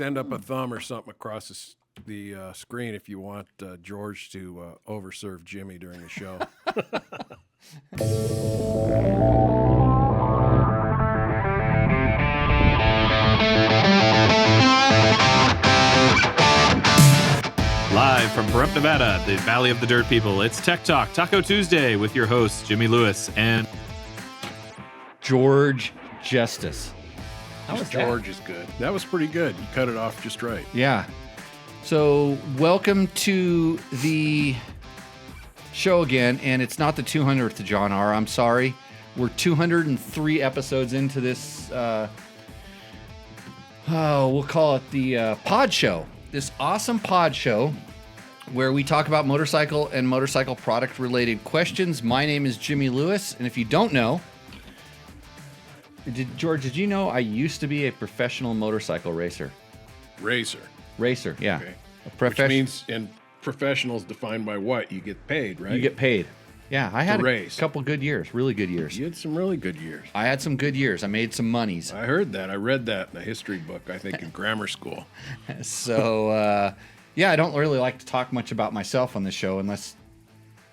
send up a thumb or something across the screen if you want George to overserve Jimmy during the show. Live from Pahrump, Nevada, the Valley of the Dirt People, it's Tech Talk, Taco Tuesday, with your hosts, Jimmy Lewis and George Justice. How was George is good. That was pretty good. You cut it off just right. Yeah. So welcome to the show again, and it's not the 200th, John R. I'm sorry. We're 203 episodes into this, we'll call it the pod show. This awesome pod show where we talk about motorcycle and motorcycle product related questions. My name is Jimmy Lewis, and if you don't know, George, did you know I used to be a professional motorcycle racer? Racer, yeah. Okay. Which means, and professionals defined by what? You get paid, right? You get paid. Yeah, I had a couple good years, really good years. You had some really good years. I had some good years. I made some monies. I heard that. I read that in a history book, I think, in grammar school. So, yeah, I don't really like to talk much about myself on the show unless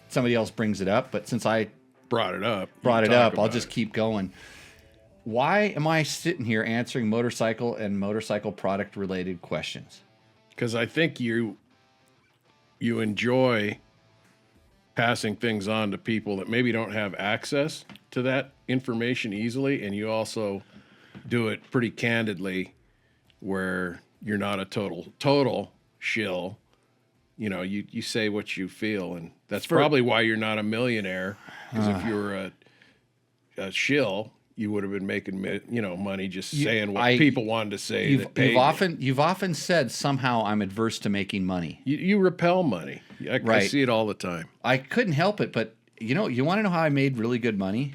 somebody else brings it up. But since I brought it up, I'll just keep going. Why am I sitting here answering motorcycle and motorcycle product related questions? Because I think you enjoy passing things on to people that maybe don't have access to that information easily, and you also do it pretty candidly where you're not a total shill. You know, you say what you feel, and that's probably why you're not a millionaire, because if you were a shill, you would have been making money just saying what people wanted to say. You've often said somehow I'm adverse to making money. You repel money. I see it all the time. I couldn't help it, but you want to know how I made really good money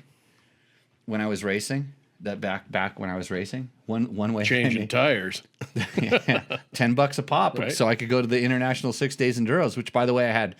when I was racing? That back when I was racing, one way changing tires, yeah, $10 a pop, right? So I could go to the International 6 Days Enduros, which, by the way, I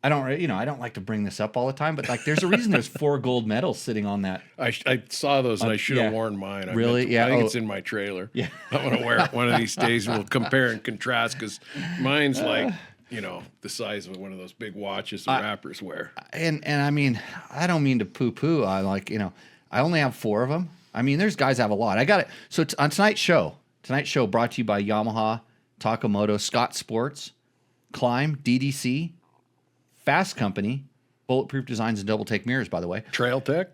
don't like to bring this up all the time, but like, there's a reason there's 4 gold medals sitting on that. I saw those, and I should have worn mine. Really? I think it's in my trailer. Yeah, I'm gonna wear it one of these days, and we'll compare and contrast, because mine's like the size of one of those big watches the rappers wear. And I mean, I don't mean to poo-poo. I only have 4 of them. I mean, there's guys that have a lot. I got it. So on tonight's show brought to you by Yamaha, Moto, Scott Sports, Climb, DDC, Fasst Company, Bulletproof Designs and Double Take Mirrors, by the way. Trail Tech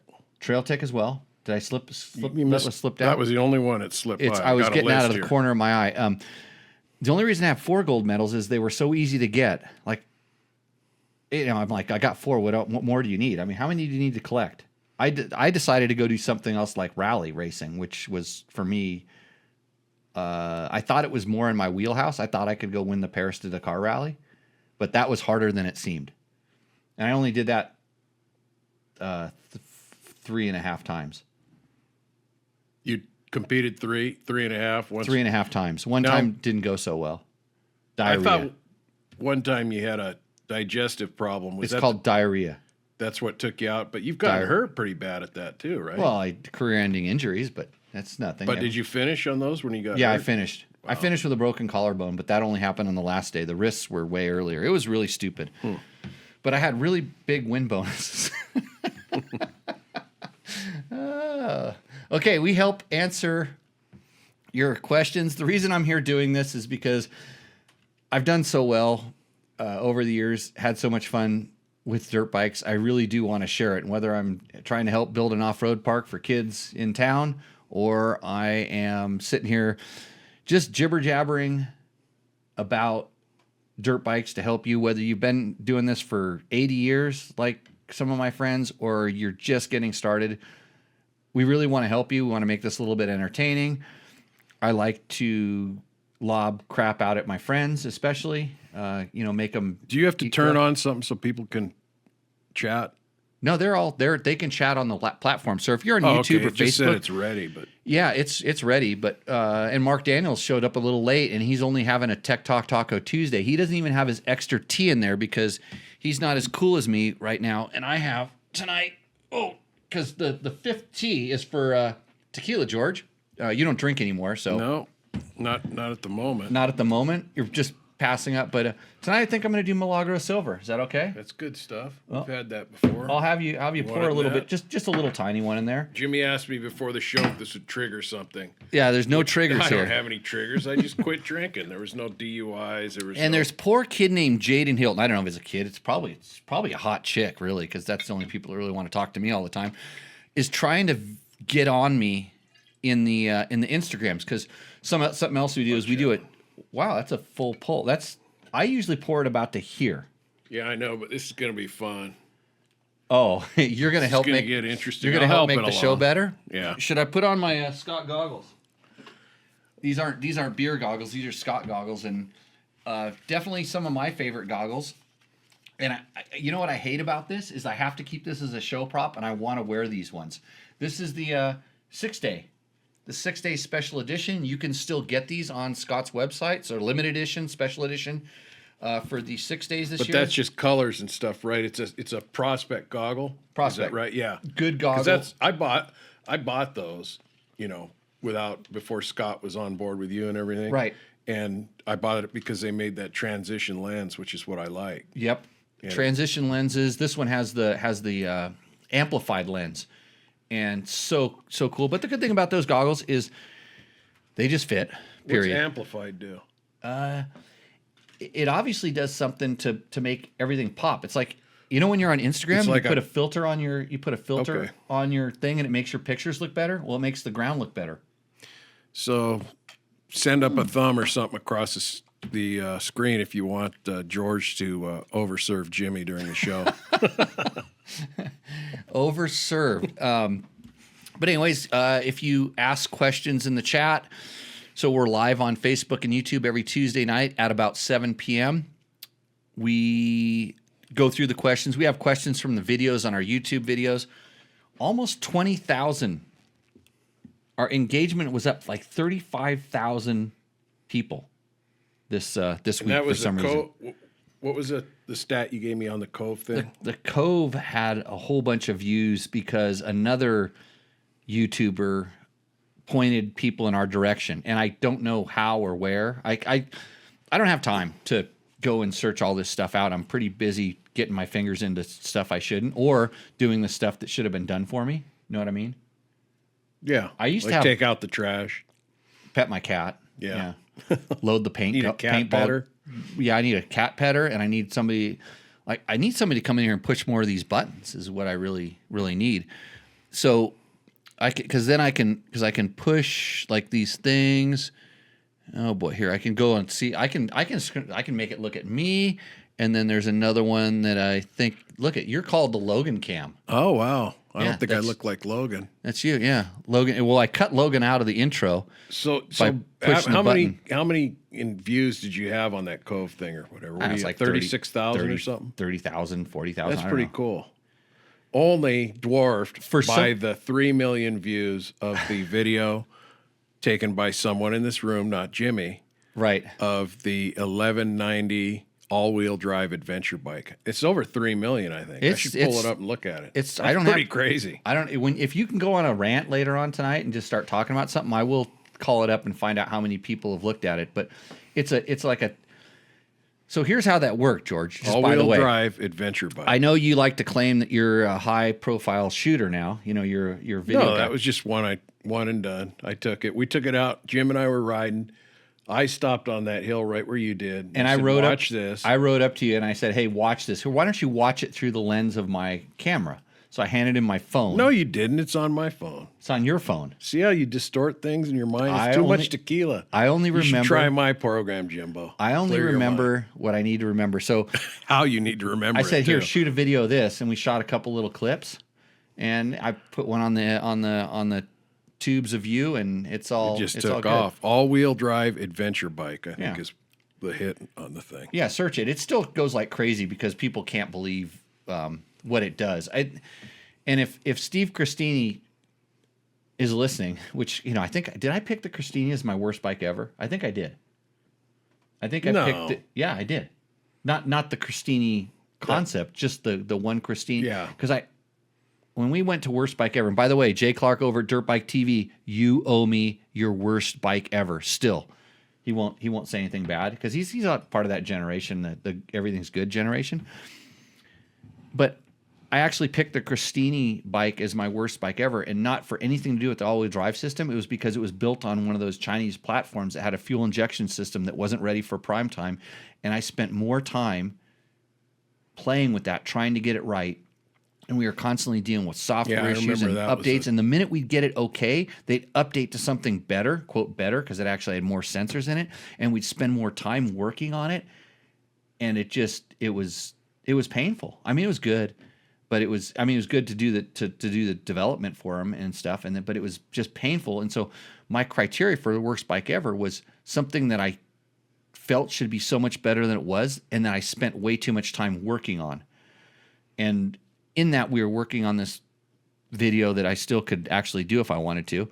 as well. Did I slip? Slipped out. That was the only one that slipped by. I was getting out of the corner of my eye. The only reason I have 4 gold medals is they were so easy to get. Like, I'm like, I got 4. What more do you need? I mean, how many do you need to collect? I decided to go do something else like rally racing, which was, for me, I thought it was more in my wheelhouse. I thought I could go win the Paris to Dakar rally, but that was harder than it seemed. And I only did that 3.5 times. You competed 3.5? Once? 3.5 times. One time didn't go so well. Diarrhea. I thought one time you had a digestive problem. It's called diarrhea. That's what took you out, but you've gotten hurt pretty bad at that too, right? Well, career-ending injuries, but that's nothing. But did you finish on those when you got hurt? Yeah, I finished. Wow. I finished with a broken collarbone, but that only happened on the last day. The wrists were way earlier. It was really stupid. But I had really big win bonuses. Okay, we help answer your questions. The reason I'm here doing this is because I've done so well over the years, had so much fun with dirt bikes. I really do want to share it. And whether I'm trying to help build an off-road park for kids in town, or I am sitting here just jibber-jabbering about dirt bikes to help you, whether you've been doing this for 80 years like some of my friends, or you're just getting started, we really want to help you. We want to make this a little bit entertaining. I like to lob crap out at my friends, especially, make them. Do you have to turn on something so people can chat? No, they're all there. They can chat on the platform. So if you're on YouTube or it just Facebook, said it's ready, but yeah, it's ready. But and Mark Daniels showed up a little late, and he's only having a Tech Talk Taco Tuesday. He doesn't even have his extra tea in there because he's not as cool as me right now. And I have tonight. Oh, because the fifth tea is for tequila, George. You don't drink anymore, so no. Not at the moment. Not at the moment. You're just passing up. But tonight I think I'm going to do Milagro Silver. Is that okay? That's good stuff. Well, We've had that before. I'll have you pour a little bit, just a little tiny one in there. Jimmy asked me before the show if this would trigger something. Yeah, there's no triggers I here. don't have any triggers. I just quit drinking. There was no DUIs. There's poor kid named Jaden Hilton. I don't know if it's a kid. It's probably a hot chick, really, because that's the only people who really want to talk to me all the time. Is trying to get on me in the Instagrams, because something else we do is we do it. Wow, that's a full pull. I usually pour it about to here. Yeah, I know, but this is going to be fun. Oh, you're going to help make get interesting. You're going to help make the show better. Yeah. Should I put on my Scott goggles? These aren't beer goggles. These are Scott goggles, and definitely some of my favorite goggles. And you know what I hate about this is I have to keep this as a show prop, and I want to wear these ones. This is the 6-day. The 6-day special edition. You can still get these on Scott's website. So limited edition, special edition for the 6 days this year. But that's just colors and stuff, right? It's a Prospect goggle. Prospect, is that right? Yeah, good goggle. Because I bought those, before Scott was on board with you and everything. Right. And I bought it because they made that transition lens, which is what I like. Yep. Yeah. Transition lenses. This one has the amplified lens. And so cool. But the good thing about those goggles is they just fit. Period. What's amplified do? It obviously does something to make everything pop. It's like, when you're on Instagram, like you put a filter on your on your thing, and it makes your pictures look better. Well, it makes the ground look better. So send up a thumb or something across the screen if you want George to overserve Jimmy during the show. Overserved. But anyways, if you ask questions in the chat, so we're live on Facebook and YouTube every Tuesday night at about 7 p.m. We go through the questions. We have questions from the videos on our YouTube videos. Almost 20,000. Our engagement was up like 35,000 people this week for some reason. What was the stat you gave me on the Cove thing? The Cove had a whole bunch of views because another YouTuber pointed people in our direction, and I don't know how or where. I don't have time to go and search all this stuff out. I'm pretty busy getting my fingers into stuff I shouldn't, or doing the stuff that should have been done for me. You know what I mean? Yeah. I used to take out the trash, pet my cat. Yeah. Load the paint. Need a cat petter? Yeah, I need a cat petter, and I need somebody to come in here and push more of these buttons. Is what I really need. So I can push like these things. Oh boy, here I can go and see. I can make it look at me, and then there's another one that I think. Look at, you're called the Logan Cam. Oh wow, I Yeah, don't think I look like Logan. That's you, yeah, Logan. Well, I cut Logan out of the intro. So pushing how the many button. how many views did you have on that Cove thing or whatever? What It's like 36,000 or something. 30,000, 40,000. That's pretty cool. Only dwarfed by the 3 million views of the video taken by someone in this room, not Jimmy, right? of the 1190 all-wheel drive adventure bike. It's over 3 million, I think. I should pull it up and look at it. It's pretty crazy. If you can go on a rant later on tonight and just start talking about something, I will call it up and find out how many people have looked at it. But it's like a. So here's how that worked, George. Just by the way, all-wheel drive adventure bike. I know you like to claim that you're a high-profile shooter now. You're video. No, guy. that was just one and done. I took it. We took it out. Jim and I were riding. I stopped on that hill right where you did. And I said, rode watch this. I rode up to you and I said, "Hey, watch this. Why don't you watch it through the lens of my camera?" So I handed him my phone. No, you didn't. It's on my phone. It's on your phone. See how you distort things in your mind? It's too much tequila. I only remember. You should try my program, Jimbo. I only Clear your remember what I need to remember. So how you need to remember. I said, it "Here, too. shoot a video of this," and we shot a couple little clips, and I put one on the tubes of you, and it's all It just it's took all off. All-wheel drive adventure bike, I think, Yeah. is the hit on the thing. Yeah, search it. It still goes like crazy because people can't believe what it does. And if Steve Christini is listening, which I think did I pick the Christini as my worst bike ever? I think I did. I think I picked it. Yeah, I did. Not the Christini concept, just the one Christini. Yeah. Because when we went to worst bike ever, and by the way, Jay Clark over at Dirt Bike TV, you owe me your worst bike ever still. He won't say anything bad because he's not part of that generation, the everything's good generation. But I actually picked the Christini bike as my worst bike ever, and not for anything to do with the all-wheel drive system. It was because it was built on one of those Chinese platforms that had a fuel injection system that wasn't ready for prime time, and I spent more time playing with that, trying to get it right. And we were constantly dealing with software issues and updates. And the minute we'd get it okay, they'd update to something better, quote better, because it actually had more sensors in it, and we'd spend more time working on it. And it was painful. I mean, it was good. But it was good to do the development for them and stuff, but it was just painful. And so my criteria for the worst bike ever was something that I felt should be so much better than it was, and that I spent way too much time working on. And in that, we were working on this video that I still could actually do if I wanted to.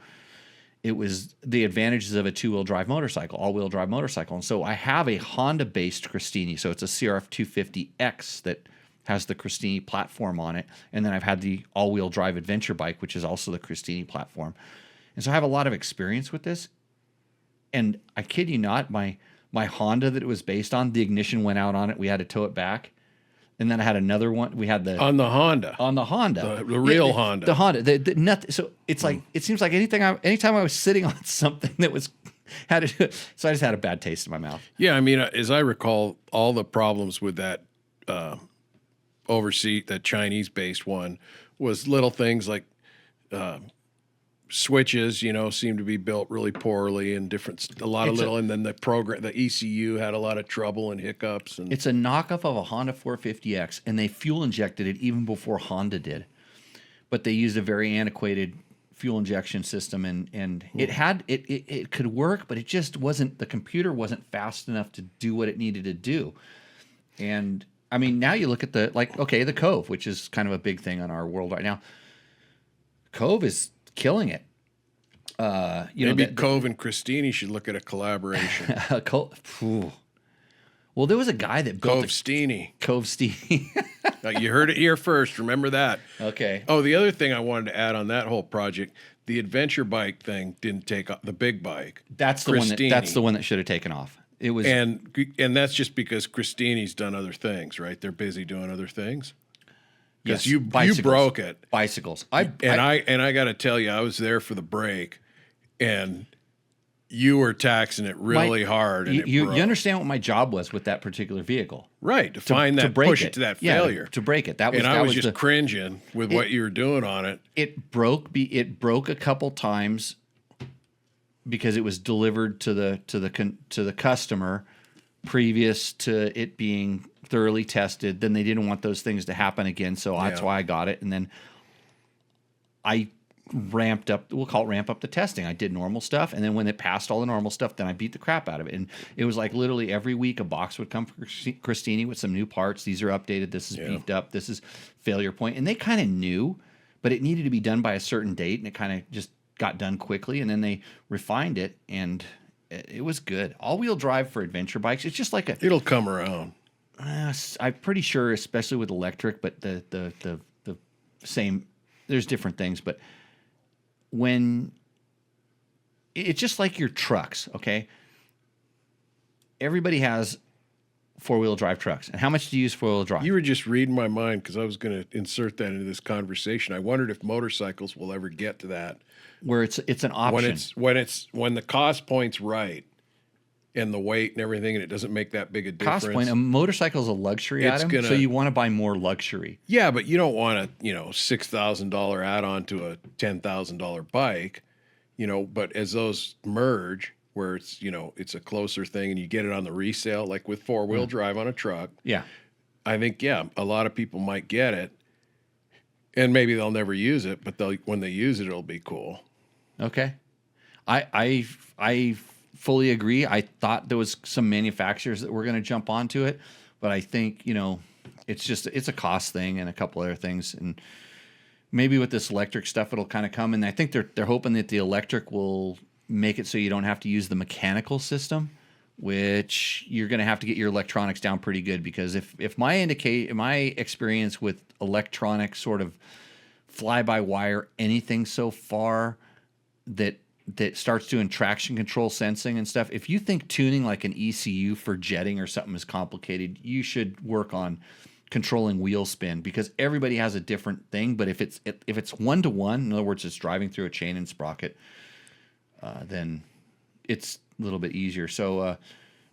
It was the advantages of a two-wheel drive motorcycle, all-wheel drive motorcycle. And so I have a Honda-based Christini, so it's a CRF 250X that has the Christini platform on it. And then I've had the all-wheel drive adventure bike, which is also the Christini platform. And so I have a lot of experience with this. And I kid you not, my Honda that it was based on, the ignition went out on it. We had to tow it back. And then I had another one. We had the... On the Honda. The real Honda. The Honda. The nothing. So it's like, it seems like anytime I was sitting on something that was... so I just had a bad taste in my mouth. Yeah, I mean, as I recall, all the problems with that... overseat, that Chinese-based one, was little things like switches, seemed to be built really poorly, and and then the ECU had a lot of trouble and hiccups. And it's a knockoff of a Honda 450X, and they fuel injected it even before Honda did. But they used a very antiquated fuel injection system, and it could work, but it just wasn't, the computer wasn't fast enough to do what it needed to do. And I mean, now you look at the Cove, which is kind of a big thing on our world right now. Cove is killing it. Maybe Cove and Christini should look at a collaboration. Well, there was a guy that built Cove Steeny. You heard it here first. Remember that. Okay. Oh, the other thing I wanted to add on that whole project, the adventure bike thing didn't take off. The big bike. That's the one that should have taken off. It was, and that's just because Christini's done other things, right? They're busy doing other things. Because you broke it. Bicycles. I got to tell you, I was there for the break, and you were taxing it really hard. And you understand what my job was with that particular vehicle, right? To find that, push it to that failure, to break it. I was just cringing with what you were doing on it. It broke a couple times, because it was delivered to the customer previous to it being thoroughly tested. Then they didn't want those things to happen again, so that's why I got it. And then I ramp up the testing. I did normal stuff, and then when it passed all the normal stuff, then I beat the crap out of it. And it was like literally every week a box would come from Christini with some new parts. These are updated. This is beefed up. This is failure point. And they kind of knew, but it needed to be done by a certain date, and it kind of just got done quickly, and then they refined it, and it was good. All-wheel drive for adventure bikes, it's just like it'll come around. I'm pretty sure, especially with electric, but the same, there's different things, but when it's just like your trucks, okay? Everybody has four-wheel drive trucks. And how much do you use four-wheel drive? You were just reading my mind, because I was going to insert that into this conversation. I wondered if motorcycles will ever get to that, where it's an option. When the cost point's right, and the weight and everything, and it doesn't make that big a difference. Cost point, a motorcycle is a luxury item, so you want to buy more luxury. Yeah, but you don't want a $6,000 add-on to a $10,000 bike, But as those merge, where it's it's a closer thing, and you get it on the resale, like with four-wheel drive on a truck. Yeah, I think a lot of people might get it, and maybe they'll never use it, but when they use it, it'll be cool. Okay, I fully agree. I thought there was some manufacturers that were going to jump onto it, but I think it's a cost thing and a couple other things, and maybe with this electric stuff it'll kind of come. And I think they're hoping that the electric will make it so you don't have to use the mechanical system, which you're going to have to get your electronics down pretty good, because if my experience with electronic sort of fly by wire anything so far that that starts doing traction control sensing and stuff. If you think tuning like an ECU for jetting or something is complicated, you should work on controlling wheel spin, because everybody has a different thing. But if it's 1-to-1, in other words, it's driving through a chain and sprocket, then it's a little bit easier. So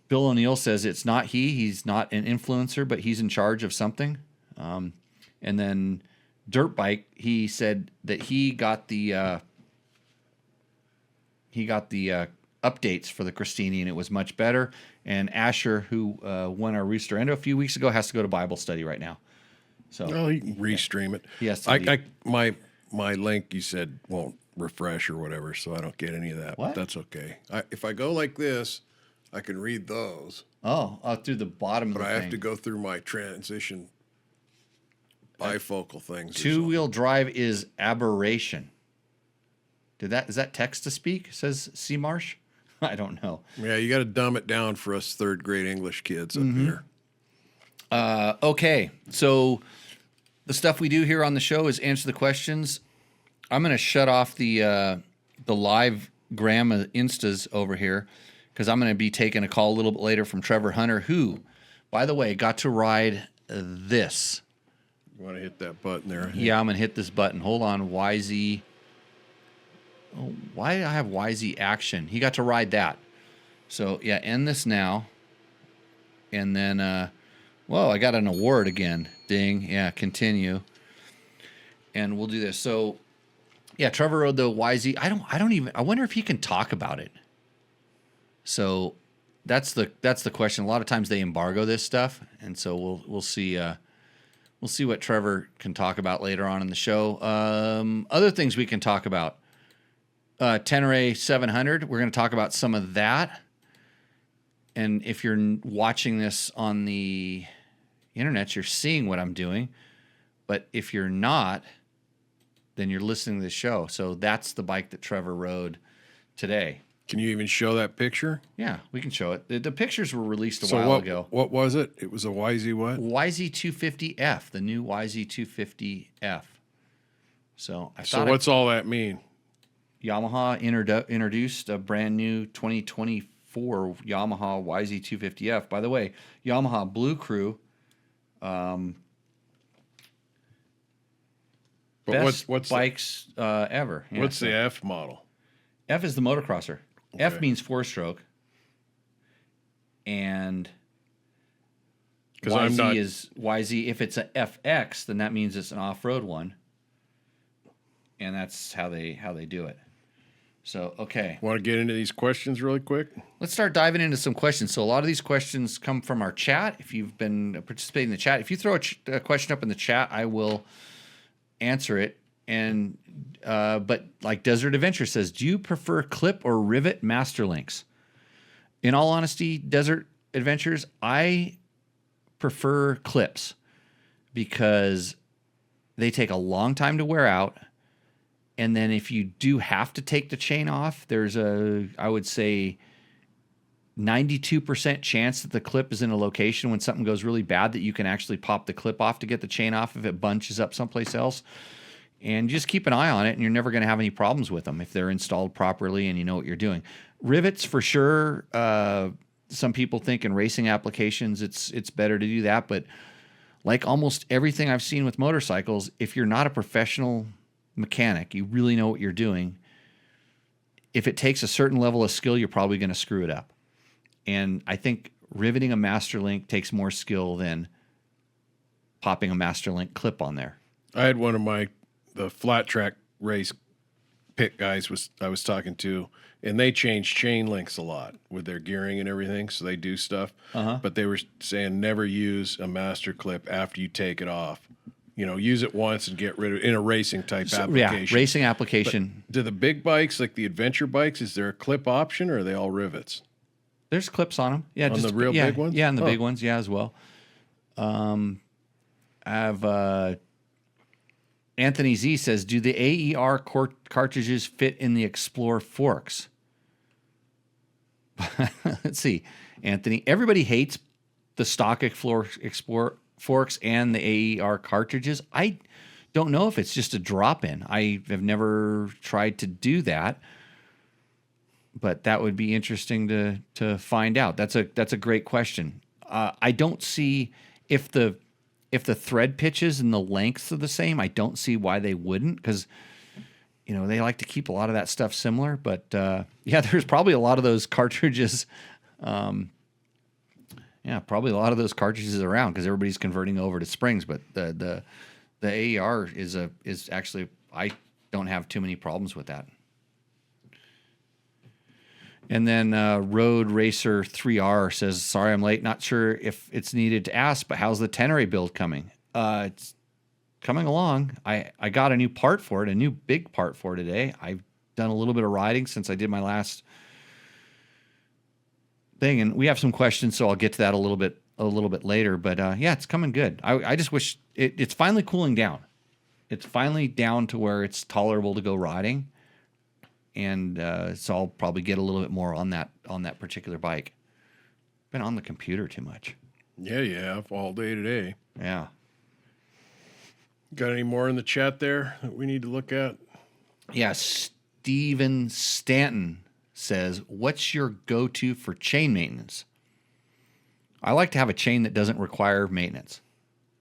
Bill O'Neill says it's not he's not an influencer, but he's in charge of something. And then Dirt Bike, he said that he got the updates for the Christini, and it was much better. And Asher, who won our Rooster Endo a few weeks ago, has to go to Bible study right now. So you can restream it. Yes, my link you said won't refresh or whatever, so I don't get any of that. What? But that's okay. If I go like this, I can read those. Through the bottom of But the I thing. have to go through my transition bifocal things. Two-wheel drive is aberration. Is that text to speak? Says C. Marsh. I don't know. Yeah, you got to dumb it down for us third grade English kids up here. Okay, so the stuff we do here on the show is answer the questions. I'm going to shut off the live Grandma Instas over here, because I'm going to be taking a call a little bit later from Trevor Hunter, who, by the way, got to ride this. You want to hit that button there? Yeah, I'm going to hit this button. Hold on, YZ. Oh, why did I have YZ Action? He got to ride that. So, yeah, end this now. And then, I got an award again. Ding. Yeah, continue. And we'll do this. So, yeah, Trevor rode the YZ. I wonder if he can talk about it. So, that's the question. A lot of times they embargo this stuff, and so we'll see what Trevor can talk about later on in the show. Other things we can talk about. Tenere 700, we're going to talk about some of that. And if you're watching this on the internet, you're seeing what I'm doing. But if you're not, then you're listening to the show. So that's the bike that Trevor rode today. Can you even show that picture? Yeah, we can show it. The pictures were released a while ago. What was it? It was a YZ what? YZ250F, the new YZ250F. So what's all that mean? Yamaha introduced a brand new 2024 Yamaha YZ250F. By the way, Yamaha Blue Crew, best bikes ever. Yeah, what's the F model? F is the motocrosser. Okay. F means 4-stroke. And YZ is YZ. If it's a FX, then that means it's an off-road one. And that's how they do it. So, okay. Want to get into these questions really quick? Let's start diving into some questions. So a lot of these questions come from our chat. If you've been participating in the chat, if you throw a question up in the chat, I will answer it. And but like Desert Adventure says, do you prefer clip or rivet master links? In all honesty, Desert Adventures, I prefer clips because they take a long time to wear out. And then if you do have to take the chain off, there's I would say, 92% chance that the clip is in a location when something goes really bad that you can actually pop the clip off to get the chain off if it bunches up someplace else. And just keep an eye on it, and you're never going to have any problems with them if they're installed properly and you know what you're doing. Rivets, for sure. Some people think in racing applications it's better to do that. But like almost everything I've seen with motorcycles, if you're not a professional mechanic, you really know what you're doing, if it takes a certain level of skill, you're probably going to screw it up. And I think riveting a master link takes more skill than popping a master link clip on there. I had one of the flat track race pit guys I was talking to, and they change chain links a lot with their gearing and everything, so they do stuff. But they were saying never use a master clip after you take it off. You know, use it once and get rid of it in a racing type application. Yeah, racing application. But do the big bikes, like the adventure bikes, is there a clip option, or are they all rivets? There's clips on them. Yeah, on the real big ones? Yeah, on the big ones, yeah, as well. I have Anthony Z says, do the AER cartridges fit in the Explore forks? Let's see, Anthony. Everybody hates the stock Explore forks and the AER cartridges. I don't know if it's just a drop-in. I have never tried to do that. but that would be interesting to find out. That's a great question. I don't see if the thread pitches and the lengths are the same. I don't see why they wouldn't, because they like to keep a lot of that stuff similar. But yeah, there's probably a lot of those cartridges. Probably a lot of those cartridges around because everybody's converting over to springs. But the AER is actually, I don't have too many problems with that. And then Road Racer 3R says, sorry I'm late. Not sure if it's needed to ask, but how's the Tenere build coming? It's coming along. I got a new part for it, a new big part for it today. I've done a little bit of riding since I did my last thing, and we have some questions, so I'll get to that a little bit later. But yeah, it's coming good. I just wish it's finally cooling down. It's finally down to where it's tolerable to go riding. And so I'll probably get a little bit more on that particular bike. Been on the computer too much. Yeah, you have all day today. Yeah. Got any more in the chat there that we need to look at? Yeah, Steven Stanton says, what's your go-to for chain maintenance? I like to have a chain that doesn't require maintenance.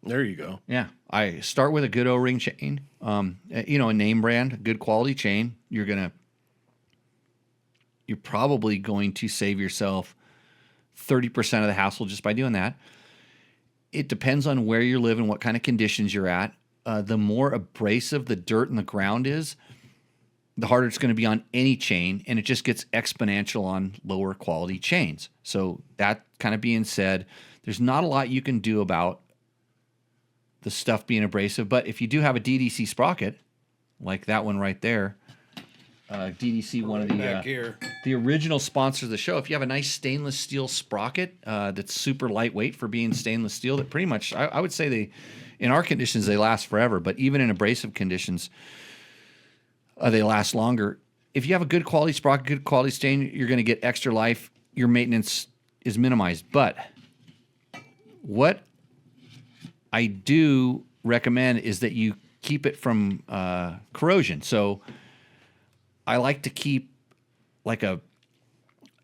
There you go. Yeah. I start with a good O-ring chain, a name brand, good quality chain. You're probably going to save yourself 30% of the hassle just by doing that. It depends on where you live and what kind of conditions you're at. The more abrasive the dirt and the ground is, the harder it's going to be on any chain, and it just gets exponential on lower quality chains. So that kind of being said, there's not a lot you can do about the stuff being abrasive, but if you do have a DDC sprocket, like that one right there, DDC, one of the original sponsors of the show. If you have a nice stainless steel sprocket that's super lightweight for being stainless steel, that pretty much, I would say in our conditions, they last forever, but even in abrasive conditions, they last longer. If you have a good quality sprocket, good quality stain, you're going to get extra life. Your maintenance is minimized. But what I do recommend is that you keep it from corrosion. So I like to keep like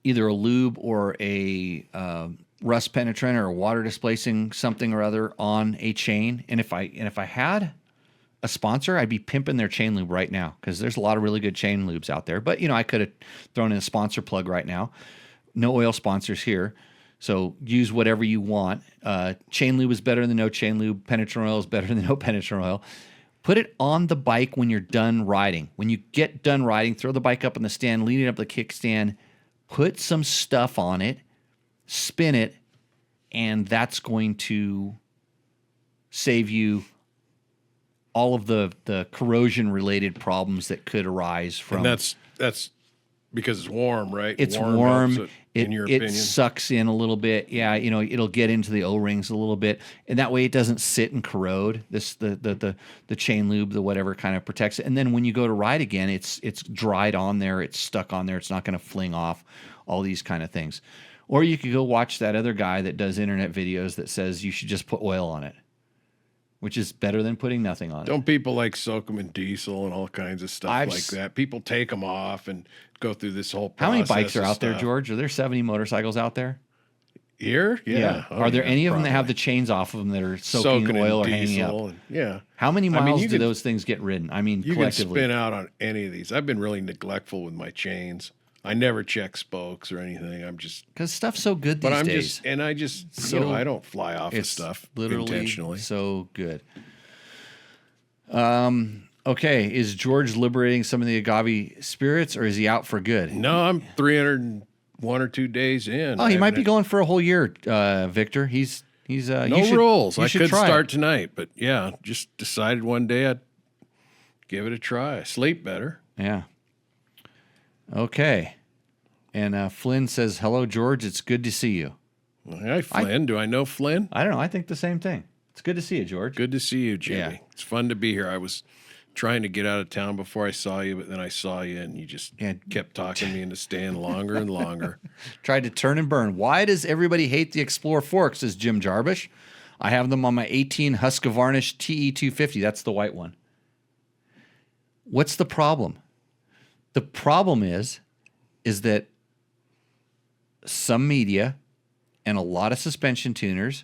either a lube or a rust penetrant or a water displacing something or other on a chain. And if I had a sponsor, I'd be pimping their chain lube right now, because there's a lot of really good chain lubes out there. But I could have thrown in a sponsor plug right now. No oil sponsors here, so use whatever you want. Chain lube is better than no chain lube. Penetrant oil is better than no penetrant oil. Put it on the bike when you're done riding. When you get done riding, throw the bike up in the stand, lean it up the kickstand, put some stuff on it, spin it, and that's going to save you all of the corrosion-related problems that could arise from. And that's because it's warm, right? It's warm. In your opinion, it sucks in a little bit. Yeah, it'll get into the O-rings a little bit, and that way it doesn't sit and corrode. The chain lube, the whatever, kind of protects it. And then when you go to ride again, it's dried on there, it's stuck on there, it's not going to fling off. All these kind of things. Or you could go watch that other guy that does internet videos that says you should just put oil on it, which is better than putting nothing on it. Don't people soak them in diesel and all kinds of stuff like that? People take them off and go through this whole process. How many bikes are out there, George? Are there 70 motorcycles out there? Here? Yeah. Oh, are there any of them that have the chains off of them that are soaking oil or hanging up? Yeah. How many miles do those things get ridden? I mean, you collectively. You can spin out on any of these. I've been really neglectful with my chains. I never check spokes or anything. I'm just, because stuff's so good these days. I don't fly off of stuff intentionally. So good. Okay, is George liberating some of the agave spirits, or is he out for good? No, I'm 301 or 2 days in. Oh, he might be going for a whole year, Victor. He's no rules. I could start tonight, but yeah, just decided one day I'd give it a try. Sleep better. Yeah. Okay. And Flynn says, hello, George. It's good to see you. Hi, Flynn. Do I know Flynn? I don't know. I think the same thing. It's good to see you, George. Good to see you, Jimmy. Yeah. It's fun to be here. I was trying to get out of town before I saw you, but then I saw you, and you just kept talking me into staying longer and longer. Tried to turn and burn. Why does everybody hate the Explorer forks, says Jim Jarbush. I have them on my 18 Husqvarna TE250. That's the white one. What's the problem? The problem is is that some media and a lot of suspension tuners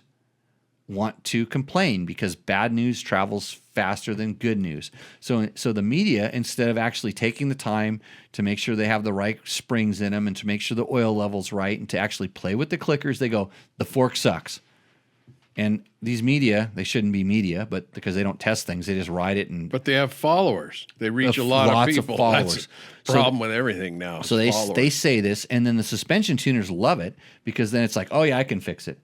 want to complain because bad news travels faster than good news. So the media, instead of actually taking the time to make sure they have the right springs in them and to make sure the oil level's right and to actually play with the clickers, they go, the fork sucks. And these media, they shouldn't be media, but because they don't test things, they just ride it. And But they have followers. They reach a lot lots of people. of followers. That's the problem with everything now. So they say this, and then the suspension tuners love it because then it's like, oh yeah, I can fix it.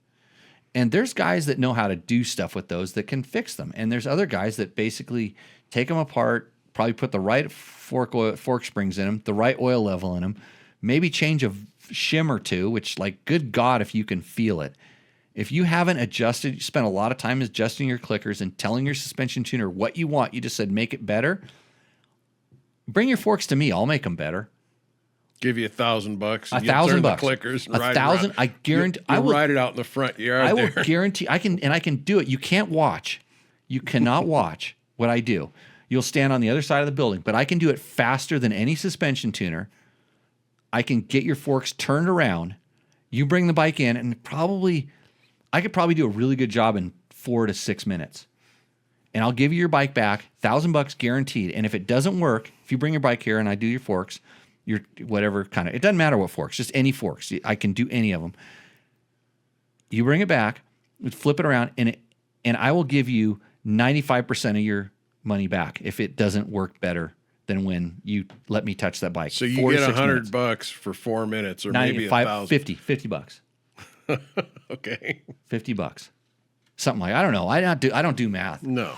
And there's guys that know how to do stuff with those that can fix them. And there's other guys that basically take them apart, probably put the right fork springs in them, the right oil level in them, maybe change a shim or two, which, like, good God, if you can feel it. If you haven't adjusted, you spent a lot of time adjusting your clickers and telling your suspension tuner what you want, you just said make it better, bring your forks to me. I'll make them better. Give you $1,000. $1,000 bucks. Clickers. And $1,000. I guarantee. I will ride it out in the front yard. I will guarantee. I can do it. You can't watch. You cannot watch what I do. You'll stand on the other side of the building, but I can do it faster than any suspension tuner. I can get your forks turned around. You bring the bike in, and I could probably do a really good job in 4 to 6 minutes. And I'll give you your bike back, $1,000 guaranteed. And if it doesn't work, if you bring your bike here and I do your forks, your whatever kind of, it doesn't matter what forks, just any forks. I can do any of them. You bring it back, flip it around, and I will give you 95% of your money back if it doesn't work better than when you let me touch that bike. So you get $100 for 4 minutes, or maybe $1,000. $50. Okay. $50. Something like, I don't know. I don't do math. No.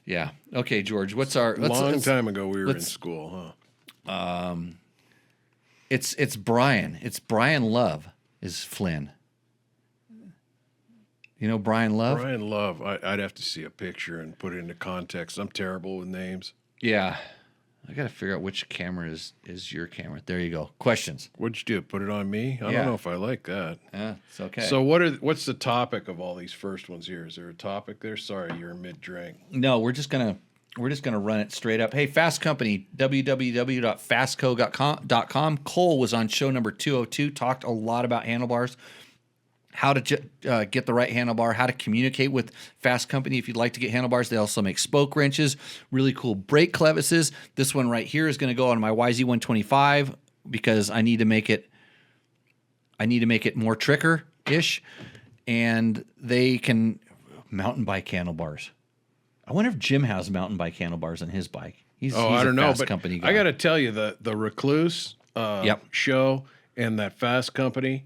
Yeah. Okay, George. What's our long time ago we were in school, huh? It's Brian. It's Brian Love is Flynn. You know Brian Love? Brian Love. I'd have to see a picture and put it into context. I'm terrible with names. Yeah. I got to figure out which camera is your camera. There you go. Questions. What'd you do? Put it on me? I don't know if I like that. Yeah, it's okay. So what's the topic of all these first ones here? Is there a topic there? Sorry, you're mid-drink. No, we're just gonna run it straight up. Hey, Fasst Company, www.fastco.com. Cole was on show number 202, talked a lot about handlebars, how to get the right handlebar, how to communicate with Fasst Company if you'd like to get handlebars. They also make spoke wrenches, really cool brake clevises. This one right here is going to go on my YZ125 because I need to make it more tricker-ish, and they can mountain bike handlebars. I wonder if Jim has mountain bike handlebars on his bike. He's I don't know, Fasst but Company guy. I got to tell you, the Recluse show and that Fasst Company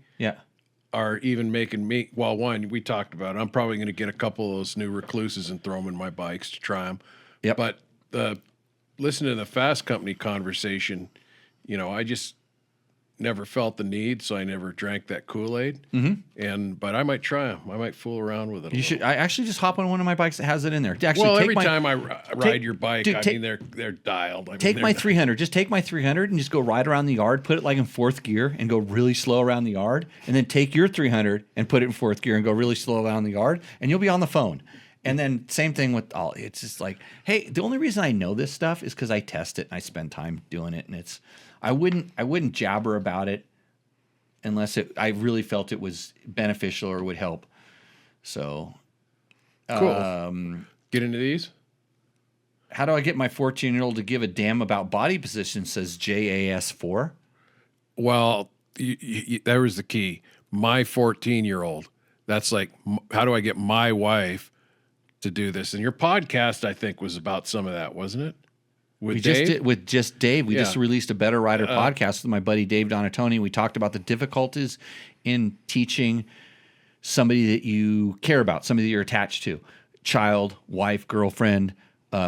are even making me, well, one, we talked about it. I'm probably going to get a couple of those new Recluses and throw them in my bikes to try them. Yep. But listen to the Fasst Company conversation, I just never felt the need, so I never drank that Kool-Aid. Mm-hmm. But I might try them. I might fool around with it. You should. I actually just hop on one of my bikes that has it in there. Actually, every time I ride your bike, they're dialed. Take my 300. Just take my 300 and just go ride around the yard. Put it like in fourth gear and go really slow around the yard. And then take your 300 and put it in fourth gear and go really slow around the yard. And you'll be on the phone. And then same thing with all. It's just like, hey, the only reason I know this stuff is because I test it and I spend time doing it. And I wouldn't jabber about it unless I really felt it was beneficial or would help. So, cool. Get into these. How do I get my 14-year-old to give a damn about body position? Says JAS4. Well, that was the key. My 14-year-old. That's like, how do I get my wife to do this? And your podcast, I think, was about some of that, wasn't it? With Dave? We just released a Better Rider podcast with my buddy Dave Donatoni. We talked about the difficulties in teaching somebody that you care about, somebody that you're attached to, child, wife, girlfriend,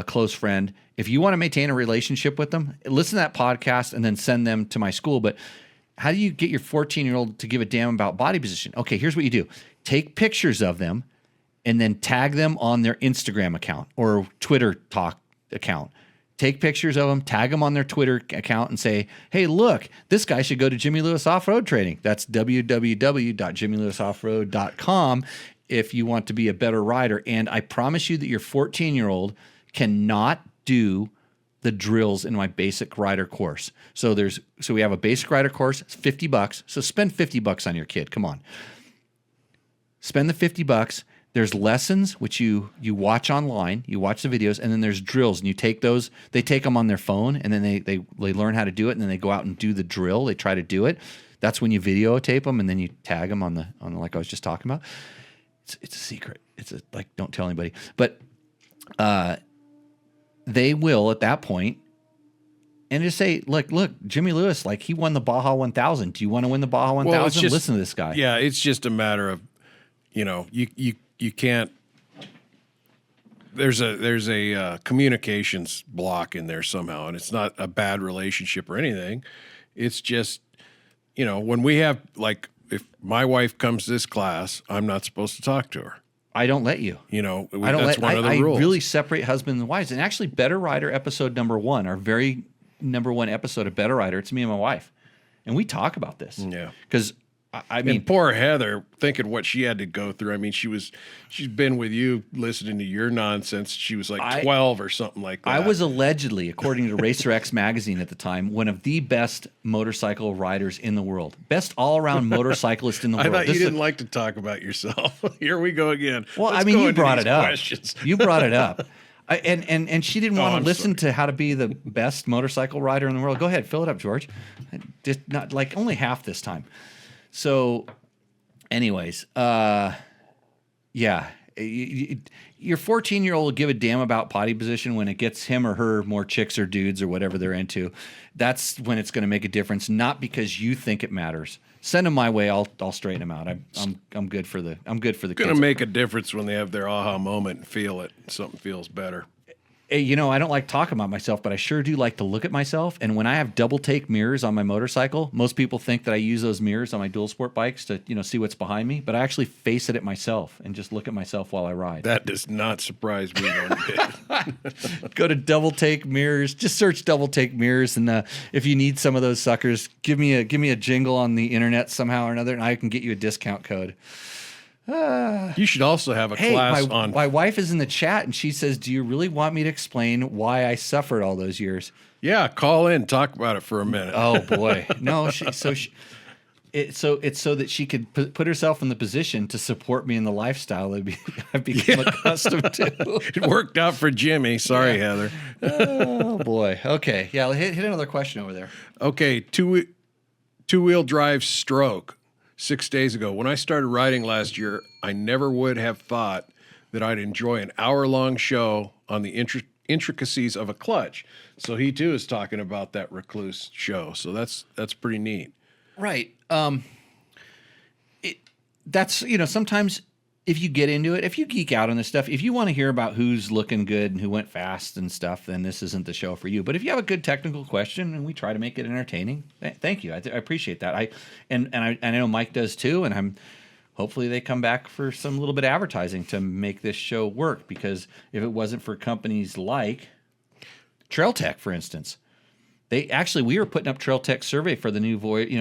close friend. If you want to maintain a relationship with them, listen to that podcast and then send them to my school. But how do you get your 14-year-old to give a damn about body position? Okay, here's what you do. Take pictures of them and then tag them on their Instagram account or Twitter talk account. Take pictures of them, tag them on their Twitter account, and say, hey, look, this guy should go to Jimmy Lewis Off-Road Training. That's www.jimmylewisoffroad.com if you want to be a better rider. And I promise you that your 14-year-old cannot do the drills in my basic rider course. So we have a basic rider course, it's $50. So spend $50 on your kid. Come on. Spend the $50. There's lessons, which you watch online, you watch the videos, and then there's drills, and you take those. They take them on their phone, and then they learn how to do it, and then they go out and do the drill. They try to do it. That's when you videotape them, and then you tag them on the like I was just talking about. It's a secret. Don't tell anybody. But they will at that point, and just say, look, Jimmy Lewis, like he won the Baja 1000. Do you want to win the Baja 1000? Listen to this guy. Yeah, it's just a matter of, you can't. There's a communications block in there somehow, and it's not a bad relationship or anything. It's just, when we have, like, if my wife comes to this class, I'm not supposed to talk to her. I don't let you. That's one of the rules. I really separate husband and wives. And actually, Better Rider episode number 1, our very number 1 episode of Better Rider, it's me and my wife, and we talk about this. Yeah, because. I mean, and poor Heather, thinking what she had to go through. I mean, she's been with you listening to your nonsense. She was like 12 or something like that. I was allegedly, according to Racer X magazine at the time, one of the best motorcycle riders in the world. Best all-around motorcyclist in the world. I thought you didn't like to talk about yourself. Here we go again. Well, Let's you brought it up. Questions. You brought it up. And she didn't want to listen sorry. to how to be the best motorcycle rider in the world. Go ahead, fill it up, George. Just not like only half this time. So, anyways, yeah, your 14-year-old will give a damn about potty position when it gets him or her more chicks or dudes or whatever they're into. That's when it's going to make a difference, not because you think it matters. Send them my way. I'll straighten them out. I'm good for the kids. Going to make a difference when they have their aha moment and feel it. Something feels better. I don't like talking about myself, but I sure do like to look at myself. And when I have double take mirrors on my motorcycle, most people think that I use those mirrors on my dual sport bikes to, see what's behind me. But I actually face it at myself and just look at myself while I ride. That does not surprise me one bit. Go to double take mirrors. Just search double take mirrors, and if you need some of those suckers, give me a jingle on the internet somehow or another, and I can get you a discount code. You should also have a class on. My wife is in the chat, and she says, "Do you really want me to explain why I suffered all those years?" Yeah, call in, talk about it for a minute. Oh boy, no. It's so that she could put herself in the position to support me in the lifestyle that I've become accustomed to. It worked out for Jimmy. Sorry, Heather. Oh boy. Okay. Yeah. Hit another question over there. Okay. Two-wheel drive stroke. 6 days ago. When I started riding last year, I never would have thought that I'd enjoy an hour-long show on the intricacies of a clutch. So he too is talking about that Recluse show. So that's pretty neat. Right. That's sometimes if you get into it, if you geek out on this stuff, if you want to hear about who's looking good and who went fast and stuff, then this isn't the show for you. But if you have a good technical question and we try to make it entertaining, thank you. I appreciate that. I know Mike does too, and hopefully they come back for some little bit of advertising to make this show work, because if it wasn't for companies like Trail Tech, for instance, we were putting up Trail Tech survey for the new Voyage.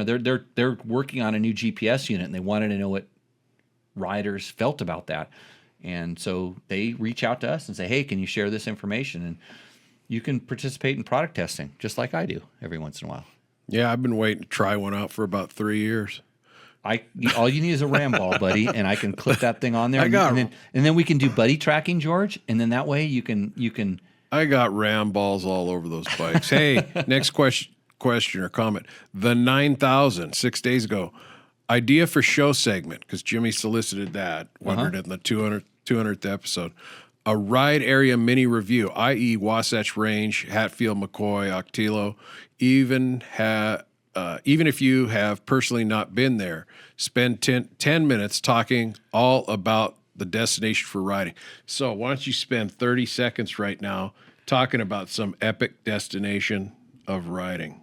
They're working on a new GPS unit, and they wanted to know what riders felt about that. And so they reach out to us and say, hey, can you share this information? And you can participate in product testing just like I do every once in a while. Yeah, I've been waiting to try one out for about 3 years. All you need is a ram ball, buddy, and I can clip that thing on there. And then we can do buddy tracking, George, and then that way you can. I got ram balls all over those bikes. Hey, next question or comment. The 9000, 6 days ago. Idea for show segment, because Jimmy solicited that, wondered in the 200th episode. A ride area mini review, i.e. Wasatch Range, Hatfield, McCoy, Octillo. Even if you have personally not been there, spend 10 minutes talking all about the destination for riding. So why don't you spend 30 seconds right now talking about some epic destination of riding?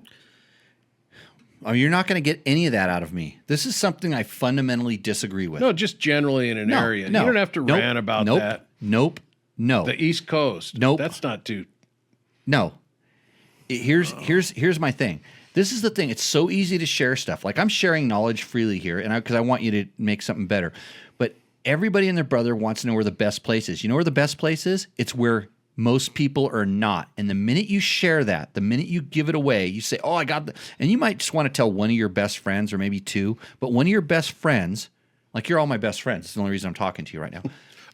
Oh, you're not going to get any of that out of me. This is something I fundamentally disagree with. No, just generally in an area. No, you don't have to rant about that. Nope. The East Coast. Nope. That's not too. No. Here's my thing. This is the thing. It's so easy to share stuff. Like, I'm sharing knowledge freely here, and because I want you to make something better. But everybody and their brother wants to know where the best place is. You know where the best place is? It's where Most people are not. And the minute you share that, the minute you give it away, you say, oh, I got and you might just want to tell one of your best friends or maybe two, but one of your best friends, like you're all my best friends. It's the only reason I'm talking to you right now.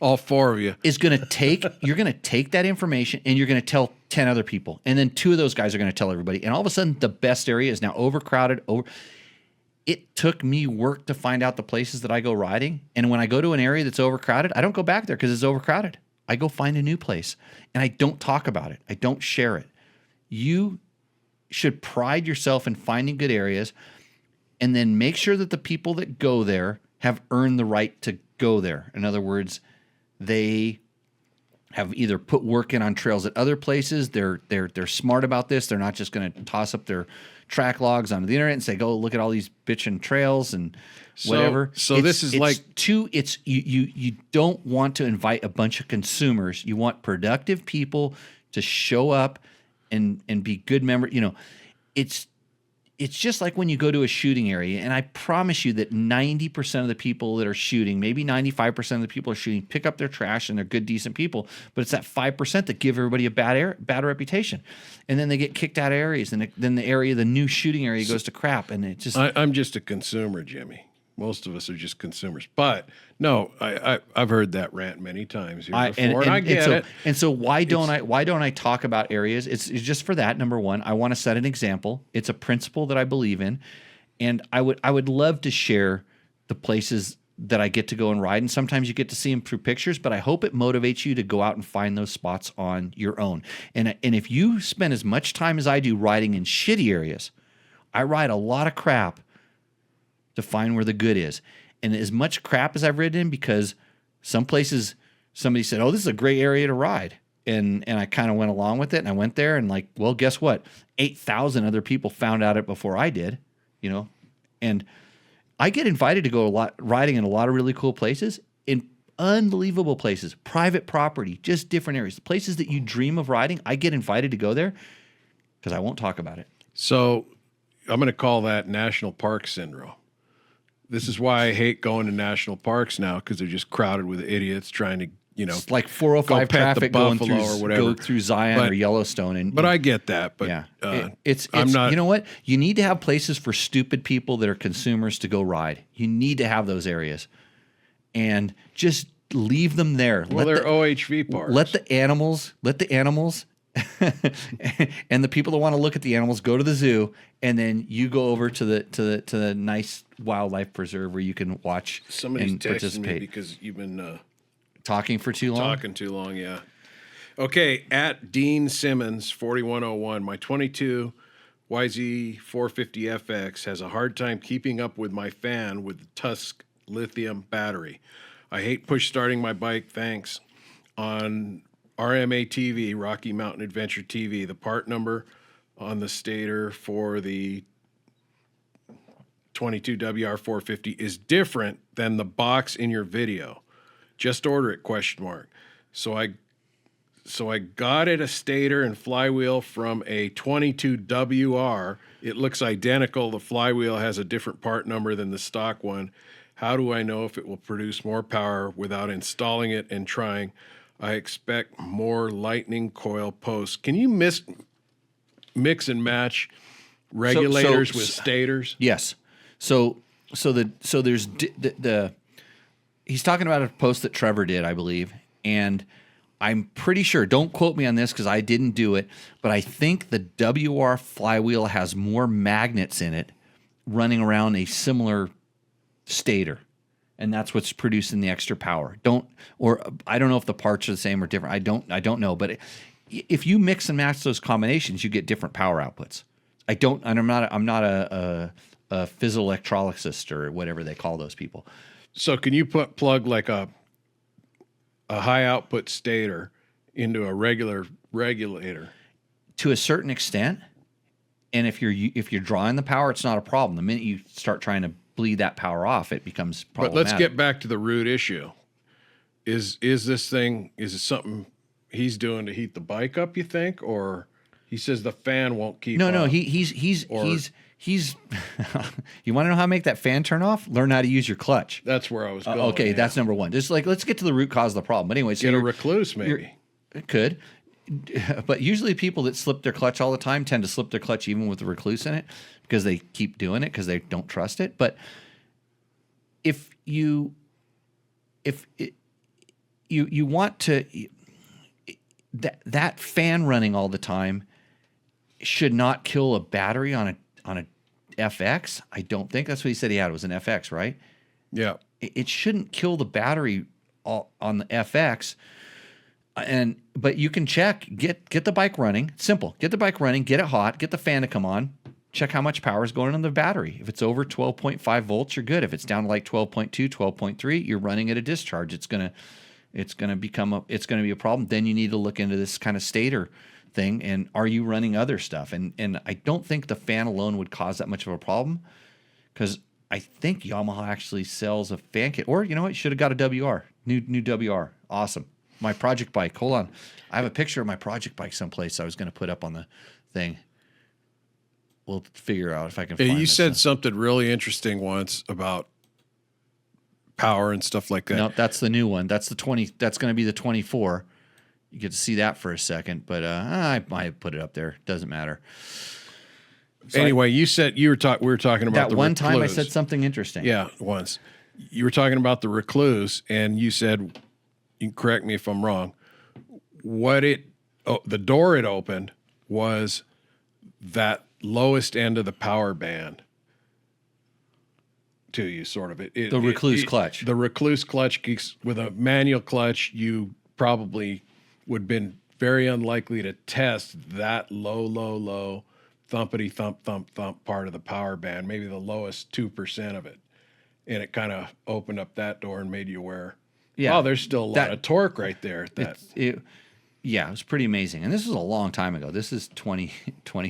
All four of you. You're going to take that information and you're going to tell 10 other people. And then two of those guys are going to tell everybody. And all of a sudden, the best area is now overcrowded. It took me work to find out the places that I go riding. And when I go to an area that's overcrowded, I don't go back there because it's overcrowded. I go find a new place and I don't talk about it. I don't share it. You should pride yourself in finding good areas and then make sure that the people that go there have earned the right to go there. In other words, they have either put work in on trails at other places. They're smart about this. They're not just going to toss up their track logs onto the internet and say, "Go look at all these bitchin' trails and whatever." So this is like you don't want to invite a bunch of consumers. You want productive people to show up and be good members. It's just like when you go to a shooting area, and I promise you that 90% of the people that are shooting, maybe 95% of the people are shooting, pick up their trash and they're good, decent people. But it's that 5% that give everybody a bad reputation, and then they get kicked out of areas, and then the new shooting area goes to crap, and it just. I'm just a consumer, Jimmy. Most of us are just consumers. But no, I've heard that rant many times here before, and I get it. And so why don't I talk about areas? It's just for that. Number one, I want to set an example. It's a principle that I believe in, and I would love to share the places that I get to go and ride. And sometimes you get to see them through pictures, but I hope it motivates you to go out and find those spots on your own. And if you spend as much time as I do riding in shitty areas, I ride a lot of crap to find where the good is. And as much crap as I've ridden in, because some places somebody said, "Oh, this is a great area to ride." And I kind of went along with it, and I went there, and like, well, guess what? 8,000 other people found out it before I did, And I get invited to go riding in a lot of really cool places, in unbelievable places, private property, just different areas, places that you dream of riding. I get invited to go there because I won't talk about it. So I'm going to call that national park syndrome. This is why I hate going to national parks now, because they're just crowded with idiots trying to, it's like 405 traffic going through Zion or Yellowstone. But I get that. But yeah, I'm not. You know what? You need to have places for stupid people that are consumers to go ride. You need to have those areas, and just leave them there. Well, they're OHV parks. Let the animals. And the people that want to look at the animals go to the zoo, and then you go over to the nice wildlife preserve where you can watch Somebody's and texting participate. Me because you've been talking for too long. Talking too long, yeah. Okay, at Dean Simmons 4101, my 22 YZ450FX has a hard time keeping up with my fan with the Tusk lithium battery. I hate push starting my bike. Thanks. On RMA TV, Rocky Mountain Adventure TV, the part number on the stator for the 22 WR450 is different than the box in your video. Just order it, ? So I got it a stator and flywheel from a 22 WR. It looks identical. The flywheel has a different part number than the stock one. How do I know if it will produce more power without installing it and trying? I expect more lightning coil posts. Can you mix and match regulators with stators? Yes. So there's he's talking about a post that Trevor did, I believe, and I'm pretty sure, don't quote me on this because I didn't do it, but I think the WR flywheel has more magnets in it running around a similar stator. And that's what's producing the extra power. I don't know if the parts are the same or different. I don't know. But if you mix and match those combinations, you get different power outputs. I'm not a physioelectrolyst or whatever they call those people. So can you plug like a high output stator into a regular regulator? To a certain extent. And if you're drawing the power, it's not a problem. The minute you start trying to bleed that power off, it becomes problematic. But let's get back to the root issue. Is it something he's doing to heat the bike up, you think? Or he says the fan won't keep up? No, he's you want to know how to make that fan turn off? Learn how to use your clutch. That's where I was going. Okay, yeah. that's number one. Just like, let's get to the root cause of the problem. But anyway, so get a recluse maybe. It could. but usually people that slip their clutch all the time tend to slip their clutch even with the recluse in it because they keep doing it because they don't trust it. But if you want to, that fan running all the time should not kill a battery on a FX. I don't think that's what he said he had. It was an FX, right? Yeah. It shouldn't kill the battery on the FX. But you can check, get the bike running. Simple. Get the bike running, get it hot, get the fan to come on, check how much power is going on the battery. If it's over 12.5 volts, you're good. If it's down to like 12.2, 12.3, you're running at a discharge. It's gonna be a problem. Then you need to look into this kind of stator thing, and are you running other stuff? And I don't think the fan alone would cause that much of a problem, because I think Yamaha actually sells a fan kit. Or you know what? You should have got a WR. New WR. Awesome. My project bike. Hold on. I have a picture of my project bike someplace I was going to put up on the thing. We'll figure out if I can find You this. said something really interesting once about power and stuff like that. No, that's the new one. That's the 20. That's going to be the 24. You get to see that for a second, but I might put it up there. Doesn't matter. So anyway, you said we were talking about that the one time I recluse. said something interesting. Yeah, once. You were talking about the recluse, and you said, you can correct me if I'm wrong, the door it opened was that lowest end of the power band to you, sort of. The recluse clutch. The recluse clutch, with a manual clutch, you probably would have been very unlikely to test that low, thumpity thump part of the power band, maybe the lowest 2% of it. And it kind of opened up that door and made you aware. Yeah. Oh, there's still a lot of torque right there. Yeah, it was pretty amazing. And this was a long time ago. This is 20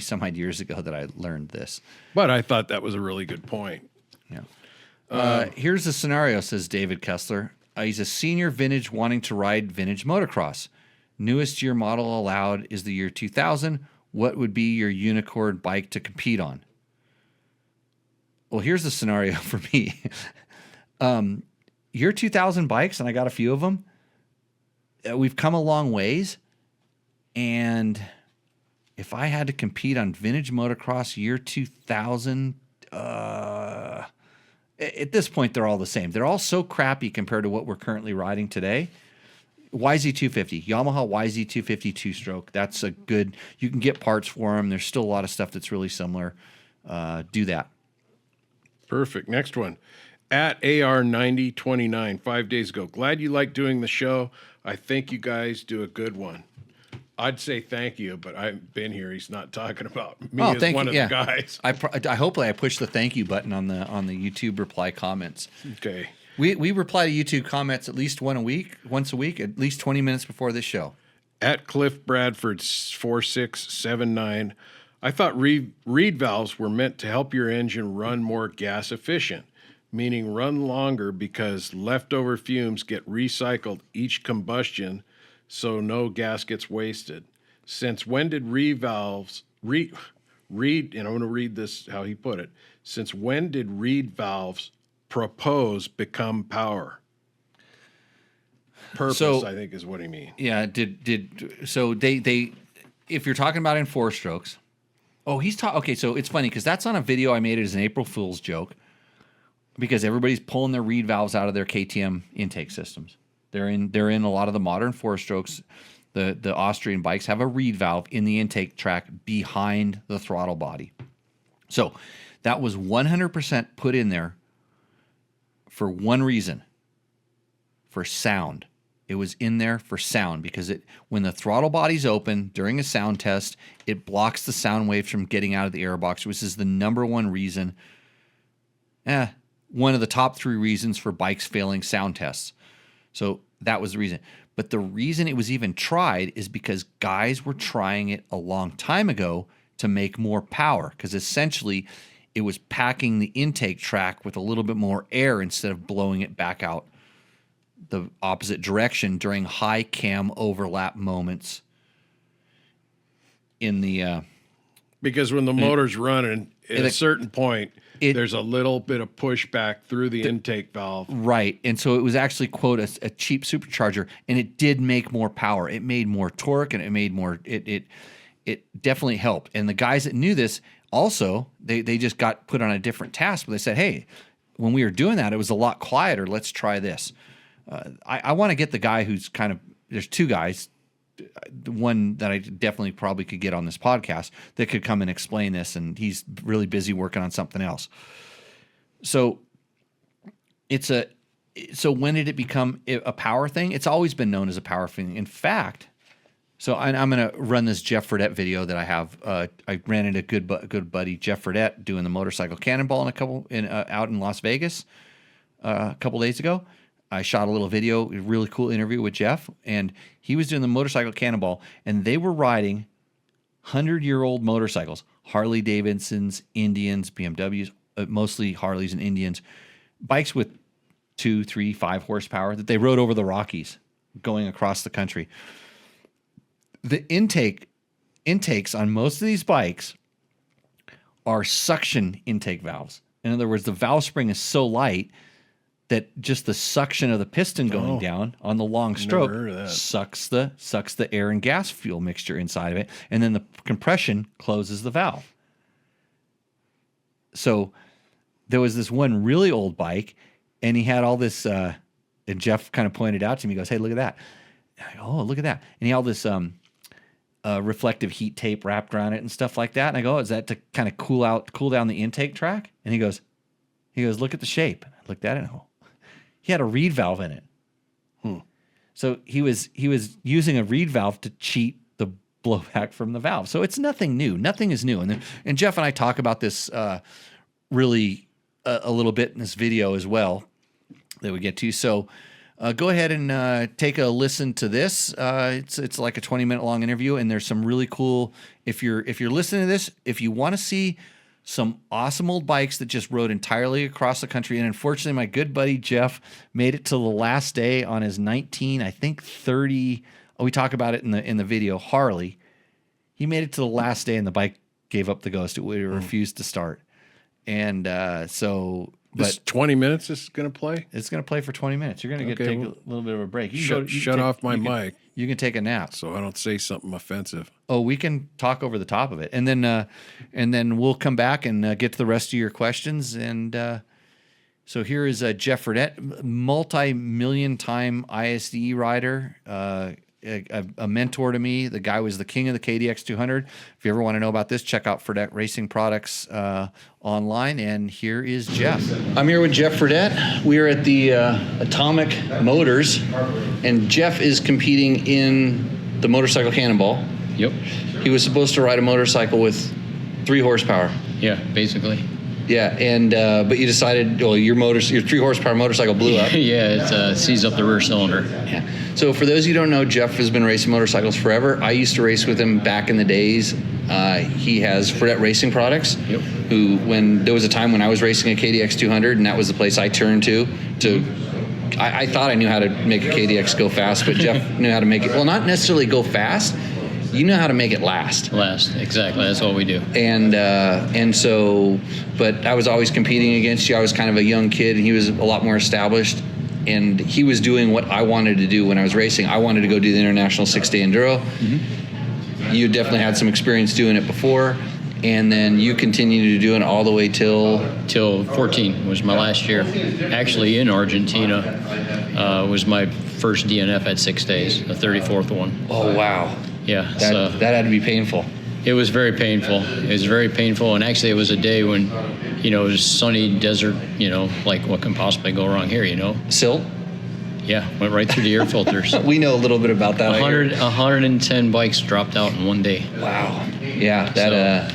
some odd years ago that I learned this. But I thought that was a really good point. Yeah. Here's the scenario, says David Kessler. He's a senior vintage wanting to ride vintage motocross. Newest year model allowed is the year 2000. What would be your unicorn bike to compete on? Well, here's the scenario for me. Year 2000 bikes, and I got a few of them. We've come a long ways. And if I had to compete on vintage motocross year 2000, at this point, they're all the same. They're all so crappy compared to what we're currently riding today. YZ250, Yamaha YZ250 two-stroke. That's a good, you can get parts for them. There's still a lot of stuff that's really similar. Do that. Perfect. Next one. At AR9029, 5 days ago. Glad you like doing the show. I think you guys do a good one. I'd say thank you, but I've been here. He's not talking about me as one of the guys. Hopefully I push the thank you button on the YouTube reply comments. Okay. We reply to YouTube comments at least once a week, at least 20 minutes before this show. At Cliff Bradford 4679, I thought reed valves were meant to help your engine run more gas efficient, meaning run longer because leftover fumes get recycled each combustion, so no gas gets wasted. Since when did reed valves and I'm going to read this how he put it. Since when did reed valves propose become power? Purpose, I think, is what he means. Yeah, so they if you're talking about in 4-strokes. Oh, okay, so it's funny because that's on a video I made as an April Fool's joke, because everybody's pulling their reed valves out of their KTM intake systems. They're in a lot of the modern 4-strokes. The Austrian bikes have a reed valve in the intake track behind the throttle body. So that was 100% put in there for one reason: for sound. It was in there for sound, because when the throttle body's open during a sound test, it blocks the sound waves from getting out of the airbox, which is the number one reason, one of the top 3 reasons for bikes failing sound tests. So that was the reason. But the reason it was even tried is because guys were trying it a long time ago to make more power, because essentially it was packing the intake track with a little bit more air instead of blowing it back out the opposite direction during high cam overlap moments in the because when the motor's running at a certain point, there's a little bit of pushback through the intake valve. Right. And so it was actually, quote, a cheap supercharger, and it did make more power. It made more torque, and it made more, it definitely helped. And the guys that knew this also, they just got put on a different task, but they said, hey, when we were doing that, it was a lot quieter. Let's try this. I want to get the guy who's kind of, there's two guys, one that I definitely probably could get on this podcast that could come and explain this, and he's really busy working on something else. So so when did it become a power thing? It's always been known as a power thing. In fact, so I'm going to run this Jeff Fredette video that I have. I ran into good buddy Jeff Fredette doing the motorcycle cannonball out in Las Vegas a couple days ago. I shot a little video, a really cool interview with Jeff, and he was doing the motorcycle cannonball, and they were riding 100-year-old motorcycles, Harley Davidsons, Indians, BMWs, mostly Harleys and Indians, bikes with 2, 3, 5 horsepower that they rode over the Rockies going across the country. The intakes on most of these bikes are suction intake valves. In other words, the valve spring is so light that just the suction of the piston going down on the long stroke sucks the air and gas fuel mixture inside of it, and then the compression closes the valve. So there was this one really old bike, and he had all this, and Jeff kind of pointed out to me, he goes, hey, look at that. And I go, oh, look at that. And he had all this reflective heat tape wrapped around it and stuff like that. And I go, oh, is that to kind of cool down the intake track? And he goes, look at the shape. I looked at it and I go, he had a reed valve in it. So he was using a reed valve to cheat the blowback from the valve. So it's nothing new. Nothing is new. And Jeff and I talk about this really a little bit in this video as well that we get to. So go ahead and take a listen to this. It's like a 20-minute long interview, and there's some really cool. If you're listening to this, if you want to see some awesome old bikes that just rode entirely across the country. And unfortunately, my good buddy Jeff made it to the last day on his 30. We talk about it in the video, Harley. He made it to the last day, and the bike gave up the ghost. It refused to start. And This 20 minutes is going to play? It's going to play for 20 minutes. You're going to take a little bit of a break. Shut off my mic. You can take a nap. So I don't say something offensive. Oh, we can talk over the top of it. And then we'll come back and get to the rest of your questions. And so here is Jeff Fredette, multi-million-time ISDE rider, a mentor to me. The guy was the king of the KDX 200. If you ever want to know about this, check out Fredette Racing Products online. And here is Jeff. I'm here with Jeff Fredette. We are at the Atomic Motors, and Jeff is competing in the motorcycle cannonball. Yep. He was supposed to ride a motorcycle with 3 horsepower. Yeah, basically. Yeah, and but you decided, well, your 3 horsepower motorcycle blew up. Yeah, it seized up the rear cylinder. Yeah. So for those of you who don't know, Jeff has been racing motorcycles forever. I used to race with him back in the days. He has Fredette Racing Products, Yep. who, when there was a time when I was racing a KDX 200, and that was the place I turned to. I thought I knew how to make a KDX go fast, but Jeff knew how to make it, well, not necessarily go fast. You know how to make it last. Last, exactly. That's what we do. And so, but I was always competing against you. I was kind of a young kid, and he was a lot more established. And he was doing what I wanted to do when I was racing. I wanted to go do the International 6-Day Enduro. Mm-hmm. You definitely had some experience doing it before. And then you continued to do it all the way till 14 was my last year. Actually, in Argentina was my first DNF at 6 days, the 34th one. Oh, wow. Yeah. That had to be painful. It was very painful. It was very painful. And actually, it was a day when, it was sunny desert, like what can possibly go wrong here, Silt? Yeah, went right through the air filters. We know a little bit about that. 110 bikes dropped out in one day. Wow. Yeah, that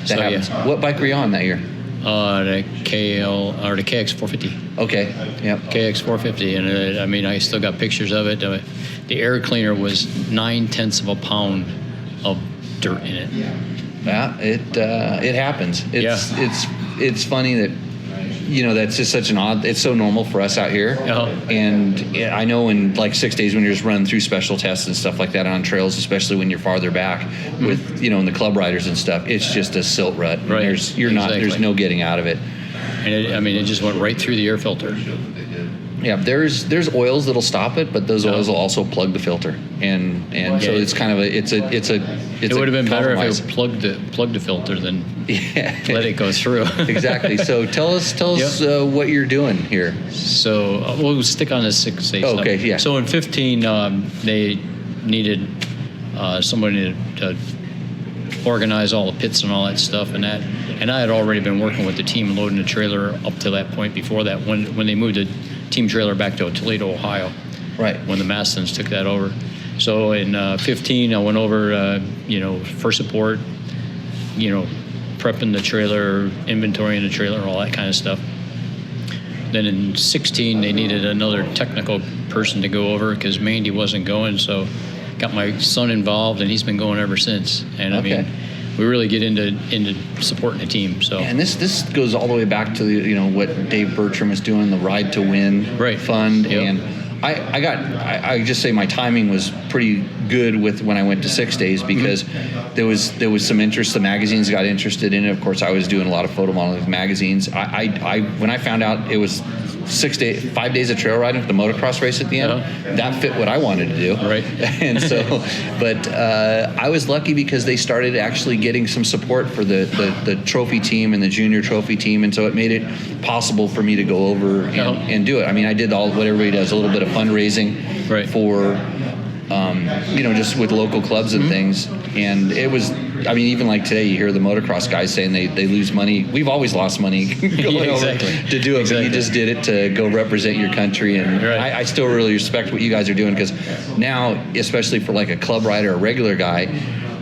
happens. Yeah. What bike were you on that year? The KX 450. Okay. Yep. KX 450, and I still got pictures of it. The air cleaner was 0.9 of a pound of dirt in it. Yeah, it happens. It's funny that that's just such an odd. It's so normal for us out here. Uh-huh. And I know in like 6 days when you're just running through special tests and stuff like that on trails, especially when you're farther back with in the club riders and stuff, it's just a silt rut. Right. There's no getting out of it. and it just went right through the air filter. Yeah, there's oils that'll stop it, but those oils will also plug the filter, and so it's kind of it would have been better if it plugged the filter than let it go through. Exactly. So tell us what you're doing here. So we'll stick on this 6-stage stuff. Okay, yeah. So in 15, they needed somebody to organize all the pits and all that stuff and that. And I had already been working with the team loading the trailer up to that point before that when they moved the team trailer back to Toledo, Ohio. Right. When the Mastons took that over. So in 15, I went over, for support, prepping the trailer, inventorying the trailer, all that kind of stuff. Then in 16, they needed another technical person to go over because Mandy wasn't going. So got my son involved, and he's been going ever since. And I mean, we really get into supporting the team. So and this goes all the way back to what Dave Bertram is doing, the Ride to Win fund. Yep. And I just say my timing was pretty good with when I went to 6 days because there was some interest. The magazines got interested in it. Of course, I was doing a lot of photo modeling with magazines. When I found out it was 5 days of trail riding with the motocross race at the end, that fit what I wanted to do. Right. And so, but I was lucky because they started actually getting some support for the trophy team and the junior trophy team, and so it made it possible for me to go over and do it. I mean, I did what everybody does, a little bit of fundraising for, just with local clubs and things. And it was, I mean, even like today, you hear the motocross guys saying they lose money. We've always lost money going over to do it, but you just did it to go represent your country. And I still really respect what you guys are doing because now, especially for like a club rider, a regular guy,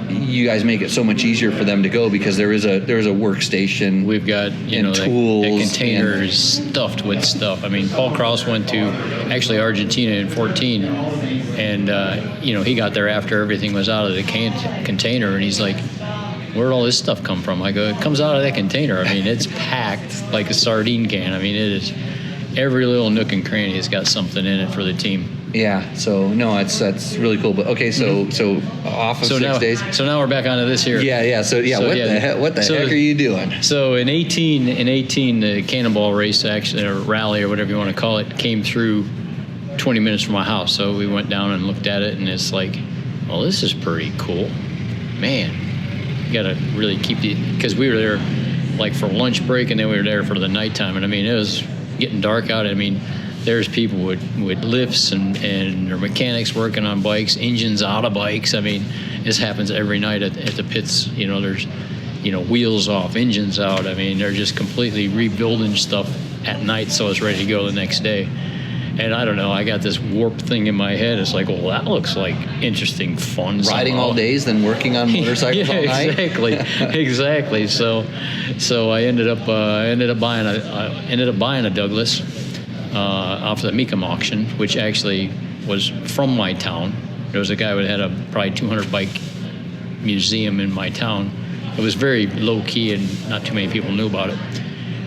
you guys make it so much easier for them to go because there is a workstation. We've got tools, and containers stuffed with stuff. I mean, Paul Krause went to actually Argentina in 14, and he got there after everything was out of the container, and he's like, "Where'd all this stuff come from?" I go, "It comes out of that container." I mean, it's packed like a sardine can. I mean, it is every little nook and cranny has got something in it for the team. Yeah, so no, that's really cool. But okay, so off of 6 days. So now we're back onto this here. Yeah. So what the heck are you doing? So in 18, the Cannonball race, actually, or rally or whatever you want to call it, came through 20 minutes from my house. So we went down and looked at it, and it's like, well, this is pretty cool, man. You got to really keep because we were there like for lunch break, and then we were there for the nighttime, and I mean it was getting dark out. I mean, there's people with lifts and their mechanics working on bikes, engines out of bikes. I mean, this happens every night at the pits. There's, wheels off, engines out. I mean, they're just completely rebuilding stuff at night so it's ready to go the next day. And I don't know, I got this warped thing in my head. It's like, well, that looks like interesting fun. Riding somehow. all days, then working on motorcycles all night. Exactly. So I ended up buying a Douglas off the Mecum auction, which actually was from my town. There was a guy who had a probably 200 bike museum in my town. It was very low key and not too many people knew about it.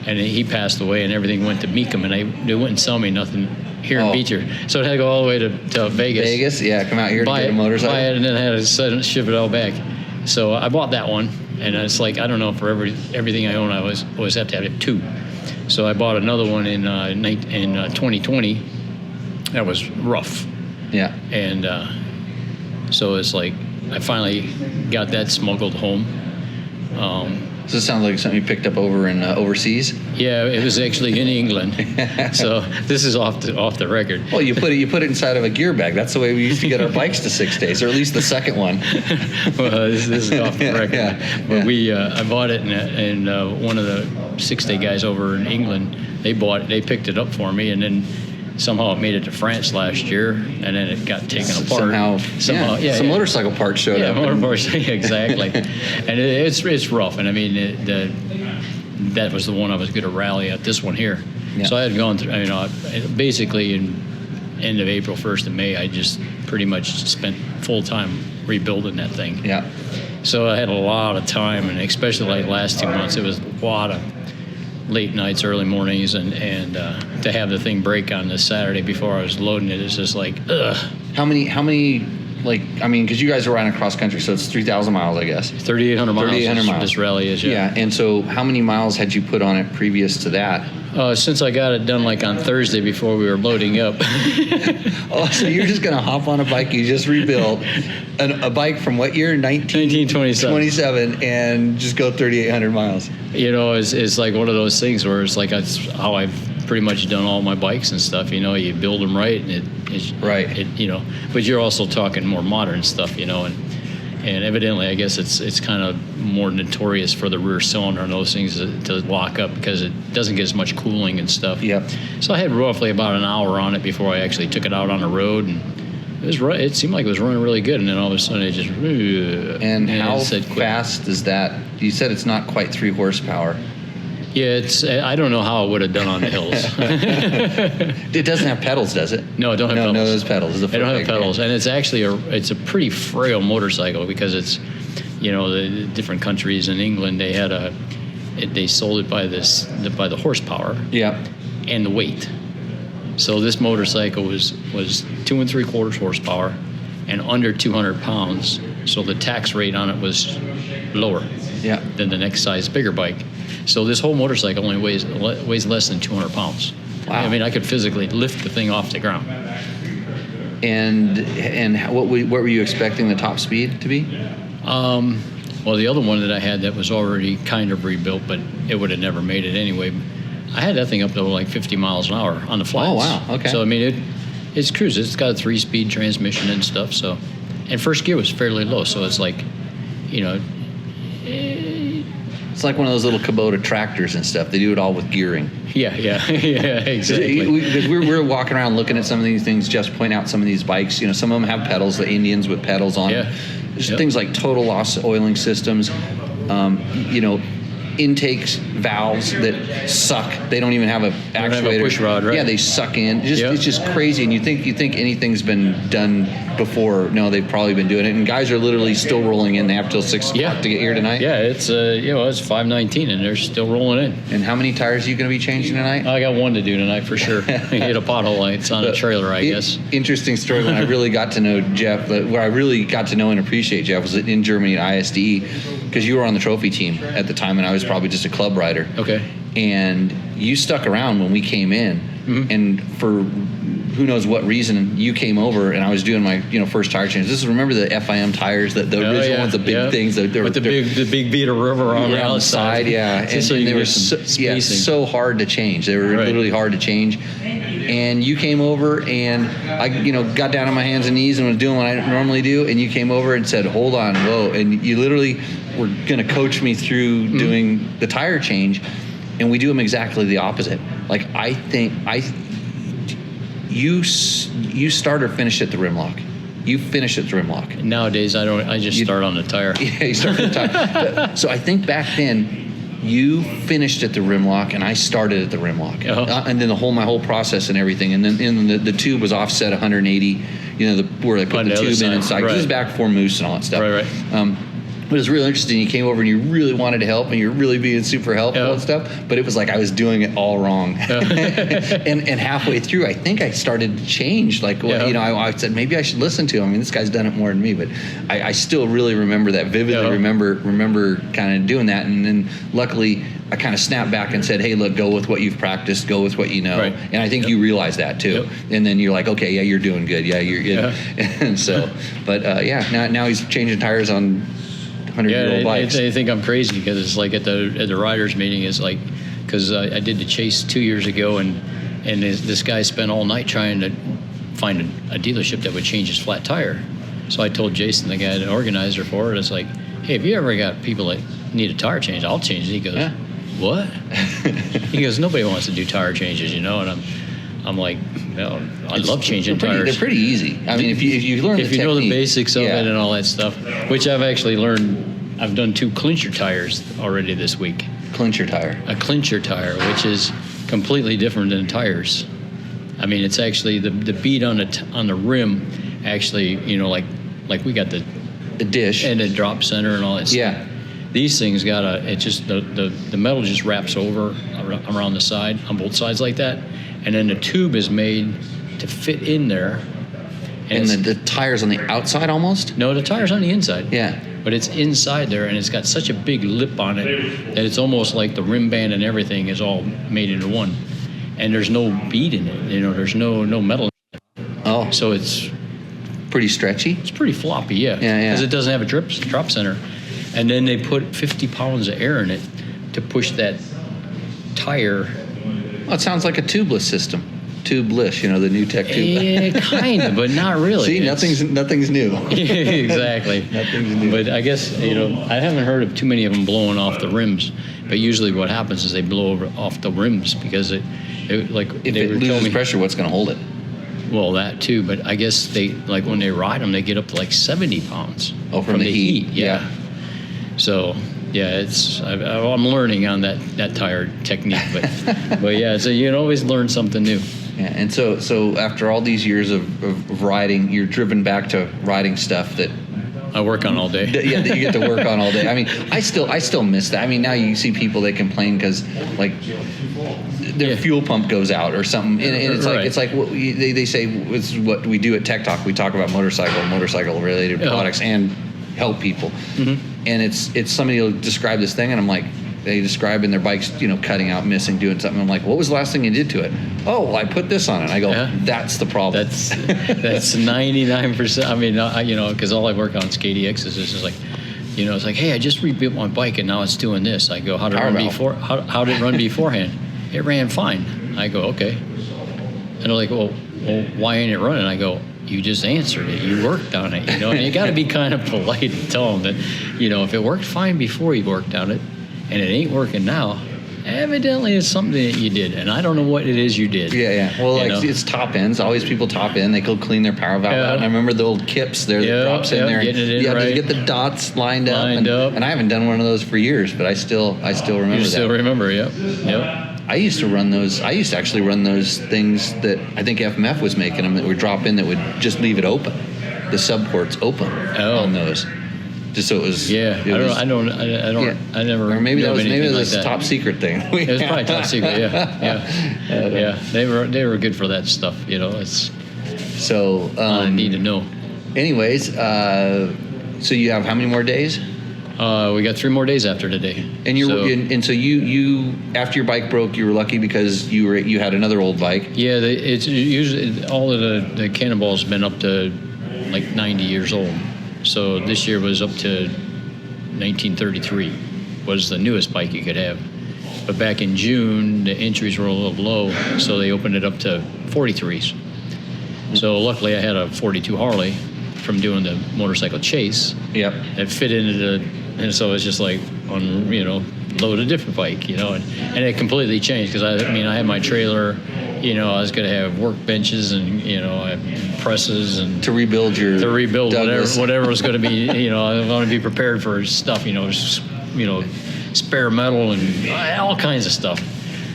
And he passed away, and everything went to Mecum, and they wouldn't sell me nothing here in Beecher. So I had to go all the way to Vegas. Vegas, yeah, come out here to get a motorcycle. Buy it, and then I had to ship it all back. So I bought that one, and it's like, I don't know, for everything I own, I always have to have two. So I bought another one in 2020. That was rough. Yeah. And so it's like I finally got that smuggled home. Does this sound like something you picked up over in overseas? Yeah, it was actually in England. So this is off the record. Well, you put it inside of a gear bag. That's the way we used to get our bikes to 6 days, or at least the second one. Well, this is off the record. Yeah. But I bought it, and one of the 6 day guys over in England, they picked it up for me, and then somehow it made it to France last year, and then it got taken apart. Somehow, some motorcycle parts showed up. Yeah, motor parts, exactly. And it's rough, and I mean, that was the one I was going to rally at. This one here. Yeah. So I had gone through. Basically in end of April, 1st of May, I just pretty much spent full time rebuilding that thing. Yeah. So I had a lot of time, and especially like last 2 months, it was a lot of late nights, early mornings, and to have the thing break on this Saturday before I was loading it is just like, ugh. How many like, I mean, because you guys are riding cross country, so it's 3,000 miles, I guess. 3,800 miles. 3,800 miles. This rally is, yeah. And so how many miles had you put on it previous to that? Since I got it done like on Thursday before we were loading up. Oh, so you're just going to hop on a bike you just rebuilt, a bike from what year? 1927. 27, and just go 3,800 miles. You know, it's like one of those things where it's like that's how I've pretty much done all my bikes and stuff. You know, you build them right, and you know, but you're also talking more modern stuff, you know, and evidently, I guess it's kind of more notorious for the rear cylinder and those things to lock up because it doesn't get as much cooling and stuff. Yep. So I had roughly about an hour on it before I actually took it out on the road, and it seemed like it was running really good, and then all of a sudden it just. And how fast is that? You said it's not quite 3 horsepower. Yeah, I don't know how it would have done on the hills. It doesn't have pedals, does it? No, it don't have pedals. No, those pedals. It don't have pedals, and it's actually it's a pretty frail motorcycle because it's, you know, the different countries in England they sold it by the horsepower. Yeah. And the weight. So this motorcycle was 2 3/4 horsepower, and under 200 pounds. So the tax rate on it was lower. Yeah. Than the next size bigger bike. So this whole motorcycle only weighs less than 200 pounds. Wow. I mean, I could physically lift the thing off the ground. And what were you expecting the top speed to be? Well, the other one that I had that was already kind of rebuilt, but it would have never made it anyway. I had that thing up to like 50 miles an hour on the flats. Oh, wow. Okay. So, I mean, it's cruising. It's got a 3-speed transmission and stuff. So, and first gear was fairly low. So it's like, you know, it's like one of those little Kubota tractors and stuff. They do it all with gearing. Yeah, exactly. Because we're walking around looking at some of these things, just point out some of these bikes. You know, some of them have pedals, the Indians with pedals on. Yeah. There's things like total loss oiling systems. You know, intakes, valves that suck. They don't even have an actuator. Don't have a push rod, right? Yeah, they suck in. It's just crazy. And you think anything's been done before? No, they've probably been doing it. And guys are literally still rolling in. They have till 6 o'clock to get here tonight. Yeah, it's it's 5:19 and they're still rolling in. And how many tires are you going to be changing tonight? I got one to do tonight for sure. Hit a pothole. It's on a trailer, I guess. Interesting story. When I really got to know Jeff, where I really got to know and appreciate Jeff was in Germany at ISDE, because you were on the trophy team at the time, and I was probably just a club rider. Okay. And you stuck around when we came in, and for who knows what reason, you came over, and I was doing my first tire change. This is, remember the FIM tires, the original ones, the big things that with the big beater rubber on the outside. Yeah, and they were so hard to change. They were literally hard to change. And you came over, and I got down on my hands and knees and was doing what I normally do, and you came over and said, "Hold on, whoa," and you literally were going to coach me through doing the tire change, and we do them exactly the opposite. Like, I think you start or finish at the rim lock. You finish at the rim lock. Nowadays, I don't. I just start on the tire. Yeah, you start at the tire. So I think back then, you finished at the rim lock, and I started at the rim lock, and then my whole process and everything, and then the tube was offset 180. Where they put the tube in inside. This is back before Moose and all that stuff. Right. But it was really interesting. You came over and you really wanted to help, and you're really being super helpful and stuff. But it was like I was doing it all wrong. and halfway through, I think I started to change. Like, I said maybe I should listen to him. I mean, this guy's done it more than me, but I still really remember that vividly. Remember kind of doing that, and then luckily I kind of snapped back and said, "Hey, look, go with what you've practiced. Go with what you know." Right. And I think you realize that too. And then you're like, "Okay, yeah, you're doing good. Yeah, you're good." And so, but now he's changing tires on 100-year-old bikes. They think I'm crazy because it's like at the riders meeting, it's like, because I did the chase 2 years ago, and this guy spent all night trying to find a dealership that would change his flat tire. So I told Jason, the guy, the organizer for it, it's like, "Hey, if you ever got people that need a tire change, I'll change it." He goes, "What?" He goes, "Nobody wants to do tire changes, And I'm like, I love changing tires. They're pretty easy. I mean, if you learn if you know the basics of it and all that stuff, which I've actually learned. I've done 2 clincher tires already this week. Clincher tire. A clincher tire, which is completely different than tires. I mean, it's actually the bead on the rim. Actually, like we got the dish and the drop center and all that stuff. Yeah. These things the metal just wraps over around the side on both sides like that, and then the tube is made to fit in there, And the tire's on the outside almost? No, the tire's on the inside. Yeah. But it's inside there, and it's got such a big lip on it that it's almost like the rim band and everything is all made into one. And there's no bead in it. There's no metal. Oh. So it's pretty stretchy? It's pretty floppy, yeah. Because it doesn't have a drop center. And then they put 50 pounds of air in it to push that tire. Well, it sounds like a tubeless system. Tubeless, the new tech tube. Yeah, kind of, but not really. See, nothing's new. Exactly. Nothing's new. But I guess, I haven't heard of too many of them blowing off the rims. But usually what happens is they blow off the rims because if it loses pressure, what's going to hold it? Well, that too. But I guess when they ride them, they get up to like 70 pounds. Oh, from the heat. Yeah. So, yeah, I'm learning on that tire technique. But yeah, so you can always learn something new. Yeah, and so after all these years of riding, you're driven back to riding stuff that I work on all day. that you get to work on all day. I mean, I still miss that. I mean, now you see people that complain because their fuel pump goes out or something, and it's like they say it's what we do at Tech Talk. We talk about motorcycle related products and help people. Mm-hmm. And it's somebody will describe this thing, and I'm like, they describe in their bikes, cutting out, missing, doing something. I'm like, what was the last thing you did to it? Oh, well, I put this on it. I go, that's the problem. That's 99%. I mean, because all I work on is KDXs. It's just like, it's like, hey, I just rebuilt my bike and now it's doing this. I go, how did it run before? How did it run beforehand? It ran fine. I go, okay. And they're like, well, why ain't it running? I go, you just answered it. You worked on it. And you got to be kind of polite and tell them that, if it worked fine before you worked on it, and it ain't working now, evidently it's something that you did, and I don't know what it is you did. Yeah. Well, it's top ends. Always people top end. They go clean their power valve out. And I remember the old kips there that drops in there. You have to get the dots lined up. And I haven't done one of those for years, but I still remember that. You still remember, yep. I used to run those. I used to actually run those things that I think FMF was making them that would drop in that would just leave it open, the subports open on those. Just so it was. Yeah, I don't. I never. Or maybe that was like a top secret thing. It was probably top secret. Yeah. They were good for that stuff. It's. So. I need to know. Anyways, so you have how many more days? We got 3 more days after today. And so you after your bike broke, you were lucky because you had another old bike. Yeah, it's usually all of the Cannonball's been up to like 90 years old. So this year was up to 1933 was the newest bike you could have. But back in June, the entries were a little low, so they opened it up to 43s. So luckily I had a 42 Harley from doing the motorcycle chase. Yep. It fit into and so it's just like load a different bike, and it completely changed because I had my trailer. I was going to have workbenches and, I had presses and to rebuild whatever was going to be, I want to be prepared for stuff, spare metal and all kinds of stuff.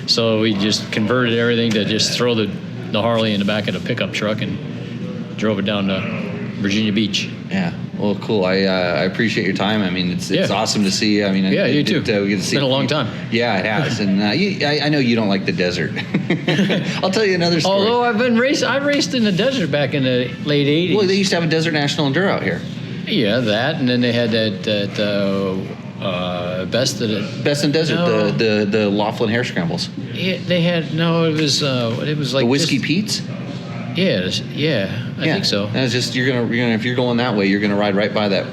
So we just converted everything to just throw the Harley in the back of the pickup truck and drove it down to Virginia Beach. Yeah. Well, cool. I appreciate your time. I mean, it's awesome to see. I mean, you too. It's been a long time. Yeah, it has. And I know you don't like the desert. I'll tell you another story. Although I raced in the desert back in the late 80s. Well, they used to have a Desert National Enduro out here. Yeah, that, and then they had that Best in Desert, the Laughlin Hair Scrambles. Yeah, they had it was like the Whiskey Pete's. Yeah, I think so. And it's just you're gonna if you're going that way, you're gonna ride right by that.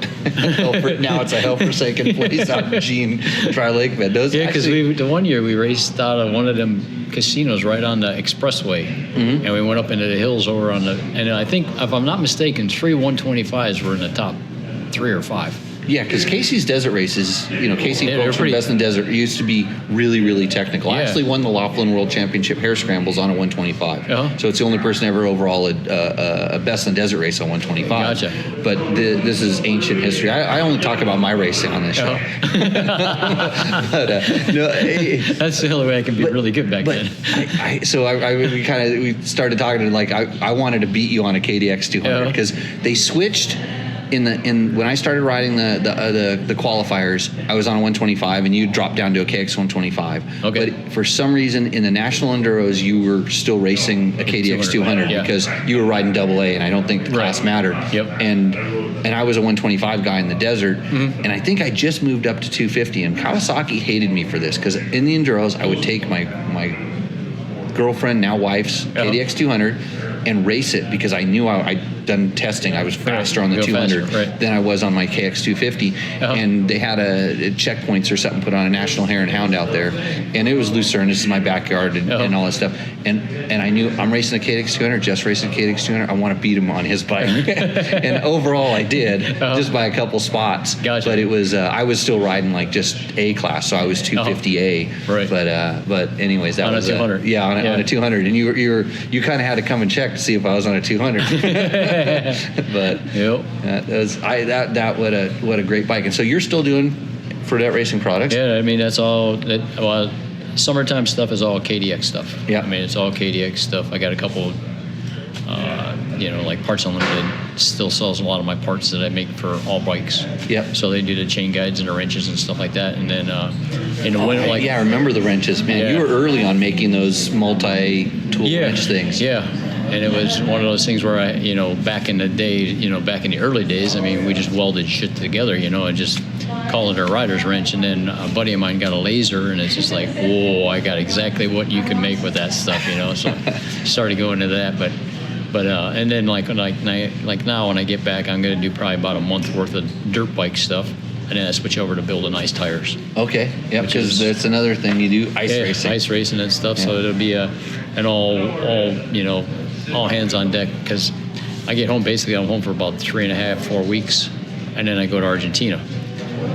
Now it's a hell-forsaken place out in Jean Dry Lake bed. Because the one year we raced out of one of them casinos right on the expressway, and we went up into the hills over on and I think if I'm not mistaken, 3 125s were in the top 3 or 5. Yeah, because Casey's desert races, Casey folks from Best in Desert used to be really, really technical. I actually won the Laughlin World Championship hair scrambles on a 125. So it's the only person ever overall a Best in Desert race on 125. Gotcha. But this is ancient history. I only talk about my racing on this show. But, that's the only way I can be really good back then. We started talking, and I wanted to beat you on a KDX 200 because they switched when I started riding the qualifiers, I was on a 125, and you dropped down to a KX 125. Okay. But for some reason, in the national enduros, you were still racing a KDX 200 yeah. because you were riding AA, and I don't think the class mattered. Yep. And I was a 125 guy in the desert, and I think I just moved up to 250. And Kawasaki hated me for this because in the enduros, I would take my girlfriend, now wife's KDX 200, and race it because I knew I'd done testing. I was faster on the 200 than I was on my KX 250. And they had a checkpoints or something put on a National Hare and Hound out there, and it was Lucerne. This is my backyard and all that stuff. And I knew I'm racing a KDX 200, just racing a KDX 200. I want to beat him on his bike. And overall, I did just by a couple spots. Gotcha. But it was I was still riding like just A class, so I was 250A. Right. But anyways, that on was a 200. On a 200, and you kind of had to come and check to see if I was on a 200. But what a great bike. And so you're still doing Fredette Racing products? Yeah, I mean that's all. Summertime stuff is all KDX stuff. Yeah, I mean it's all KDX stuff. I got a couple, like Parts Unlimited still sells a lot of my parts that I make for all bikes. Yep. So they do the chain guides and the wrenches and stuff like that. And then in the winter, I remember the wrenches, man. Yeah. You were early on making those multi-tool wrench things. Yeah. And it was one of those things where back in the day, back in the early days, I mean, we just welded shit together, and just call it a rider's wrench. And then a buddy of mine got a laser, and it's just like, whoa, I got exactly what you can make with that stuff, So started going to that, but and then like now when I get back, I'm going to do probably about a month worth of dirt bike stuff. And then I switch over to building ice tires. Okay, yeah, because that's another thing you do, racing. Ice racing and stuff. Yeah. So it'll be an all hands on deck because I get home, basically I'm home for about 3.5, 4 weeks, and then I go to Argentina.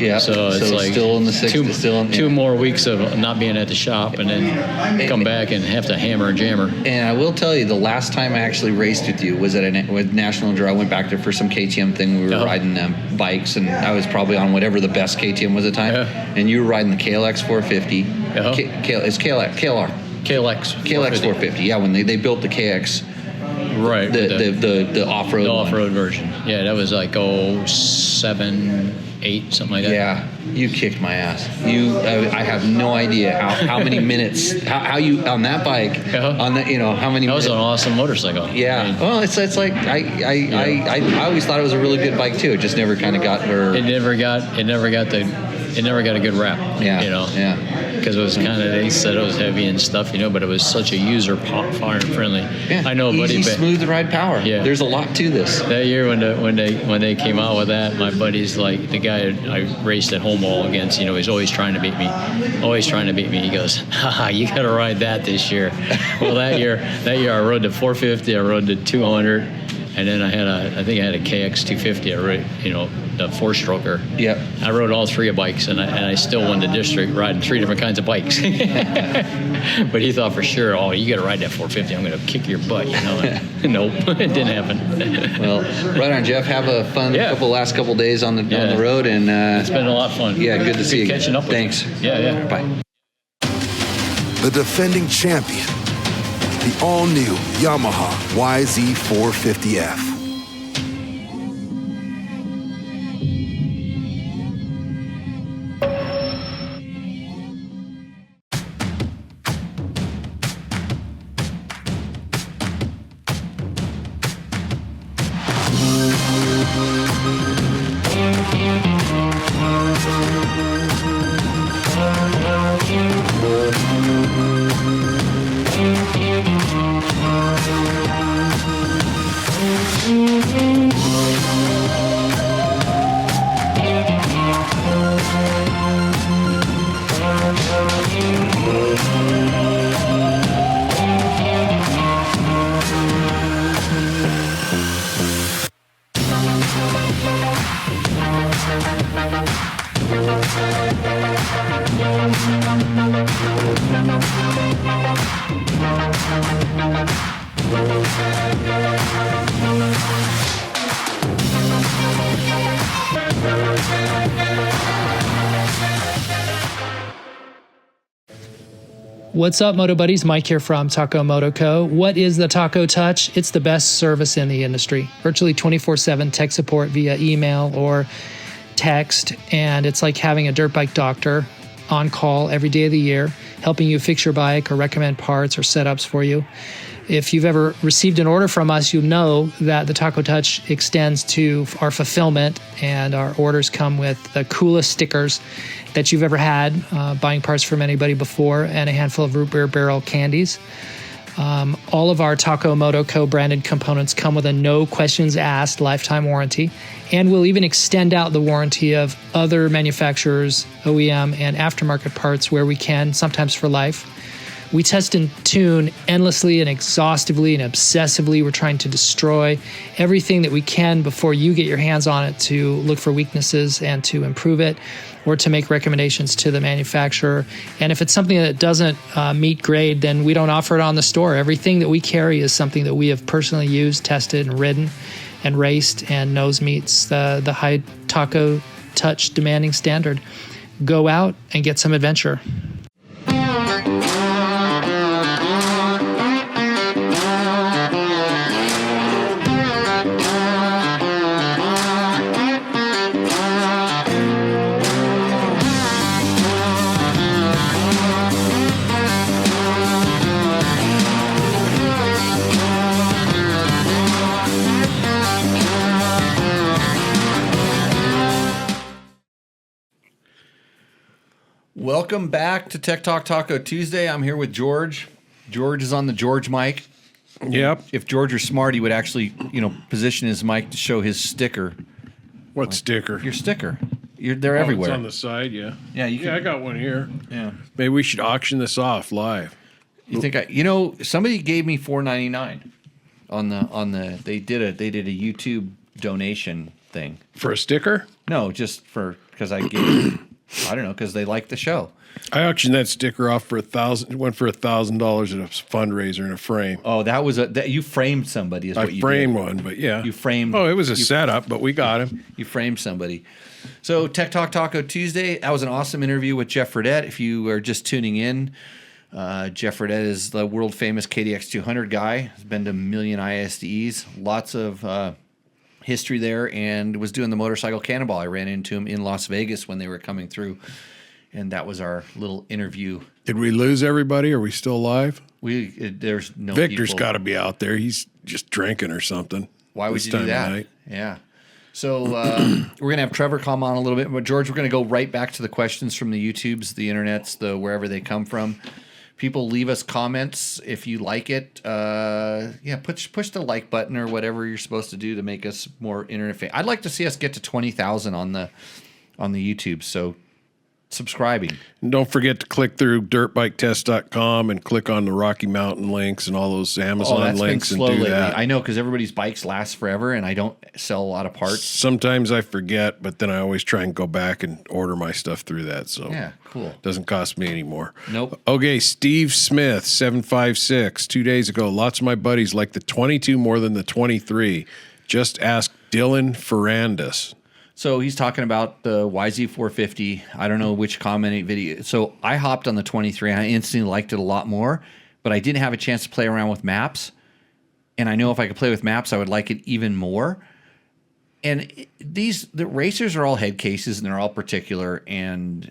Yeah, so it's like still in the sixth, two more weeks of not being at the shop, and then come back and have to hammer and jammer. And I will tell you, the last time I actually raced with you was with National Enduro. I went back there for some KTM thing. We were riding bikes, and I was probably on whatever the best KTM was at the time. And you were riding the KLX 450. It's KLR. KLX 450. Yeah, when they built the KX. Right. The off-road The off-road version. Yeah, that was like 07, 8, something like that. Yeah, you kicked my ass. I have no idea how many minutes, how you, on that bike, on the, how many minutes. That was an awesome motorcycle. Yeah. I mean, well, it's like, I always thought it was a really good bike too. It just never kind of got her. It never got a good rap. Yeah. Yeah. Because it was kind of, they said it was heavy and stuff, but it was such a user friendly. Yeah. I know, buddy. Easy, smooth to ride power. Yeah. There's a lot to this. That year when they came out with that, my buddy's like, the guy I raced at home all against, he's always trying to beat me. He goes, haha, you got to ride that this year. Well, that year I rode the 450, I rode the 200, and then I think I had a KX 250. I rode, the 4-stroker. Yep. I rode all 3 bikes, and I still won the district riding 3 different kinds of bikes. But he thought for sure, oh, you got to ride that 450. I'm going to kick your butt, Nope, it didn't happen. Well, right on, Jeff. Have a fun last couple days on the road, and it's been a lot of fun. Yeah, good to see you. Catching up with Thanks. you. Yeah. Bye. The defending champion, the all-new Yamaha YZ450F. What's up, Moto Buddies? Mike here from Taco Moto Co. What is the Taco Touch? It's the best service in the industry. Virtually 24/7 tech support via email or text, and it's like having a dirt bike doctor on call every day of the year, helping you fix your bike or recommend parts or setups for you. If you've ever received an order from us, you'll know that the Taco Touch extends to our fulfillment, and our orders come with the coolest stickers that you've ever had, buying parts from anybody before, and a handful of root beer barrel candies. All of our Taco Moto Co. branded components come with a no questions asked lifetime warranty, and we'll even extend out the warranty of other manufacturers, OEM, and aftermarket parts where we can, sometimes for life. We test and tune endlessly and exhaustively and obsessively. We're trying to destroy everything that we can before you get your hands on it, to look for weaknesses and to improve it, or to make recommendations to the manufacturer. And if it's something that doesn't meet grade, then we don't offer it on the store. Everything that we carry is something that we have personally used, tested, and ridden and raced, and knows meets the high Taco Touch demanding standard. Go out and get some adventure. Welcome back to Tech Talk Taco Tuesday. I'm here with George. George is on the George mic. Yep. If George were smart, he would actually, position his mic to show his sticker. What sticker? Your sticker. They're everywhere. It's on the side, yeah. Yeah, you can, I got one here. Yeah. Maybe we should auction this off live. You think somebody gave me $4.99 on the they did a YouTube donation thing. For a sticker? No, just because I gave I don't know, because they like the show. I auctioned that sticker off for $1,000. It went for $1,000 at a fundraiser in a frame. Oh, that was you framed somebody. Is what you framed did. one, but yeah, You framed. Oh, it was a setup, but we got him. You framed somebody. So Tech Talk Taco Tuesday. That was an awesome interview with Jeff Fredette. If you are just tuning in, Jeff Fredette is the world famous KDX 200 guy. Has been to a million ISDEs. Lots of history there, and was doing the motorcycle cannonball. I ran into him in Las Vegas when they were coming through, and that was our little interview. Did we lose everybody? Are we still alive? There's no Victor's people. got to be out there. He's just drinking or something. Why would this you do time of that? night. Yeah. So we're gonna have Trevor come on a little bit, but George, we're gonna go right back to the questions from the YouTubes, the internets, the wherever they come from. People leave us comments if you like it. Push the like button or whatever you're supposed to do to make us more internet famous. I'd like to see us get to 20,000 on the YouTube. So subscribing. And don't forget to click through dirtbiketest.com and click on the Rocky Mountain links and all those Amazon links and do that. I know, because everybody's bikes last forever, and I don't sell a lot of parts. Sometimes I forget, but then I always try and go back and order my stuff through that. So Yeah, cool. doesn't cost me anymore. Nope. Okay, Steve Smith, 756. 2 days ago, lots of my buddies like the 22 more than the 23. Just ask Dylan Ferrandis. So he's talking about the YZ450. I don't know which comment video. So I hopped on the 23 and I instantly liked it a lot more, but I didn't have a chance to play around with maps. And I know if I could play with maps, I would like it even more. And the racers are all head cases and they're all particular, and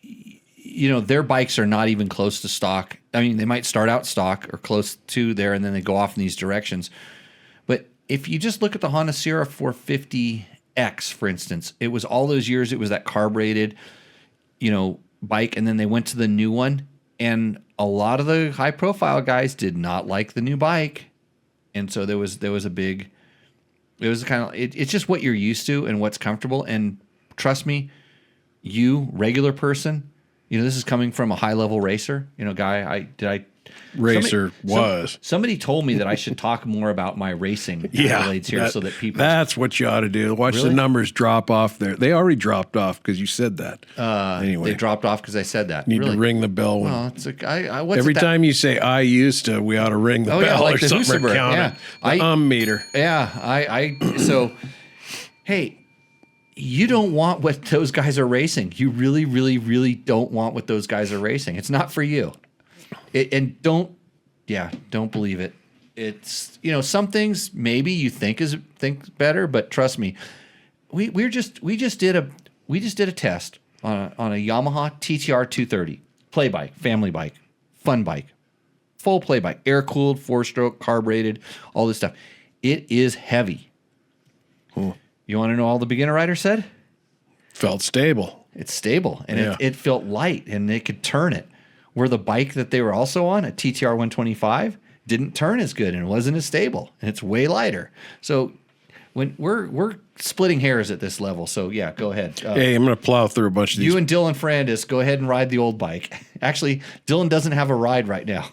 their bikes are not even close to stock. I mean, they might start out stock or close to there, and then they go off in these directions. But if you just look at the Honda Sierra 450X, for instance, it was all those years, it was that carbureted, bike, and then they went to the new one, and a lot of the high profile guys did not like the new bike. And so there was a big, it was kind of, it's just what you're used to and what's comfortable. And trust me, you regular person, this is coming from a high level racer, Somebody told me that I should talk more about my racing accolades here, so that people. That's what you ought to do. Watch the numbers drop off there. They already dropped off because you said that. Anyway, they dropped off because I said that. Need to ring the bell. Well, it's every time you say "I used to," we ought to ring the bell like or the something. Husaberg. Count the meter. Yeah, so hey. You don't want what those guys are racing. You really, really, really don't want what those guys are racing. It's not for you. And don't believe it. It's, some things maybe you think better, but trust me, we just did a test on a Yamaha TTR 230 play bike, family bike, fun bike, full play bike, air cooled, 4-stroke, carb rated, all this stuff. It is heavy. You want to know all the beginner rider said? Felt stable. It's stable, and it felt light, and they could turn it. Where the bike that they were also on, a TTR 125, didn't turn as good and it wasn't as stable, and it's way lighter. So when we're splitting hairs at this level, so yeah, go ahead. Hey, I'm going to plow through a bunch of these. You and Dylan Ferrandis, go ahead and ride the old bike. Actually, Dylan doesn't have a ride right now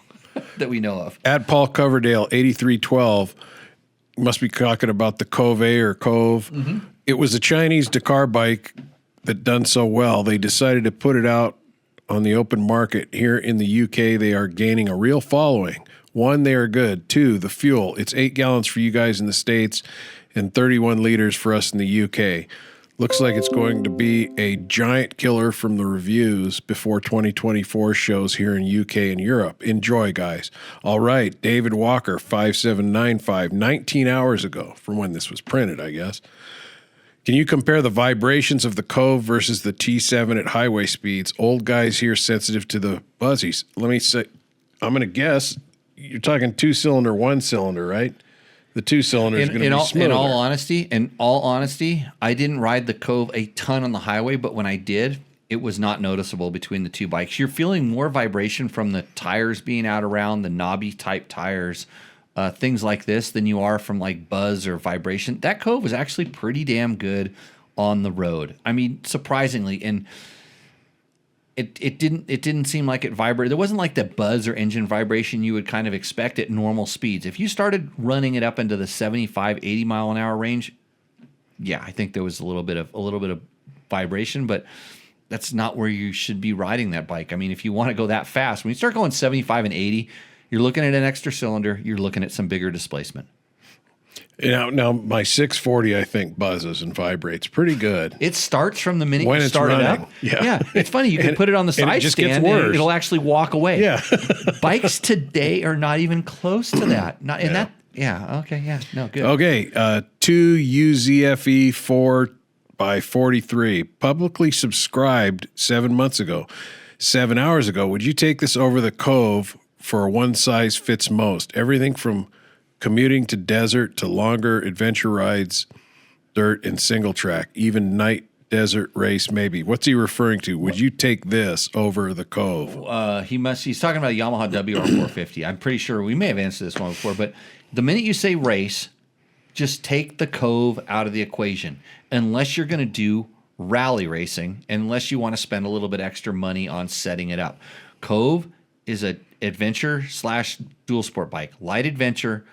that we know of. At Paul Coverdale, 8312, must be talking about the Cove or Cove. Mm-hmm. It was a Chinese Dakar bike that done so well. They decided to put it out on the open market. Here in the UK, they are gaining a real following. 1, they are good. 2, the fuel. It's 8 gallons for you guys in the States and 31 liters for us in the UK. Looks like it's going to be a giant killer from the reviews before 2024 shows here in UK and Europe. Enjoy, guys. All right, David Walker, 5795, 19 hours ago from when this was printed, I guess. Can you compare the vibrations of the Cove versus the T7 at highway speeds? Old guys here sensitive to the buzzies. Let me say, I'm going to guess you're talking 2-cylinder, 1-cylinder, right? The 2-cylinder is going to be smoother. In all honesty, I didn't ride the Cove a ton on the highway, but when I did, it was not noticeable between the two bikes. You're feeling more vibration from the tires being out around, the knobby type tires, things like this, than you are from like buzz or vibration. That Cove was actually pretty damn good on the road. I mean, surprisingly, and it didn't seem like it vibrated. There wasn't like the buzz or engine vibration you would kind of expect at normal speeds. If you started running it up into the 75, 80 mile an hour range, yeah, I think there was a little bit of vibration, but that's not where you should be riding that bike. I mean, if you want to go that fast, when you start going 75 and 80, you're looking at an extra cylinder, you're looking at some bigger displacement. Now my 640, I think, buzzes and vibrates pretty good. It starts from the minute when you start it up. Yeah. It's funny. You can put it on the side stand and it'll actually walk away. Yeah. Bikes today are not even close to that. Not in that. Yeah. Okay. Yeah. No, good. Okay. 2 UZFE 4x43, publicly subscribed 7 months ago. 7 hours ago, would you take this over the Cove for a one size fits most? Everything from commuting to desert to longer adventure rides, dirt and single track, even night desert race maybe. What's he referring to? Would you take this over the Cove? He's talking about a Yamaha WR450. I'm pretty sure we may have answered this one before, but the minute you say race, just take the Cove out of the equation. Unless you're going to do rally racing, unless you want to spend a little bit extra money on setting it up. Cove is a adventure / dual sport bike. Light adventure,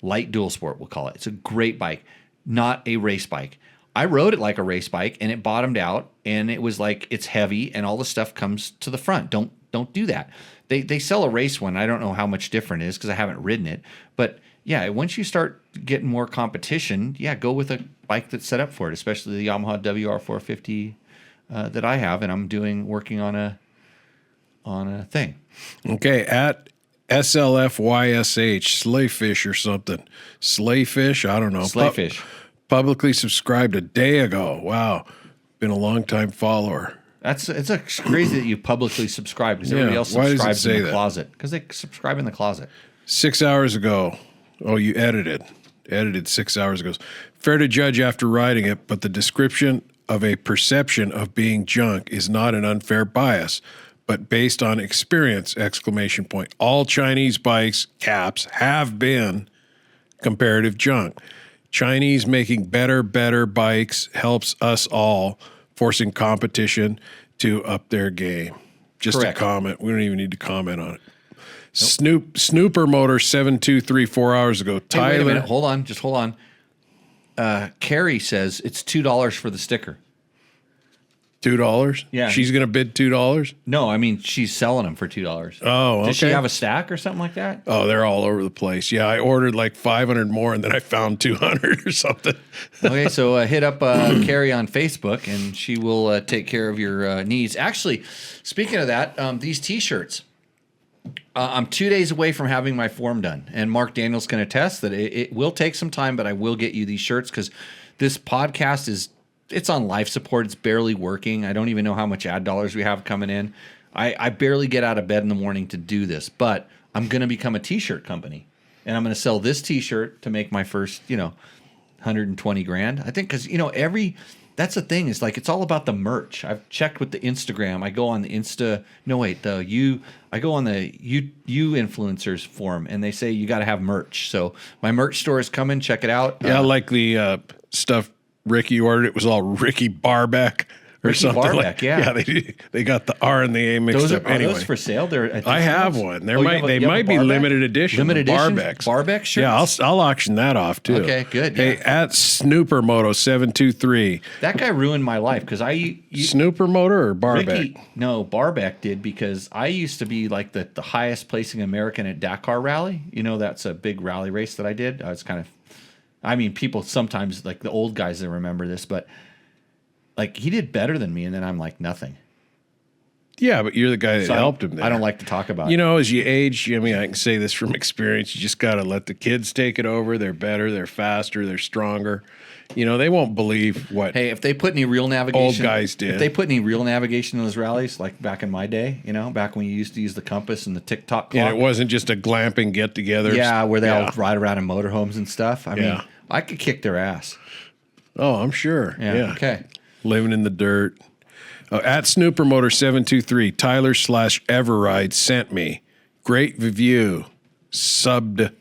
light dual sport, we'll call it. It's a great bike, not a race bike. I rode it like a race bike, and it bottomed out, and it was like it's heavy, and all the stuff comes to the front. Don't do that. They sell a race one. I don't know how much different it is because I haven't ridden it. But, yeah, once you start getting more competition, yeah, go with a bike that's set up for it, especially the Yamaha WR450 that I have, and I'm working on a thing. Okay, at SLFYSH, Slayfish or something. Slayfish, I don't know. Slayfish. Publicly subscribed a day ago. Wow. Been a long time follower. It's crazy that you publicly subscribe because everybody else subscribes in the closet. Because they subscribe in the closet. 6 hours ago. Oh, you edited 6 hours ago. Fair to judge after riding it, but the description of a perception of being junk is not an unfair bias, but based on experience, ! All Chinese bikes, caps, have been comparative junk. Chinese making better bikes helps us all, forcing competition to up their game. Just Correct. a comment. We don't even need to comment on it. Nope. Snooper Motor 7234 4 hours ago. Tyler, hey, wait a minute. Hold on. Carrie says it's $2 for the sticker. $2? Yeah. She's going to bid $2? No, I mean, she's selling them for $2. Oh, okay. Does she have a stack or something like that? Oh, they're all over the place. Yeah, I ordered like 500 more, and then I found 200 or something. Okay, so hit up Carrie on Facebook, and she will take care of your needs. Actually, speaking of that, these T-shirts, I'm 2 days away from having my form done, and Mark Daniels can attest that it will take some time, but I will get you these shirts because this podcast it's on life support. It's barely working. I don't even know how much ad dollars we have coming in. I barely get out of bed in the morning to do this, but I'm going to become a t-shirt company, and I'm going to sell this t-shirt to make my first, 120 grand. I think because, that's the thing is like, it's all about the merch. I've checked with the Instagram. I go on the I go on the you influencers forum and they say you got to have merch. So my merch store is coming. Check it out. Yeah, like the stuff Ricky ordered. It was all Ricky Barback or Ricky something. Barback, yeah. They got the R and the A mixed up. Are Anyway, those for sale? I have one. They might be Barback? limited edition. Limited edition Barbecks. Barback shirts. Yeah, I'll auction that off too. Okay, good. Hey, Yeah. at Snooper Moto 723. That guy ruined my life because Snooper Motor or Barback? No, Barback did because I used to be like the highest placing American at Dakar Rally. That's a big rally race that I did. I was people sometimes, like the old guys that remember this, but like he did better than me, and then I'm like nothing. Yeah, but you're the guy that helped him there. I don't like to talk about it. As you age, I can say this from experience, you just got to let the kids take it over. They're better, they're faster, they're stronger. They won't believe what Hey, if they put any real navigation, old guys did. If they put any real navigation in those rallies, like back in my day, back when you used to use the compass and the tick-tock clock. And it wasn't just a glamping get-together. Yeah, where they all ride around in motorhomes and stuff. I mean, I could kick their ass. Oh, I'm sure. Yeah. Okay. Living in the dirt. At Snooper Motor 723, Tyler/Everride sent me. Great review. Subbed.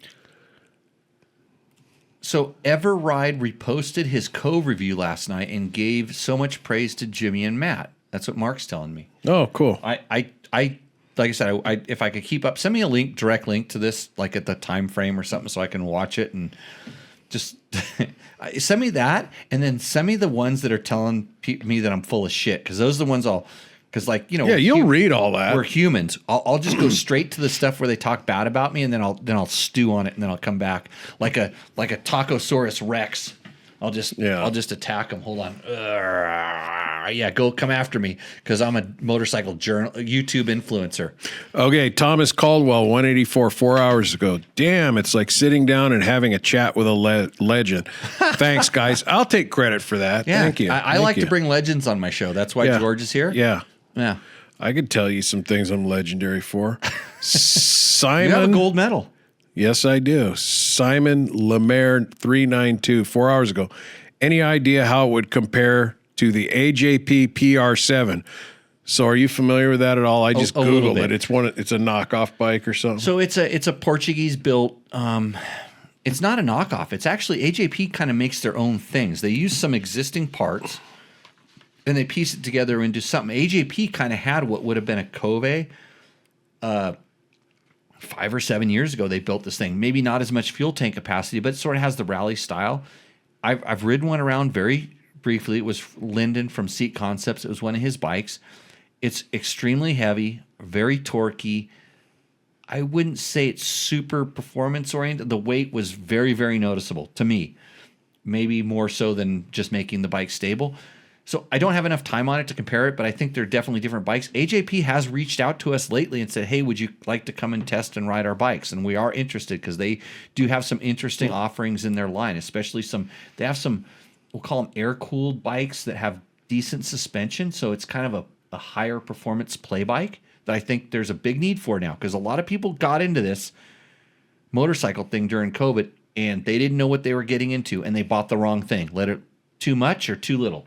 So Everride reposted his co-review last night and gave so much praise to Jimmy and Matt. That's what Mark's telling me. Oh, cool. I like I said, if I could keep up, send me a direct link to this, like at the time frame or something, so I can watch it and just send me that, and then send me the ones that are telling me that I'm full of shit, because those are the ones yeah, you'll read all that. We're humans. I'll just go straight to the stuff where they talk bad about me, and then I'll stew on it, and then I'll come back like a Tacosaurus Rex. I'll just attack them. Hold on. Come after me because I'm a motorcycle YouTube influencer. Okay, Thomas Caldwell, 184, 4 hours ago. Damn, it's like sitting down and having a chat with a legend. Thanks, guys. I'll take credit for that. Yeah, Thank you. I like to bring legends on my show. That's why George is here. Yeah. Yeah. I could tell you some things I'm legendary for. Simon. You have a gold medal. Yes, I do. Simon Lemaire 392, 4 hours ago. Any idea how it would compare to the AJP PR7? So are you familiar with that at all? I just Googled it. It's a knockoff bike or something. So it's a Portuguese built. It's not a knockoff. It's actually AJP kind of makes their own things. They use some existing parts and they piece it together into something. AJP kind of had what would have been a Cove. 5 or 7 years ago, they built this thing. Maybe not as much fuel tank capacity, but it sort of has the rally style. I've ridden one around very briefly. It was Lyndon from Seat Concepts. It was one of his bikes. It's extremely heavy, very torquey. I wouldn't say it's super performance oriented. The weight was very, very noticeable to me. Maybe more so than just making the bike stable. So I don't have enough time on it to compare it, but I think they're definitely different bikes. AJP has reached out to us lately and said, hey, would you like to come and test and ride our bikes? And we are interested because they do have some interesting offerings in their line, especially they have some, we'll call them air-cooled bikes that have decent suspension. So it's kind of a higher performance play bike that I think there's a big need for now, because a lot of people got into this motorcycle thing during COVID and they didn't know what they were getting into and they bought the wrong thing. Let it too much or too little.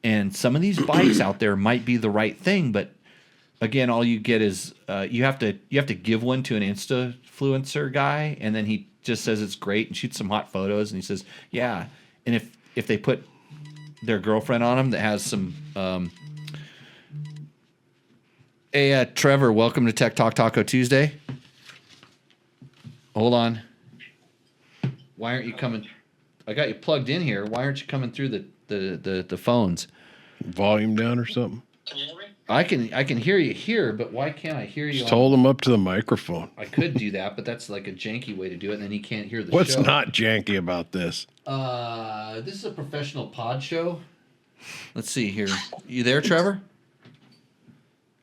And some of these bikes out there might be the right thing, but again, all you get is you have to give one to an Instafluencer guy, and then he just says it's great and shoots some hot photos, and he says, yeah. And if they put their girlfriend on them that has some, hey Trevor, welcome to Tech Talk Taco Tuesday. Hold on. Why aren't you coming? I got you plugged in here. Why aren't you coming through the phones? Volume down or something? Can you hear me? I can hear you here, but why can't I hear you? Just hold them up to the microphone. I could do that, but that's like a janky way to do it, and then he can't hear the What's show. What's not janky about this? This is a professional pod show. Let's see here. You there, Trevor?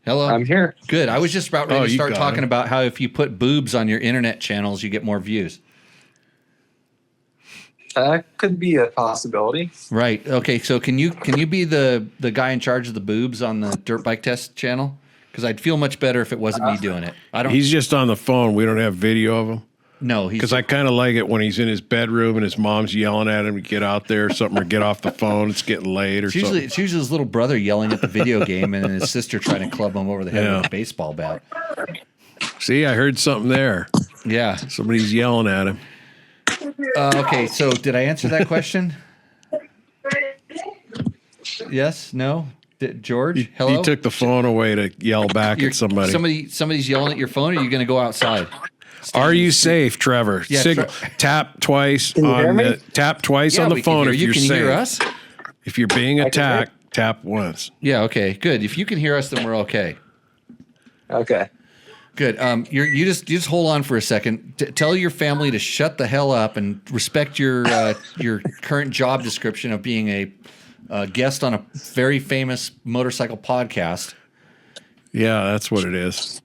Hello. I'm here. Good. I was just about ready to you start got talking him. about how if you put boobs on your internet channels, you get more views. That could be a possibility. Right. Okay. So can you be the guy in charge of the boobs on the Dirt Bike Test channel? Because I'd feel much better if it wasn't me doing it. I don't. He's just on the phone. We don't have video of him. No. Because I kind of like it when he's in his bedroom and his mom's yelling at him to get out there or something or get off the phone. It's getting late or It's usually his little brother yelling at the video game and then his sister trying to club him over the head with a baseball bat. something. See, I heard something there. Yeah. Somebody's yelling at him. Okay. So did I answer that question? Yes. No. George. Hello. He took the phone away to yell back at somebody. Somebody's yelling at your phone. Or are you going to go outside? Are you safe, Trevor? Yeah, Signal. Tap twice you hear on me? the tap twice Yeah, on we the can phone hear if you. you're Can you safe. hear us? If you're being can hear. attacked, tap once. Yeah. Okay. Good. If you can hear us, then we're okay. Okay. Good. You just hold on for a second. Tell your family to shut the hell up and respect your current job description of being a guest on a very famous motorcycle podcast. Yeah, that's what it is.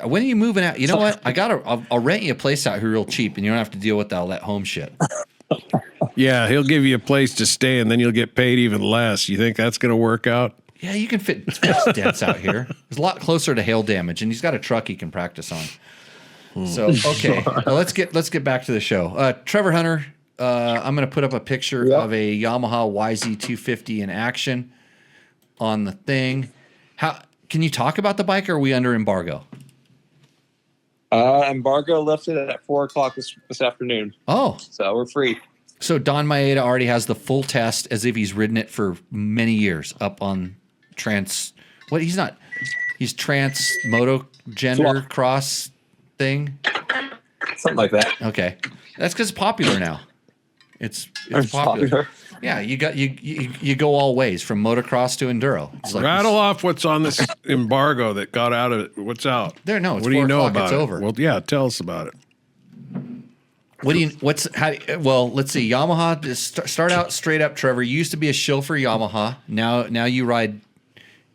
When are you moving out? You know what? I'll rent you a place out here real cheap, and you don't have to deal with all that home shit. Yeah, he'll give you a place to stay, and then you'll get paid even less. You think that's going to work out? Yeah, you can fit dents out here. It's a lot closer to hail damage, and he's got a truck he can practice on. So okay, well, let's get back to the show. Trevor Hunter, I'm going to put up a picture of a Yamaha YZ250 in action on the thing. How can you talk about the bike? Or are we under embargo? Embargo lifted at 4:00 this afternoon, Oh, so we're free. so Don Maeda already has the full test as if he's ridden it for many years up on he's trans moto gender cross thing. Something like that. Okay, that's because it's popular now. It's It's popular. Yeah, you go all ways from motocross to enduro. It's like Rattle off what's on this embargo that got out of it. What's out? There, no, it's what do you 4 know o'clock, about it's it? over. Well, yeah, tell us about it. Well, let's see. Yamaha. Just start out straight up, Trevor. You used to be a shill for Yamaha. Now you ride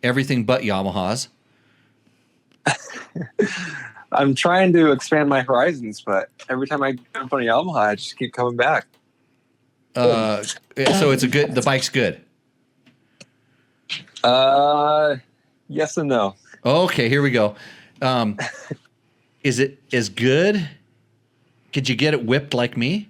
everything but Yamahas. I'm trying to expand my horizons, but every time I jump on a Yamaha, I just keep coming back. So the bike's good. Yes and no. Okay, here we go. Is it as good? Could you get it whipped like me?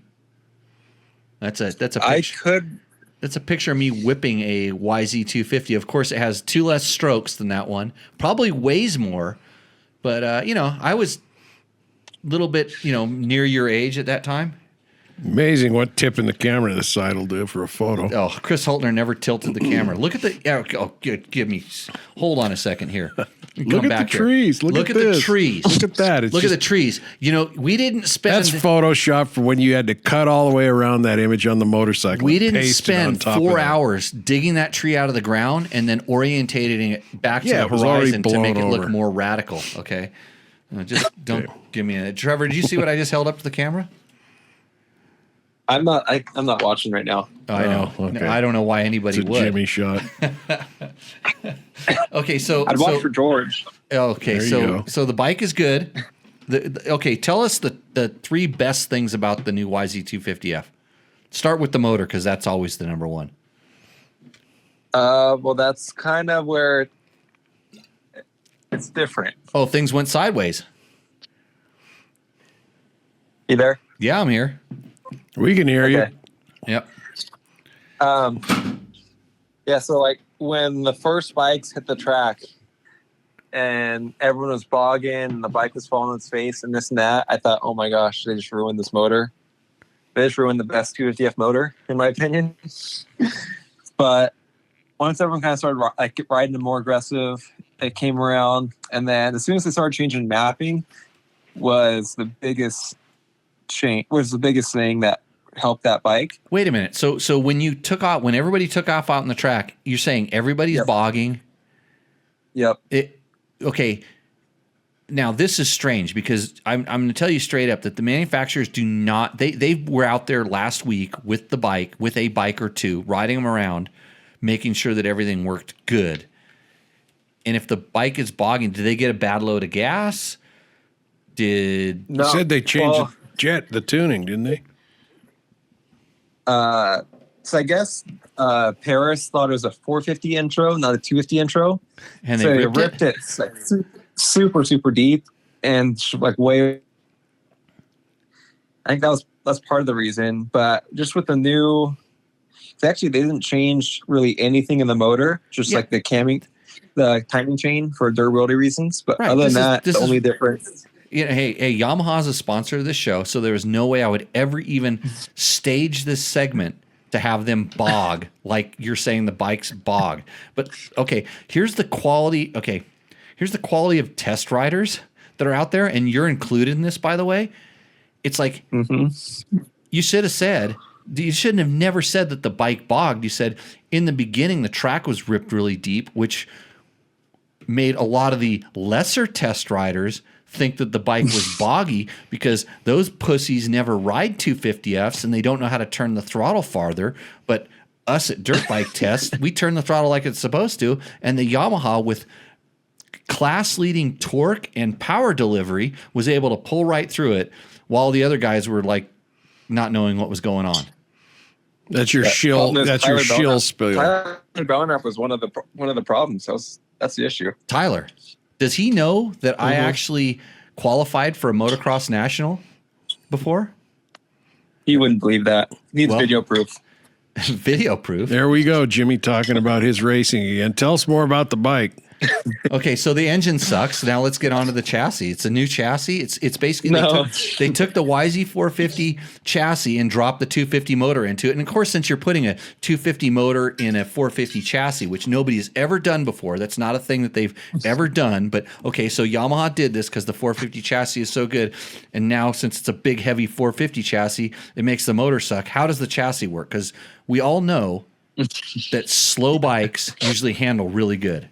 That's a I picture. could. That's a picture of me whipping a YZ250. Of course, it has 2 less strokes than that one. Probably weighs more, but I was a little bit near your age at that time. Amazing what tipping the camera to the side will do for a photo. Oh, Chris Holtner never tilted the camera. Look at the. Oh, give me. Hold on a second here. Look at the trees. Look at the this. trees. Look at that. It's Look at the just- trees. We didn't spend. That's Photoshop for when you had to cut all the way around that image on the motorcycle. We and didn't paste it on spend top of 4 that. hours digging that tree out of the ground and then orientating it back to Yeah, the it was already horizon to make it blown look over. more radical. Okay, just don't give me a. Trevor, did you see what I just held up to the camera? I'm not watching right now. I know. okay. I don't know why anybody It's a would. Jimmy shot. Okay, so I'd watch for George. Okay, There you so go. so the bike is good. Okay, tell us the 3 best things about the new YZ250F. Start with the motor because that's always the number one. Well, that's kind of where it's different. Oh, things went sideways. You there? Yeah, I'm here. We can hear Okay. you. Yep. Yeah, so like when the first bikes hit the track and everyone was bogging and the bike was falling on its face and this and that, I thought, oh my gosh, they just ruined this motor. They just ruined the best 250F motor, in my opinion. But once everyone kind of started riding more aggressive, it came around. And then as soon as they started changing mapping was the biggest thing that helped that bike. Wait a minute. So when everybody took off out in the track, you're saying everybody's Yep. bogging. Yep. Okay. Now this is strange because I'm going to tell you straight up that the manufacturers do not. They were out there last week with a bike or two, riding them around, making sure that everything worked good. And if the bike is bogging, did they get a bad load of gas? You said they changed the tuning, didn't they? So I guess Paris thought it was a 450 intro, not a 250 intro. And so they they ripped it like super, super deep and like way. I think that's part of the reason. But just with the new, actually they didn't change really anything in the motor, just like the timing chain for durability reasons. But other than that, the only difference. You know, hey, Yamaha is a sponsor of this show, so there was no way I would ever even stage this segment to have them bog like you're saying the bikes bog. But okay, here's the quality. Okay, here's the quality of test riders that are out there, and you're included in this, by the way. It's like you should have said. You shouldn't have never said that the bike bogged. You said in the beginning the track was ripped really deep, which made a lot of the lesser test riders think that the bike was boggy because those pussies never ride 250Fs and they don't know how to turn the throttle farther. But us at dirt bike tests, we turn the throttle like it's supposed to, and the Yamaha with class-leading torque and power delivery was able to pull right through it while the other guys were like not knowing what was going on. That's your shill. That's your shill spill. Tyler Belknap was one of the problems. That's the issue. Tyler, does he know that I actually qualified for a motocross national before? He wouldn't believe that. Needs video proof. Video proof. There we go. Jimmy talking about his racing again. Tell us more about the bike. Okay, so the engine sucks. Now let's get on to the chassis. It's a new chassis. It's basically they took the YZ450 chassis and dropped the 250 motor into it. And of course, since you're putting a 250 motor in a 450 chassis, which nobody has ever done before, that's not a thing that they've ever done. But okay, so Yamaha did this because the 450 chassis is so good. And now since it's a big, heavy 450 chassis, it makes the motor suck. How does the chassis work? Because we all know that slow bikes usually handle really good.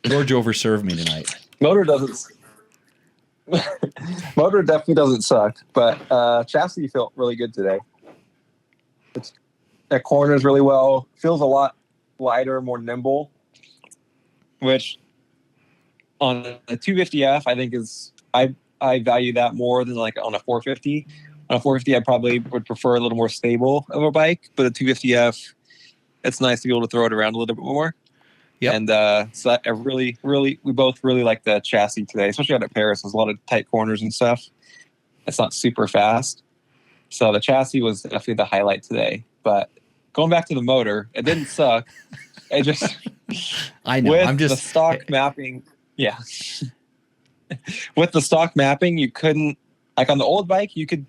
George overserved me tonight. Motor definitely doesn't suck, but chassis felt really good today. It corners really well. Feels a lot lighter, more nimble, which on a 250F I think is I value that more than like on a 450. On a 450 I probably would prefer a little more stable of a bike, but a 250F it's nice to be able to throw it around a little bit more. Yep. And so I we both really like the chassis today, especially out at Paris. There's a lot of tight corners and stuff. It's not super fast. So the chassis was definitely the highlight today. But going back to the motor, it didn't suck. It just I know. With the stock mapping. Yeah. With the stock mapping, you couldn't like on the old bike, you could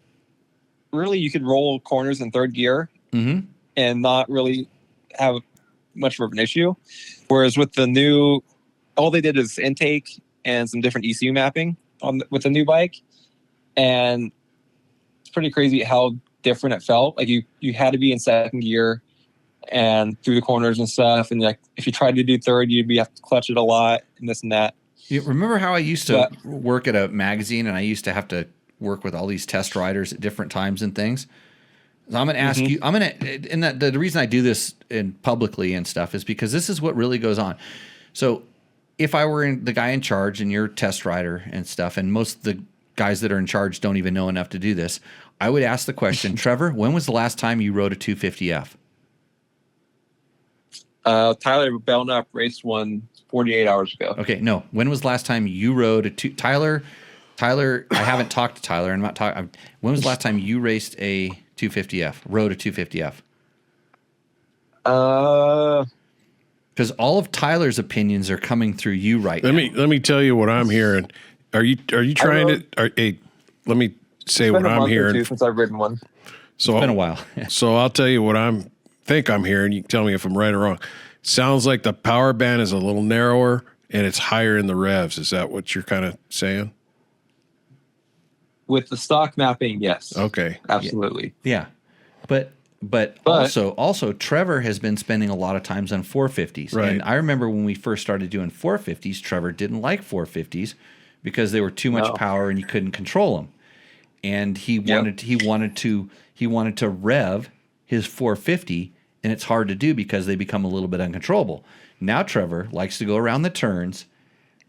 roll corners in third gear and not really have much of an issue. Whereas with the new, all they did is intake and some different ECU mapping with the new bike. And it's pretty crazy how different it felt. Like you had to be in second gear and through the corners and stuff. And like, if you tried to do third, you'd have to clutch it a lot and this and that. You remember how I used to work at a magazine and I used to have to work with all these test riders at different times and things? So I'm going to ask you, and the reason I do this publicly and stuff is because this is what really goes on. So if I were the guy in charge and you're test rider and stuff, and most of the guys that are in charge don't even know enough to do this, I would ask the question, Trevor, when was the last time you rode a 250F? Tyler Belknap raced one 48 hours ago. Okay, no. When was the last time you rode a Tyler, I haven't talked to Tyler. I'm not talking. When was the last time you raced a 250F? Rode a 250F? Because all of Tyler's opinions are coming through you right now. Let me tell you what I'm hearing. Are you trying to? Let me say what I'm hearing. Since I've ridden one, so it's been a while. So I'll tell you what I'm hearing. You can tell me if I'm right or wrong. Sounds like the power band is a little narrower and it's higher in the revs. Is that what you're kind of saying? With the stock mapping, yes. Okay. Absolutely. Yeah. But also Trevor has been spending a lot of times on 450s. Right. And I remember when we first started doing 450s, Trevor didn't like 450s because they were too much power and you couldn't control them. And he wanted to rev his 450, and it's hard to do because they become a little bit uncontrollable. Now Trevor likes to go around the turns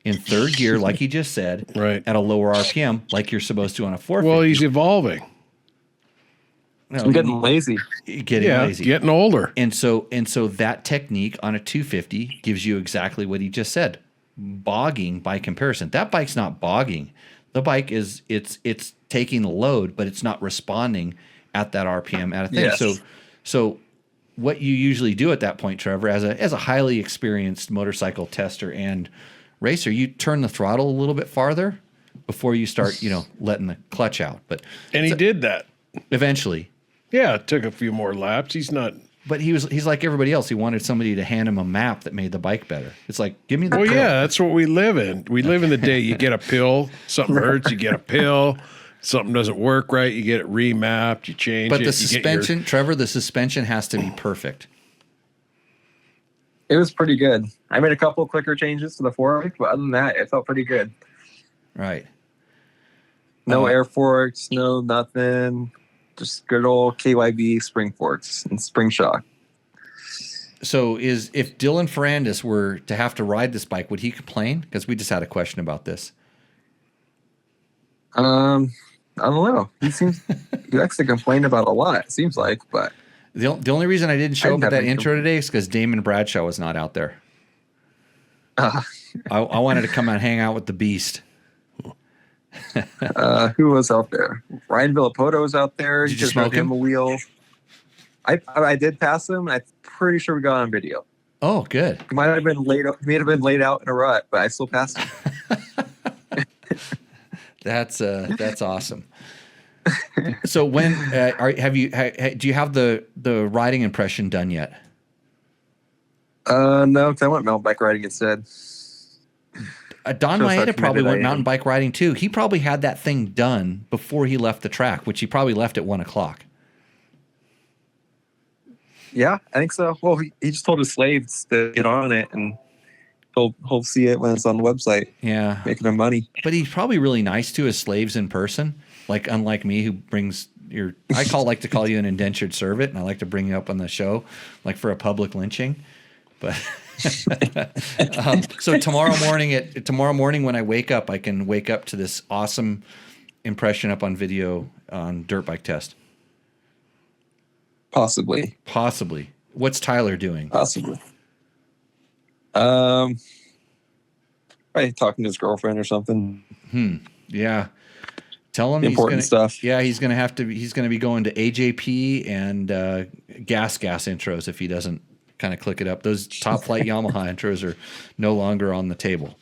in third gear, like he just said, Right. at a lower RPM, like you're supposed to on a 450. Well, he's evolving. No, I'm getting lazy. getting Yeah, lazy. getting older. And so that technique on a 250 gives you exactly what he just said. Bogging by comparison. That bike's not bogging. The bike is it's taking the load, but it's not responding at that RPM at a thing. Yes. So what you usually do at that point, Trevor, as a highly experienced motorcycle tester and racer, you turn the throttle a little bit farther before you start, letting the clutch out. But And he did that. eventually. Yeah, it took a few more laps. He's not. But he's like everybody else. He wanted somebody to hand him a map that made the bike better. It's like, give me the Well, pill. yeah, that's what we live in. We live in the day. You get a pill, something hurts, you get a pill. Something doesn't work right, you get it remapped, you change But it. the suspension, Trevor, the suspension has to be perfect. It was pretty good. I made a couple clicker changes to the fork, but other than that, it felt pretty good. Right. No air forks, no nothing. Just good old KYB spring forks and spring shock. So if Dylan Ferrandis were to have to ride this bike, would he complain? Because we just had a question about this. I don't know. He likes to complain about a lot, it seems like, but The only reason I didn't show up at that haven't intro today is because Damon Bradshaw was not out there. I wanted to come and hang out with the beast. who was out there? Ryan Villapoto was out there. Did you Just smoke showed him? a wheel. I did pass him. I'm pretty sure we got on video. Oh, good. He might have been laid out in a rut, but I still passed him. That's awesome. So when do you have the riding impression done yet? No, because I went mountain bike riding instead. Don Shows how Maeda probably committed I went am. mountain bike riding too. He probably had that thing done before he left the track, which he probably left at 1:00. Yeah, I think so. Well, he just told his slaves to get on it, and he'll see it when it's on the website, Yeah, making him money. but he's probably really nice to his slaves in person. Like unlike me, who brings like to call you an indentured servant, and I like to bring you up on the show, like for a public lynching. But so tomorrow morning when I wake up, I can wake up to this awesome impression up on video on Dirt Bike Test. Possibly. What's Tyler doing? Probably talking to his girlfriend or something. Yeah. Tell him Important he's gonna, stuff. Yeah, he's going to be going to AJP and gas intros if he doesn't kind of click it up. Those Top Flight Yamaha intros are no longer on the table.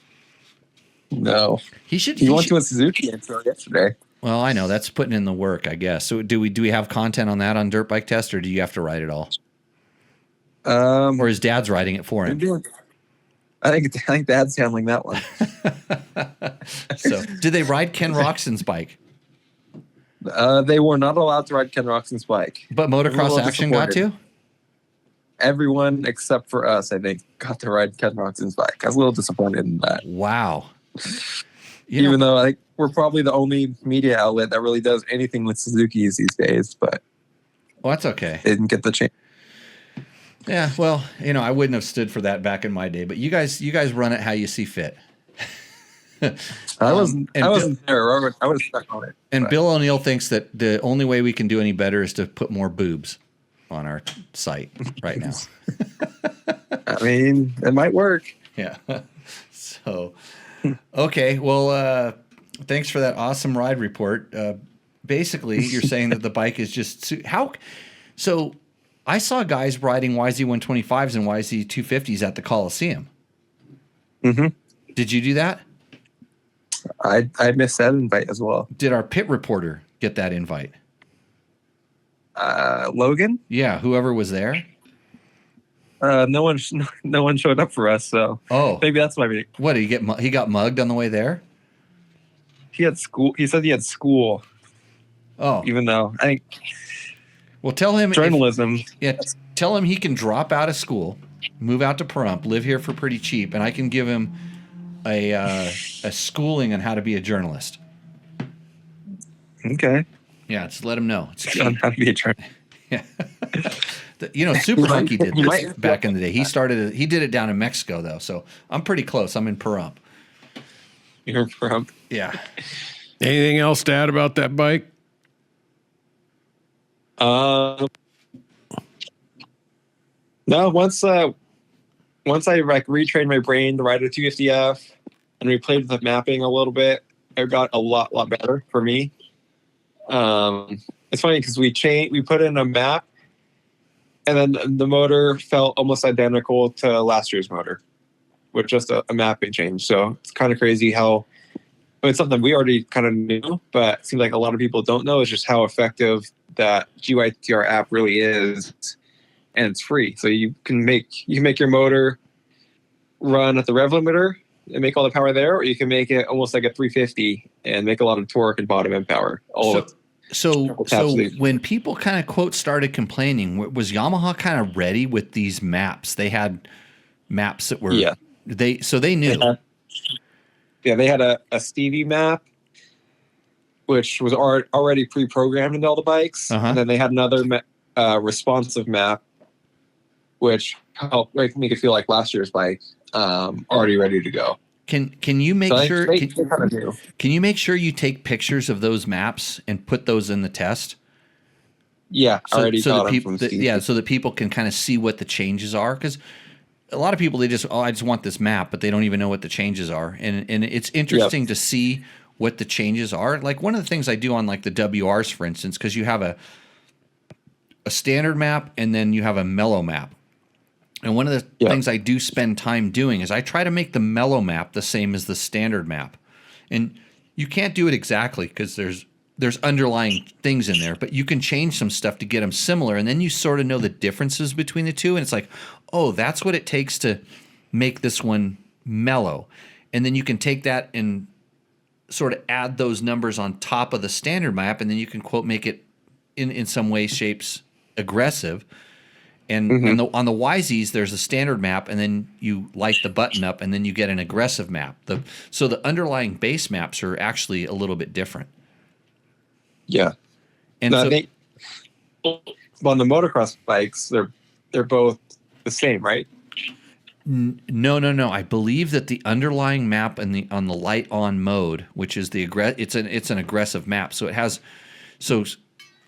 No, He should. he went to a Suzuki intro yesterday. Well, I know that's putting in the work, I guess. So do we have content on that on Dirt Bike Test, or do you have to write it all? Or his dad's writing it for him? I think Dad's handling that one. So, did they ride Ken Roxon's bike? They were not allowed to ride Ken Roxon's bike. But I'm a Motocross little Action got to? disappointed. Everyone except for us, I think, got to ride Ken Roxon's bike. I was a little disappointed in that. Wow. Even though I think we're probably the only media outlet that really does anything with Suzuki's these days, but Well, that's okay. they didn't get the chance. Yeah, well, I wouldn't have stood for that back in my day, but you guys run it how you see fit. I wasn't there. I would have stuck on it. And but- Bill O'Neill thinks that the only way we can do any better is to put more boobs on our site right now. I mean, it might work. Yeah. So, okay. Well, thanks for that awesome ride report. Basically, you're saying that the bike is just so I saw guys riding YZ125s and YZ250s at the Coliseum. Mm-hmm. Did you do that? I missed that invite as well. Did our pit reporter get that invite? Logan? Yeah, whoever was there. No one showed up for us, so maybe that's why What did he get? He got mugged on the way there. he had school. He said he had school, Oh, even though I think well, tell him journalism. tell him he can drop out of school, move out to Pahrump, live here for pretty cheap, and I can give him a schooling on how to be a journalist. Okay, Yeah, just let him know. It's on cheap. how to be a journalist. Yeah. Super Monkey did you this might- back in the day. He did it down in Mexico though, so I'm pretty close. I'm in Pahrump. You're from. Yeah. Anything else to add about that bike? No, once I like retrained my brain to ride a 250F and we played with the mapping a little bit, it got a lot better for me. It's funny because we put in a map, and then the motor felt almost identical to last year's motor with just a mapping change. So it's kind of crazy how it's something we already kind of knew, but it seems like a lot of people don't know is just how effective that GYTR app really is, and it's free. So you can make your motor run at the rev limiter and make all the power there, or you can make it almost like a 350 and make a lot of torque and bottom end power. So Absolutely. when people kind of quote started complaining, was Yamaha kind of ready with these maps? They had maps that were they knew. They had a Stevie map, which was already pre-programmed into all the bikes, and then they had another responsive map, which helped make it feel like last year's bike, already ready to go. Can you make sure? They kind of do. Can you make sure you take pictures of those maps and put those in the test? Yeah, already so got that them people, from Stevie. so that people can kind of see what the changes are, because a lot of people I just want this map, but they don't even know what the changes are, and it's interesting to see what the changes are. Like one of the things I do on like the WRs, for instance, because you have a standard map and then you have a mellow map. And one of the things I do spend time doing is I try to make the mellow map the same as the standard map. And you can't do it exactly because there's underlying things in there, but you can change some stuff to get them similar, and then you sort of know the differences between the two, and it's like, oh, that's what it takes to make this one mellow. And then you can take that and sort of add those numbers on top of the standard map, and then you can quote make it in some way, shapes aggressive. And on the YZs, there's a standard map, and then you light the button up, and then you get an aggressive map. So the underlying base maps are actually a little bit different. Yeah, and I think on the motocross bikes, they're both the same, right? No. I believe that the underlying map on the light on mode, which is it's an aggressive map. So it has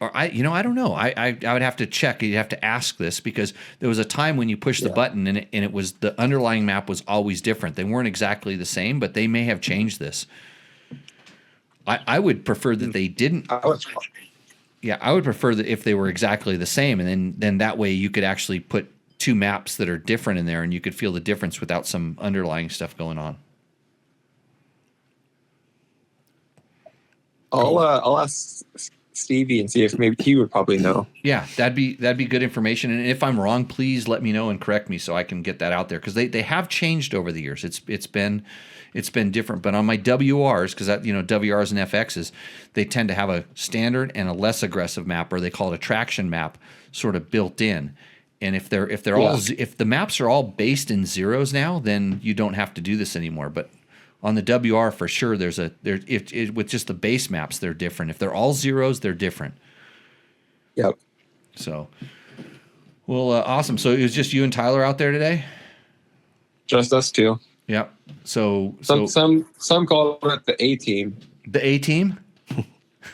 I don't know. I would have to check. You'd have to ask this, because there was a time when you push the button and it was the underlying map was always different. They weren't exactly the same, but they may have changed this. I would prefer that they didn't. I would prefer that if they were exactly the same, and then that way you could actually put two maps that are different in there, and you could feel the difference without some underlying stuff going on. I'll ask Stevie and see if maybe he would probably know. Yeah, that'd be good information. And if I'm wrong, please let me know and correct me so I can get that out there, because they have changed over the years. It's been different. But on my WRs, because WRs and FXs, they tend to have a standard and a less aggressive map, or they call it a traction map, sort of built in. And if the maps are all based in zeros now, then you don't have to do this anymore. But on the WR, for sure, with just the base maps, they're different. If they're all zeros, they're different. Yep. So, well, awesome. So it was just you and Tyler out there today? Just us two. Yep. So some call it the A team. The A team?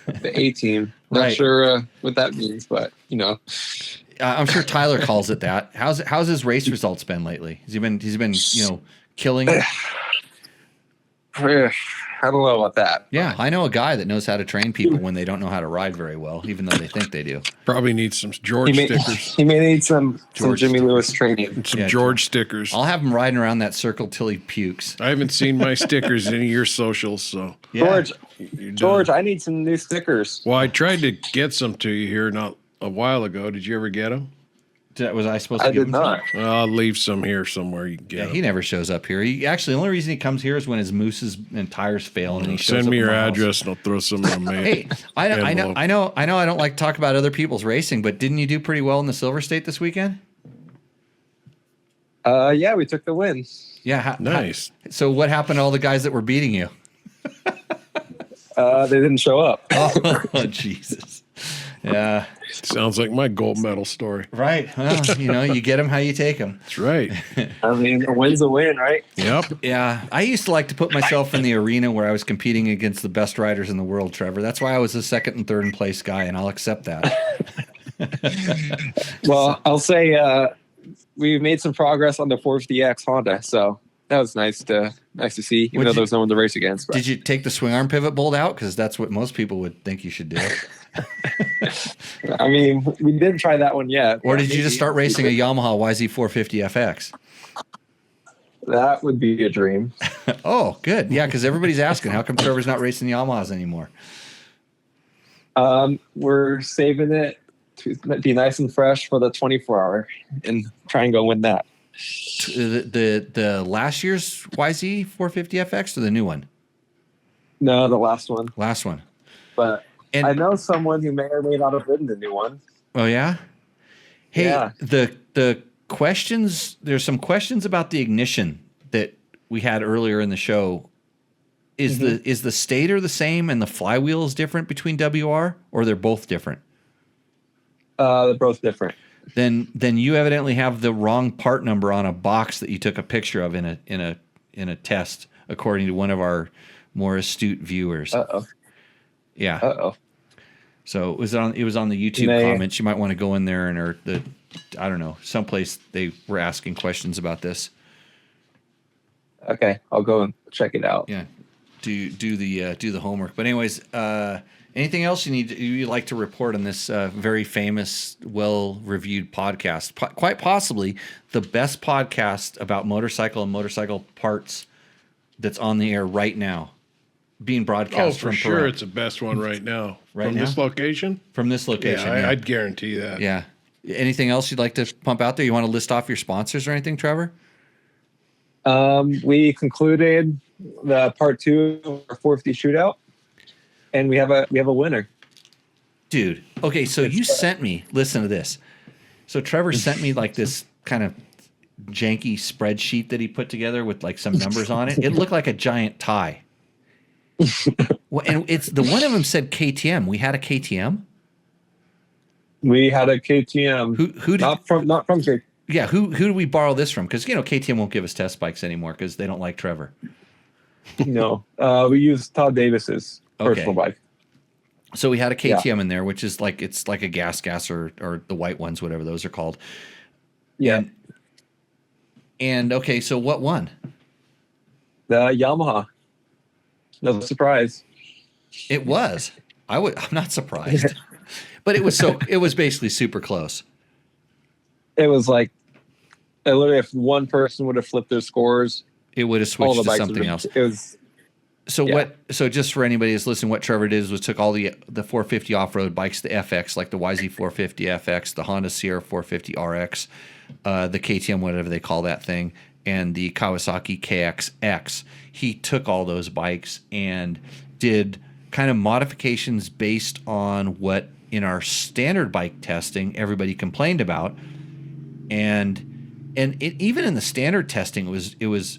The A team. Not Right. sure what that means, but I'm sure Tyler calls it that. How's his race results been lately? He's been killing it. I don't know about that. Yeah, I know a guy that knows how to train people when they don't know how to ride very well, even though they think they do. Probably need some George stickers. He may need some Jimmy Lewis training. Some George stickers. I'll have him riding around that circle till he pukes. I haven't seen my stickers in any of your socials, so. Yeah. George, I need some new stickers. Well, I tried to get some to you here not a while ago. Did you ever get them? Was I supposed to I give did him not. Well, I'll leave some here somewhere. You can get Yeah, them. he never shows up here. He actually, the only reason he comes here is when his mooses and tires fail, and he shows Send up me at your my house. address and I'll throw some in the mail. Hey, I know. I don't like to talk about other people's racing, but didn't you do pretty well in the Silver State this weekend? Yeah, we took the win. Yeah, Nice. So what happened to all the guys that were beating you? They didn't show up. Oh, Jesus. Yeah. Sounds like my gold medal story. Right. Well, you get them how you take them. That's right. I mean, a win's a win, right? Yep. Yeah. I used to like to put myself in the arena where I was competing against the best riders in the world, Trevor. That's why I was a second and third place guy, and I'll accept that. Well, I'll say we've made some progress on the 450X Honda, so that was nice to see, even though there was no one to race against. But. Did you take the swing arm pivot bolt out? Because that's what most people would think you should do. I mean, we didn't try that one yet. Or did you just start racing a Yamaha YZ450FX? That would be a dream. Oh, good. Yeah, because everybody's asking, how come Trevor's not racing Yamahas anymore? We're saving it to be nice and fresh for the 24-hour and try and go win that. The last year's YZ450FX or the new one? No, the last one. Last one. But And I know someone who may or may not have ridden the new one. Oh yeah. Hey, Yeah. the questions. There's some questions about the ignition that we had earlier in the show. Is the stator the same and the flywheel is different between WR, or they're both different? They're both different. Then you evidently have the wrong part number on a box that you took a picture of in a test, according to one of our more astute viewers. Uh-oh. Yeah. Uh-oh. So it was on the YouTube comments. You might want to go in there I don't know, someplace they were asking questions about this. Okay, I'll go and check it out. Yeah. Do the homework. But anyways, anything else you'd like to report on this very famous, well-reviewed podcast? Quite possibly the best podcast about motorcycle and motorcycle parts that's on the air right now, being broadcast for from sure, Peru. it's the best one right now. Right From now? this location? From this location. Yeah, Yeah. I'd guarantee that. Yeah. Anything else you'd like to pump out there? You want to list off your sponsors or anything, Trevor? We concluded the part 2 of our 450 shootout, and we have a winner. Dude. Okay, so you sent me, listen to this. So Trevor sent me like this kind of janky spreadsheet that he put together with like some numbers on it. It looked like a giant tie. Well, and it's the one of them said KTM. We had a KTM. We had a KTM. Who did, not from KTM. Yeah, who do we borrow this from? Because KTM won't give us test bikes anymore because they don't like Trevor. No, we used Todd Davis's personal bike. So we had a KTM in there, which is like it's like a gas or the white ones, whatever those are called. Yeah. And okay, so what won? The Yamaha. No surprise. It was. I'm not surprised. But it was basically super close. It was like literally if one person would have flipped their scores, it would have switched to something else. It was So just for anybody that's listening, what Trevor did was took all the 450 off-road bikes, the FX, like the YZ450FX, the Honda Sierra 450RX, the KTM, whatever they call that thing, and the Kawasaki KXX. He took all those bikes and did kind of modifications based on what in our standard bike testing everybody complained about, and even in the standard testing it was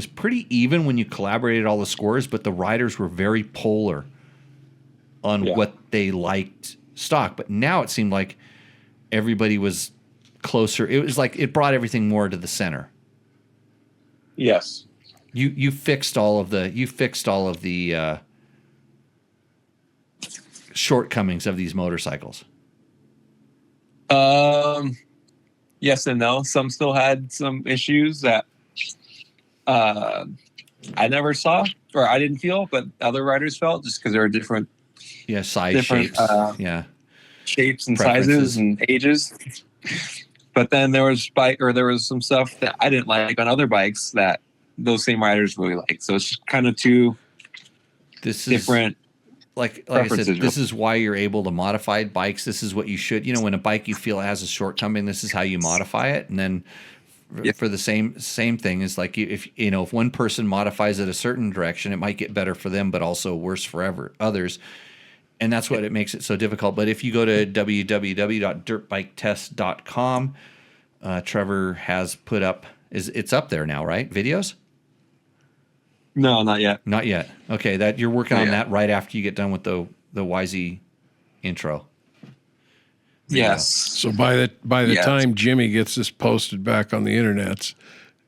pretty even when you collaborated all the scores, but the riders were very polar on what they liked stock. But now it seemed like everybody was closer. It was like it brought everything more to the center. Yes. You fixed all of the shortcomings of these motorcycles. Yes and no. Some still had some issues that I never saw or I didn't feel, but other riders felt just because there are different Shapes. Shapes and sizes and ages. But then there was some stuff that I didn't like on other bikes that those same riders really like. So it's kind of two different. Like I said, this is why you're able to modify bikes. This is what you should. When a bike you feel has a shortcoming, this is how you modify it. And then for the same thing is like if one person modifies it a certain direction, it might get better for them, but also worse for others. And that's what it makes it so difficult. But if you go to www.dirtbiketest.com, Trevor has put up it's up there now, right? Videos? No, not yet. Not yet. Okay, that you're working on that right after you get done with the YZ intro. Yes. So by the Yes. time Jimmy gets this posted back on the internets,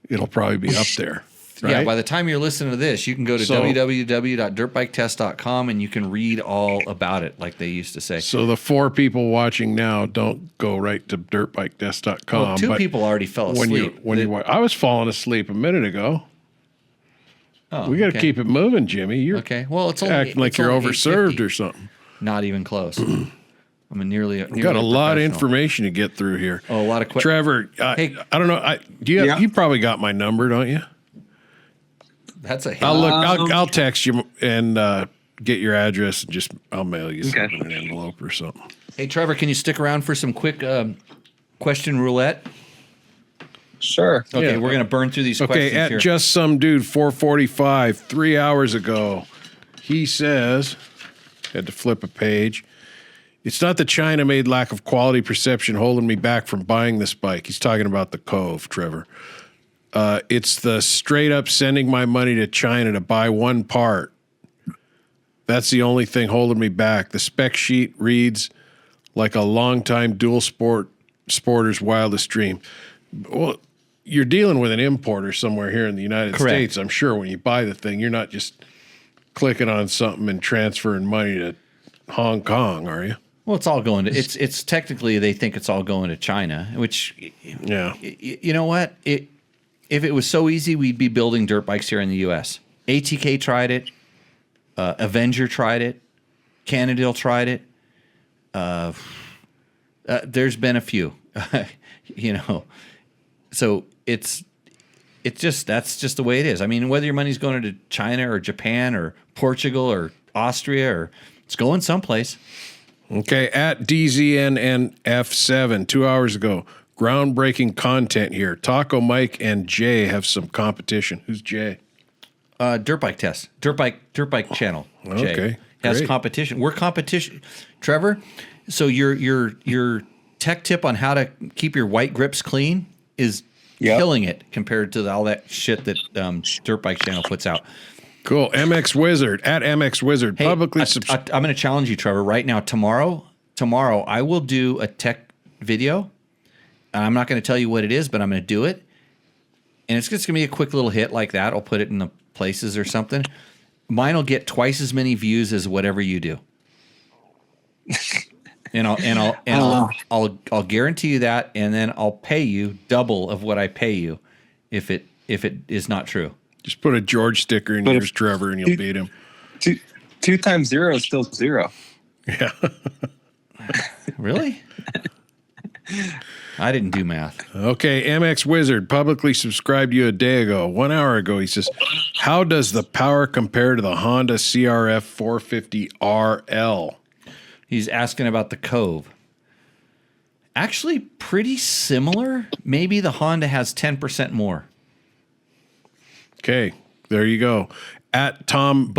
it'll probably be up there. Right? Yeah, by the time you're listening to this, you can go to www.dirtbiketest.com and you can read all about it, like they used to say. So the 4 people watching now, don't go right to dirtbiketest.com. Well, 2 people already fell asleep. I was falling asleep a minute ago. Oh, We got to okay. keep it moving, Jimmy. You're Okay. Well, it's only acting like it's you're only overserved 8:50. or something. Not even close. I'm nearly Got a lot of professional. information to get through here. Oh, a lot of Trevor, Hey. I don't know. You probably got my number, don't you? That's a hit. I'll look. I'll text you and get your address and I'll mail you Okay. something in an envelope or something. Hey, Trevor, can you stick around for some quick question roulette? Sure. Okay, Yeah. we're going to burn through these Okay, questions at here. just some dude 445 3 hours ago, he says, had to flip a page. It's not the China-made lack of quality perception holding me back from buying this bike. He's talking about the Cove, Trevor. It's the straight up sending my money to China to buy one part. That's the only thing holding me back. The spec sheet reads like a longtime dual sporter's wildest dream. Well, you're dealing with an importer somewhere here in the United Correct. States. I'm sure when you buy the thing, you're not just clicking on something and transferring money to Hong Kong, are you? Well, it's all going to it's technically they think it's all going to China, which Yeah. you know what? If it was so easy, we'd be building dirt bikes here in the U.S. ATK tried it. Avenger tried it. Cannondale tried it. There's been a few, So that's just the way it is. I mean, whether your money's going to China or Japan or Portugal or Austria or it's going someplace. Okay, at DZNNF7, 2 hours ago, groundbreaking content here. Taco Mike and Jay have some competition. Who's Jay? Dirt bike test, dirt bike channel. Jay, Okay, has great. competition. We're competition, Trevor. So your tech tip on how to keep your white grips clean is killing it compared to all that shit that Dirt Bike Channel puts out. Cool. MX Wizard, at MX Wizard, Hey, publicly I'm going to challenge you, Trevor, right now. Tomorrow, I will do a tech video. And I'm not going to tell you what it is, but I'm going to do it. And it's just going to be a quick little hit like that. I'll put it in the places or something. Mine will get twice as many views as whatever you do. I'll guarantee you that, and then I'll pay you double of what I pay you if it is not true. just put a George sticker in yours, Trevor, and you'll beat him. 2 times 0 is still 0. Yeah. Really? I didn't do math. Okay, MX Wizard publicly subscribed to you a day ago, 1 hour ago. He says, how does the power compare to the Honda CRF 450 RL? He's asking about the Cove. Actually, pretty similar. Maybe the Honda has 10% more. Okay, there you go. At Thomas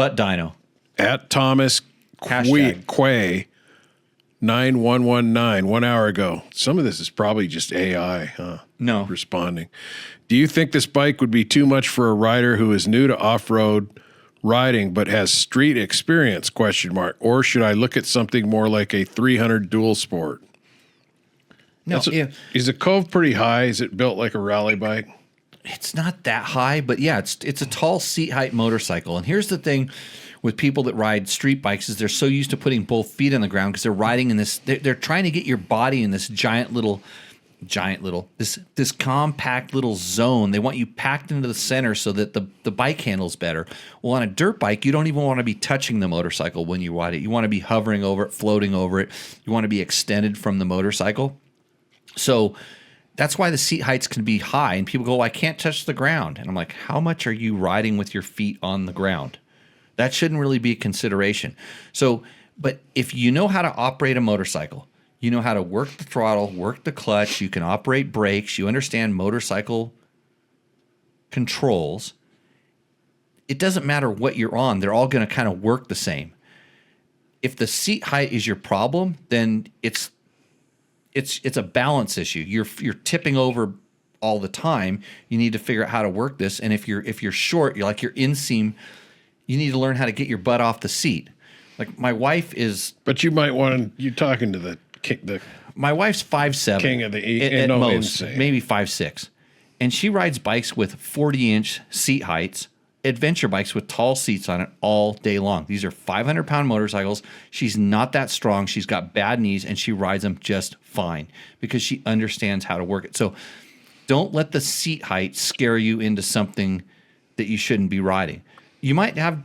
Hashtag. Quay 9119, 1 hour ago. Some of this is probably just AI, huh? No. Responding. Do you think this bike would be too much for a rider who is new to off-road riding but has street experience, ? Or should I look at something more like a 300 dual sport? No, Is the Cove pretty high? Is it built like a rally bike? it's not that high, but yeah, it's a tall seat height motorcycle. And here's the thing with people that ride street bikes is they're so used to putting both feet on the ground because they're riding in this. They're trying to get your body in this this compact little zone. They want you packed into the center so that the bike handles better. Well, on a dirt bike, you don't even want to be touching the motorcycle when you ride it. You want to be hovering over it, floating over it. You want to be extended from the motorcycle. So that's why the seat heights can be high. And people go, I can't touch the ground. And I'm like, how much are you riding with your feet on the ground? That shouldn't really be a consideration. So, but if you know how to operate a motorcycle, you know how to work the throttle, work the clutch, you can operate brakes, you understand motorcycle controls, it doesn't matter what you're on. They're all going to kind of work the same. If the seat height is your problem, then it's a balance issue. You're tipping over all the time. You need to figure out how to work this. And if you're short, you're like your inseam, you need to learn how to get your butt off the seat. Like my wife is. But you might want to. You're talking to the my wife's 5'7", King of the at no, most, insane. maybe 5'6", and she rides bikes with 40-inch seat heights, adventure bikes with tall seats on it all day long. These are 500-pound motorcycles. She's not that strong. She's got bad knees, and she rides them just fine because she understands how to work it. So don't let the seat height scare you into something that you shouldn't be riding. You might have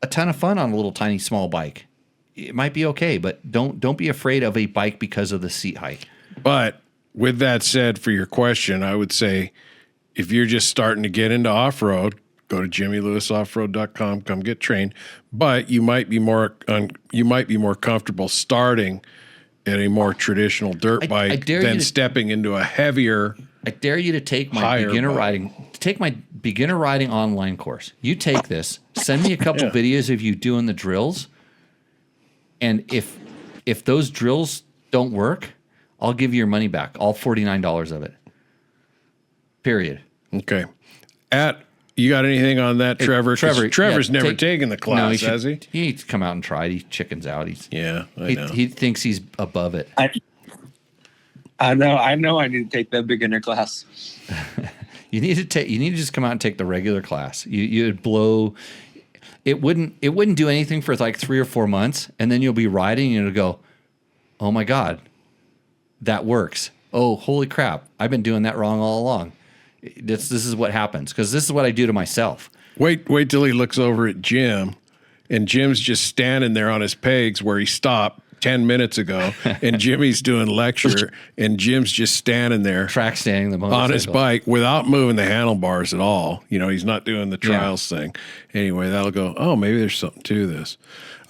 a ton of fun on a little tiny small bike. It might be okay, but don't be afraid of a bike because of the seat height. But with that said, for your question, I would say if you're just starting to get into off-road, go to jimmylewisoffroad.com, come get trained. But you might be more comfortable starting at a more traditional dirt bike than stepping into a heavier. I dare you to take my beginner riding online course. You take this, send me a couple videos of you doing the drills, and if those drills don't work, I'll give you your money back, all $49 of it. Period. Okay. You got anything on that, Trevor? Trevor's never taken the class, has he? He needs to come out and try it. He chickens out. I know. He thinks he's above it. I know. I need to take that beginner class. You need to just come out and take the regular class. You'd blow. It wouldn't do anything for like 3 or 4 months, and then you'll be riding and it'll go, oh my God, that works. Oh, holy crap. I've been doing that wrong all along. This is what happens, because this is what I do to myself. Wait till he looks over at Jim, and Jim's just standing there on his pegs where he stopped 10 minutes ago, and Jimmy's doing lecture, and Jim's just standing there, track standing the motorcycle on his bike without moving the handlebars at all. He's not doing the trials thing. Anyway, that'll go, oh, maybe there's something to this.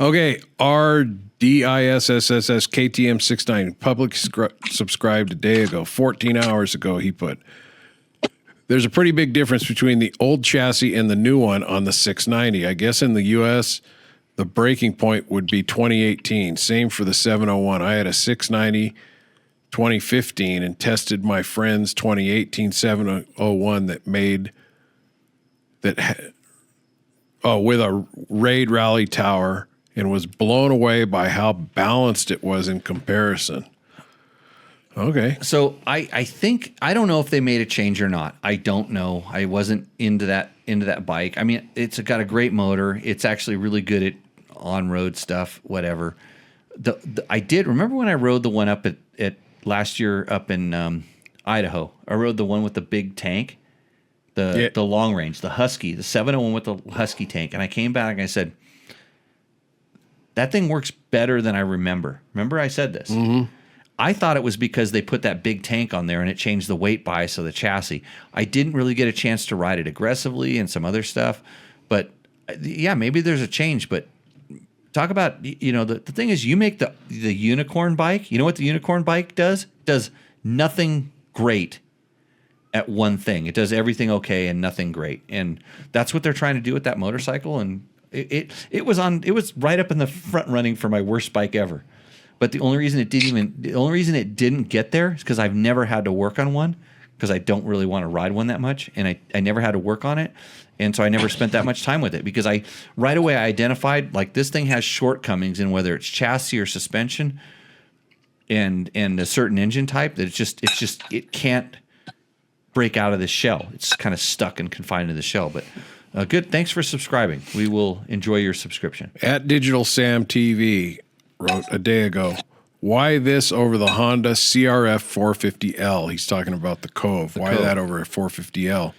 Okay, RDISSSS KTM 690 public subscribed a day ago, 14 hours ago, he put. There's a pretty big difference between the old chassis and the new one on the 690. I guess in the U.S., the breaking point would be 2018. Same for the 701. I had a 690 2015 and tested my friend's 2018 701 with a Raid Rally Tower, and was blown away by how balanced it was in comparison. Okay. So I think, I don't know if they made a change or not. I don't know. I wasn't into that bike. I mean, it's got a great motor. It's actually really good at on-road stuff, whatever. I did remember when I rode the one up at last year up in Idaho. I rode the one with the big tank, the long range, the Husky, the 701 with the Husky tank. And I came back and I said, that thing works better than I remember. Remember I said this? Mm-hmm. I thought it was because they put that big tank on there and it changed the weight bias of the chassis. I didn't really get a chance to ride it aggressively and some other stuff. But yeah, maybe there's a change. But talk about, the thing is, you make the unicorn bike. You know what the unicorn bike does? It does nothing great at one thing. It does everything okay and nothing great. And that's what they're trying to do with that motorcycle. And it was right up in the front running for my worst bike ever. But the only reason it didn't get there is because I've never had to work on one, because I don't really want to ride one that much, and I never had to work on it, and so I never spent that much time with it, because I right away identified, like, this thing has shortcomings in whether it's chassis or suspension, and a certain engine type, that it can't break out of the shell. It's kind of stuck and confined to the shell. But good, thanks for subscribing. We will enjoy your subscription. At Digital Sam TV wrote a day ago, why this over the Honda CRF 450L? He's talking about the Cove. Why that over a 450L?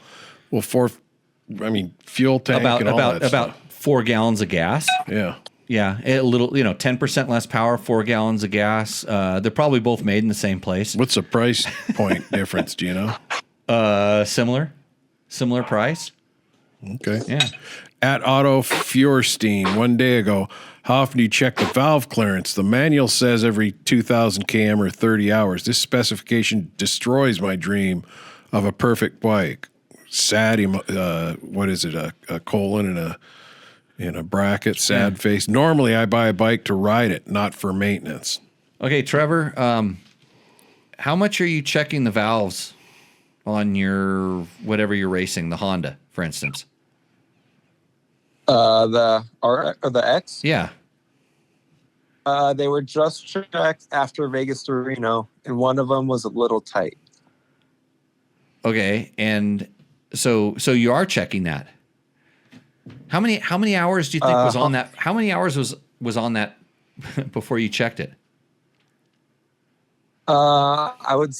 Well, fuel tank and all that about stuff. 4 gallons of gas. Yeah. Yeah, a little, 10% less power, 4 gallons of gas. They're probably both made in the same place. What's the price point difference? Do you know? Similar price. Okay. Yeah. At Otto Feuerstein, one day ago, how often do you check the valve clearance? The manual says every 2,000 km or 30 hours. This specification destroys my dream of a perfect bike. Sad, what is it? A colon and a bracket, sad face. Normally, I buy a bike to ride it, not for maintenance. Okay, Trevor, how much are you checking the valves on your whatever you're racing, the Honda, for instance? The R or the X? Yeah. They were just checked after Vegas to Reno, and one of them was a little tight. Okay, and so you are checking that. How many hours do you think was on that? How many hours was on that before you checked it? I would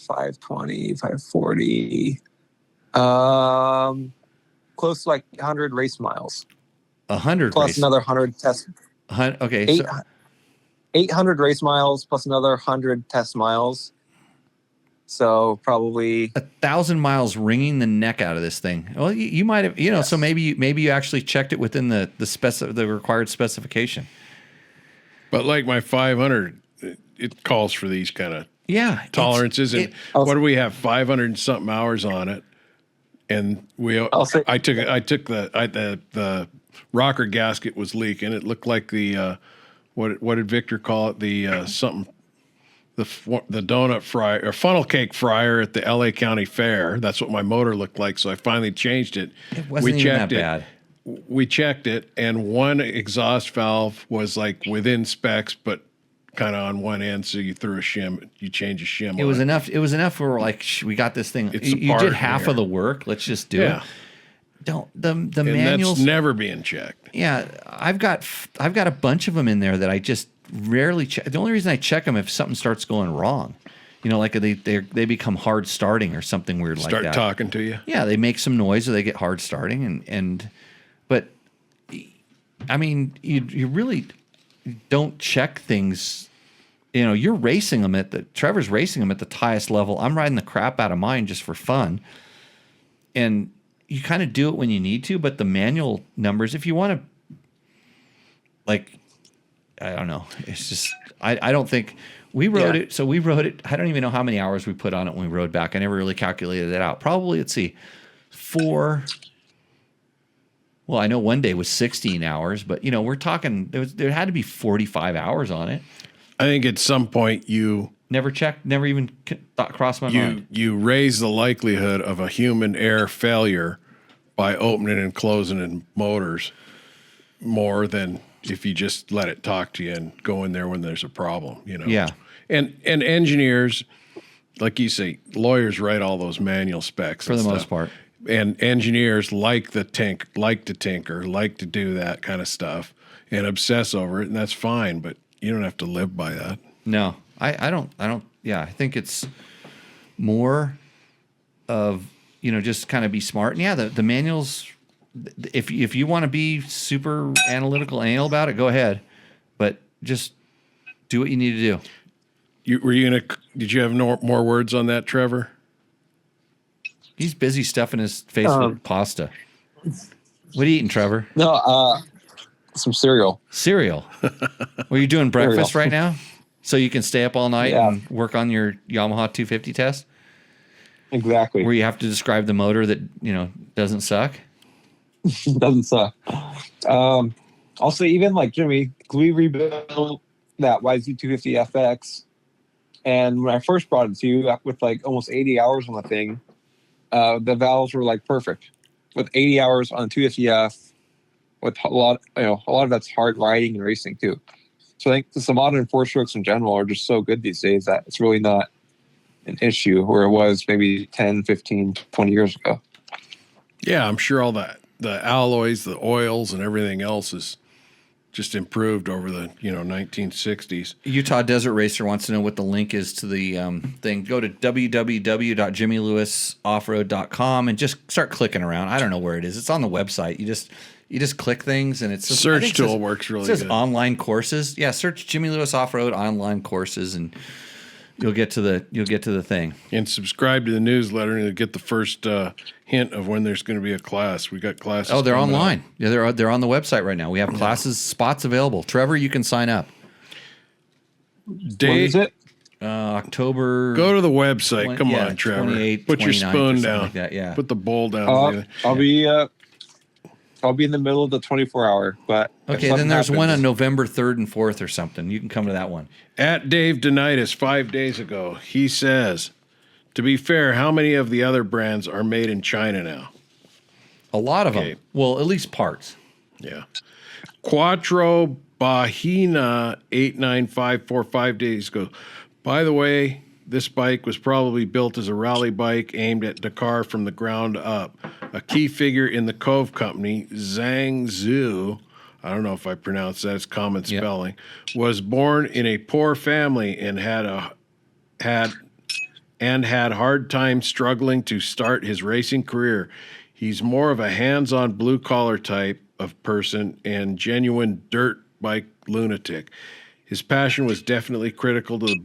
520, 540. Close to like 100 race miles. 100 plus race. another 100 test. Okay, 800 race miles plus another 100 test miles. So probably 1,000 miles wringing the neck out of this thing. Well, you might have, Yes. so maybe you actually checked it within the required specification. But like my 500, it calls for these kind of tolerances. And what do we have? 500 and something hours on it. And I took the rocker gasket was leaking. It looked like the what did Victor call it? The the donut fryer or funnel cake fryer at the LA County Fair. That's what my motor looked like. So I finally changed it. It wasn't even that bad. We checked it, and one exhaust valve was like within specs, but kind of on one end. So you threw a shim, you change a shim. It was enough. It was enough. We were like, we got this thing. It's you apart did half here. of the work. Let's just do it. Don't the And manuals. that's never being checked. Yeah, I've got a bunch of them in there that I just rarely check. The only reason I check them if something starts going wrong, like they become hard starting or something weird like that. Start talking to you. Yeah, they make some noise or they get hard starting but I mean you really don't check things. You're racing them Trevor's racing them at the highest level. I'm riding the crap out of mine just for fun, and you kind of do it when you need to. But the manual numbers, if you want to, like, I don't know. It's just I don't think we rode it. So we rode it. I don't even know how many hours we put on it when we rode back. I never really calculated it out. Probably, let's see, 4. Well, I know one day was 16 hours, but we're talking there had to be 45 hours on it. I think at some point you never checked, never even crossed my mind. You raise the likelihood of a human error failure by opening and closing in motors more than if you just let it talk to you and go in there when there's a problem. Yeah. And engineers, like you say, lawyers write all those manual specs For the most part. And engineers like to tinker, like to do that kind of stuff and obsess over it, and that's fine, but you don't have to live by that. No, I don't. Yeah, I think it's more of, just kind of be smart. And yeah, the manuals, if you want to be super analytical and anal about it, go ahead. But just do what you need to do. Did you have more words on that, Trevor? He's busy stuffing his face with pasta. What are you eating, Trevor? no, some cereal. Cereal. Were you doing breakfast right now? So you can stay up all night and work on your Yamaha 250 test? Exactly. Where you have to describe the motor that, doesn't suck? Doesn't suck. Also, even like Jimmy, we rebuilt that YZ250 FX, and when I first brought it to you with like almost 80 hours on the thing, the valves were like perfect. With 80 hours on 250F, with a lot of that's hard riding and racing too. So I think the modern four strokes in general are just so good these days that it's really not an issue where it was maybe 10, 15, 20 years ago. Yeah, I'm sure all that, the alloys, the oils, and everything else is just improved over the 1960s. Utah Desert Racer wants to know what the link is to the thing. Go to www.jimmylewisoffroad.com and just start clicking around. I don't know where it is. It's on the website. You just click things and it's search tool works really good. It says online courses. Yeah, search Jimmy Lewis Off-Road online courses and you'll get to the thing. And subscribe to the newsletter and you'll get the first hint of when there's going to be a class. We got classes. Oh, they're coming online. up. Yeah, they're on the website right now. We have classes, spots available. Trevor, you can sign up. When is it? October. Go to the website. Come on, Trevor. 28th, Put your 29th or spoon something down. like that, yeah. Put the bowl down. I'll be in the middle of the 24-hour, but Okay, then there's one on November 3rd and 4th or something. You can come to that one. At Dave Denitis 5 days ago, he says, to be fair, how many of the other brands are made in China now? A lot of Okay. them. Well, at least parts. Yeah. Quattro Bahina 89545 days ago. By the way, this bike was probably built as a rally bike aimed at Dakar from the ground up. A key figure in the Cove Company, Zhang Zhu, I don't know if I pronounced that, it's common spelling, was born in a poor family and had hard time struggling to start his racing career. He's more of a hands-on blue-collar type of person and genuine dirt bike lunatic. His passion was definitely critical to the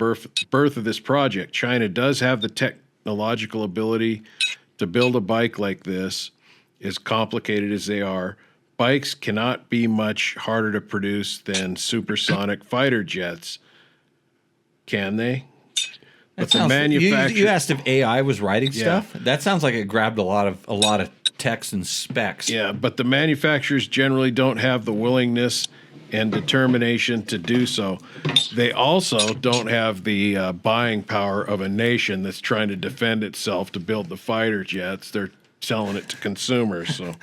birth of this project. China does have the technological ability to build a bike like this, as complicated as they are. Bikes cannot be much harder to produce than supersonic fighter jets, can they? But the manufacturer, you asked if AI was writing stuff. That sounds like it grabbed a lot of text and specs. Yeah, but the manufacturers generally don't have the willingness and determination to do so. They also don't have the buying power of a nation that's trying to defend itself to build the fighter jets. They're selling it to consumers. So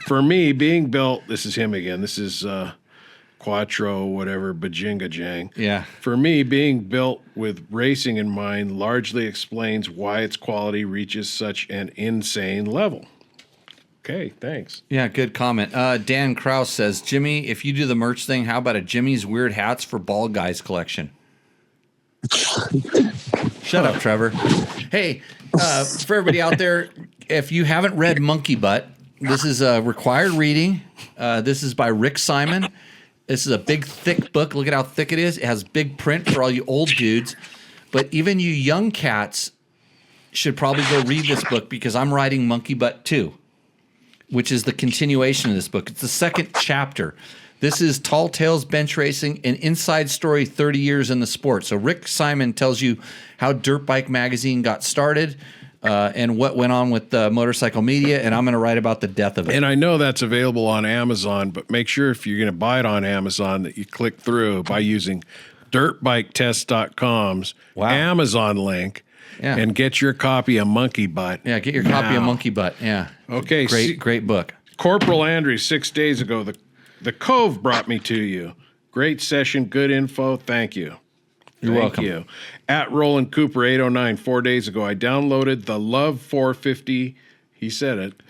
for me, being built, this is him again. This is Quattro, whatever, Bajinga Jang. Yeah. For me, being built with racing in mind largely explains why its quality reaches such an insane level. Okay, thanks. Yeah, good comment. Dan Krause says, Jimmy, if you do the merch thing, how about a Jimmy's Weird Hats for Bald Guys collection? Shut up, Trevor. Hey, for everybody out there, if you haven't read Monkey Butt, this is a required reading. This is by Rick Simon. This is a big, thick book. Look at how thick it is. It has big print for all you old dudes. But even you young cats should probably go read this book because I'm writing Monkey Butt 2, which is the continuation of this book. It's the second chapter. This is Tall Tales Bench Racing, an inside story 30 years in the sport. So Rick Simon tells you how Dirt Bike Magazine got started and what went on with motorcycle media, and I'm going to write about the death of it. And I know that's available on Amazon, but make sure if you're going to buy it on Amazon that you click through by using dirtbiketest.com's Amazon link and get your copy of Monkey Butt. Yeah, get your copy of Monkey Butt. Yeah. Okay. Great book. Corporal Andrews, 6 days ago, the Cove brought me to you. Great session, good info. Thank you. You're welcome. Thank you. At Roland Cooper 809, 4 days ago, I downloaded the Love 450. He said it.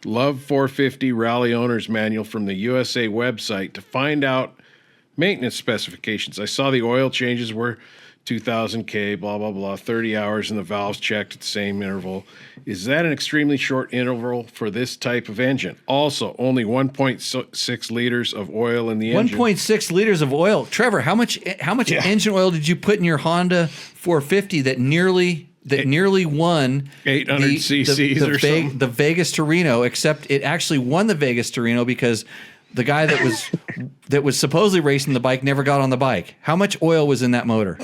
Love 450 Rally Owner's Manual from the USA website to find out maintenance specifications. I saw the oil changes were 2,000K, blah, blah, blah, 30 hours, and the valves checked at the same interval. Is that an extremely short interval for this type of engine? Also, only 1.6 liters of oil in the engine. 1.6 liters of oil. Trevor, how much engine oil did you put in your Honda 450 that nearly won 800 cc's or something? The Vegas to Reno, except it actually won the Vegas to Reno because the guy that was supposedly racing the bike never got on the bike. How much oil was in that motor?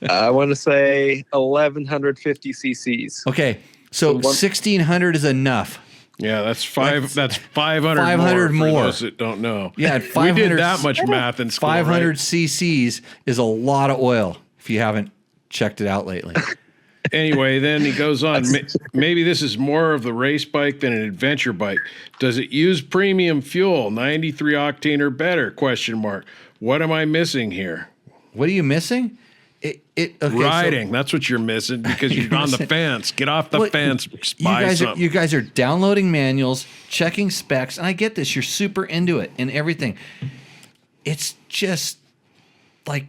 I want to say 1,150 cc's. Okay, so 1,600 is enough. Yeah, that's 500. 500 more. For those that don't know. Yeah, we did that much math in school. 500 right? cc's is a lot of oil. If you haven't checked it out lately. Anyway, then he goes on. Maybe this is more of the race bike than an adventure bike. Does it use premium fuel, 93 octane or better? Question mark. What am I missing here? What are you missing? Riding. That's what you're missing because you're on the fence. Get off the fence. You guys are downloading manuals, checking specs, and I get this. You're super into it and everything. It's just like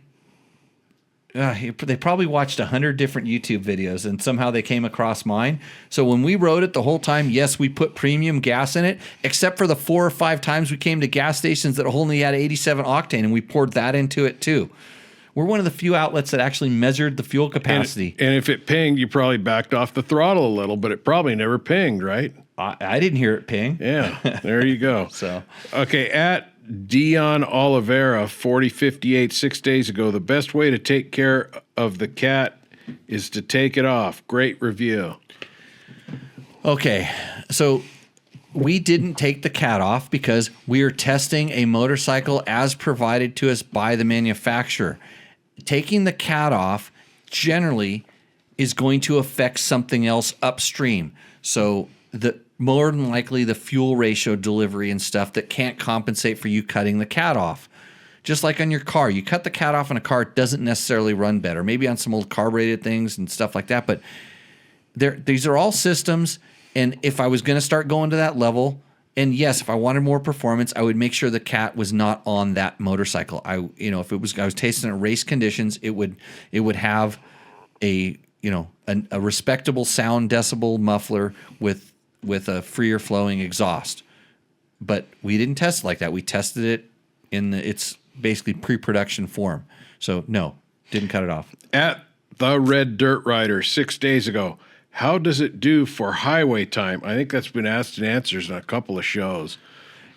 they probably watched 100 different YouTube videos and somehow they came across mine. So when we rode it the whole time, yes, we put premium gas in it, except for the 4 or 5 times we came to gas stations that only had 87 octane, and we poured that into it too. We're one of the few outlets that actually measured the fuel capacity. And if it pinged, you probably backed off the throttle a little, but it probably never pinged, right? I didn't hear it ping. Yeah, there you go. So okay, at Dion Oliveira, 4058, 6 days ago, the best way to take care of the cat is to take it off. Great review. Okay, so we didn't take the cat off because we are testing a motorcycle as provided to us by the manufacturer. Taking the cat off generally is going to affect something else upstream. So more than likely the fuel ratio delivery and stuff that can't compensate for you cutting the cat off. Just like on your car, you cut the cat off in a car, it doesn't necessarily run better. Maybe on some old carbureted things and stuff like that, but these are all systems. And if I was going to start going to that level, and yes, if I wanted more performance, I would make sure the cat was not on that motorcycle. If I was tasting it in race conditions, it would have a respectable sound decibel muffler with a freer flowing exhaust. But we didn't test it like that. We tested it in its basically pre-production form. So no, didn't cut it off. At the Red Dirt Rider 6 days ago, how does it do for highway time? I think that's been asked and answers in a couple of shows.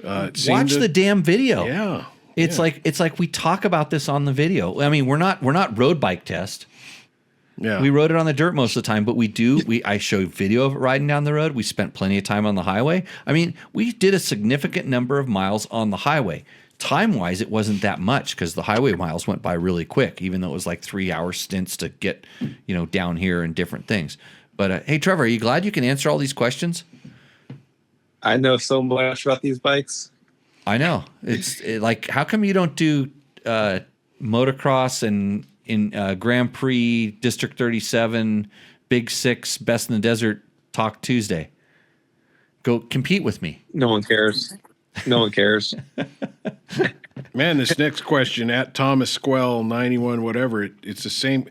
Watch the damn video. Yeah. It's like we talk about this on the video. I mean, we're not road bike test. Yeah. We rode it on the dirt most of the time, but I show video of it riding down the road. We spent plenty of time on the highway. I mean, we did a significant number of miles on the highway. Time-wise, it wasn't that much because the highway miles went by really quick, even though it was like 3-hour stints to get, down here and different things. But hey, Trevor, are you glad you can answer all these questions? I know so much about these bikes. I know. It's like, how come you don't do motocross and in Grand Prix, District 37, Big Six, Best in the Desert Talk Tuesday? Go compete with me. No one cares. No one cares. Man, this next question at Thomas Squell 91, whatever, it's the same.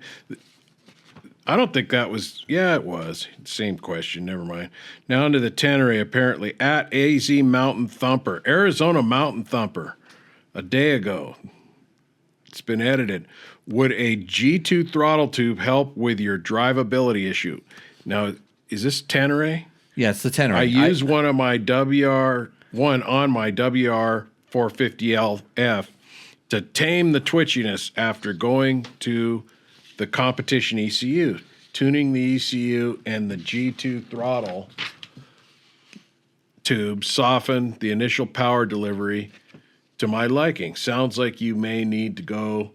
I don't think that was, it was. Same question, never mind. Now onto the Tenere, apparently, at AZ Mountain Thumper, Arizona Mountain Thumper, a day ago. It's been edited. Would a G2 throttle tube help with your drivability issue? Now, is this Tenere? Yeah, it's the Tenere. I use one on my WR 450LF to tame the twitchiness after going to the competition ECU, tuning the ECU and the G2 throttle tube soften the initial power delivery to my liking. Sounds like you may need to go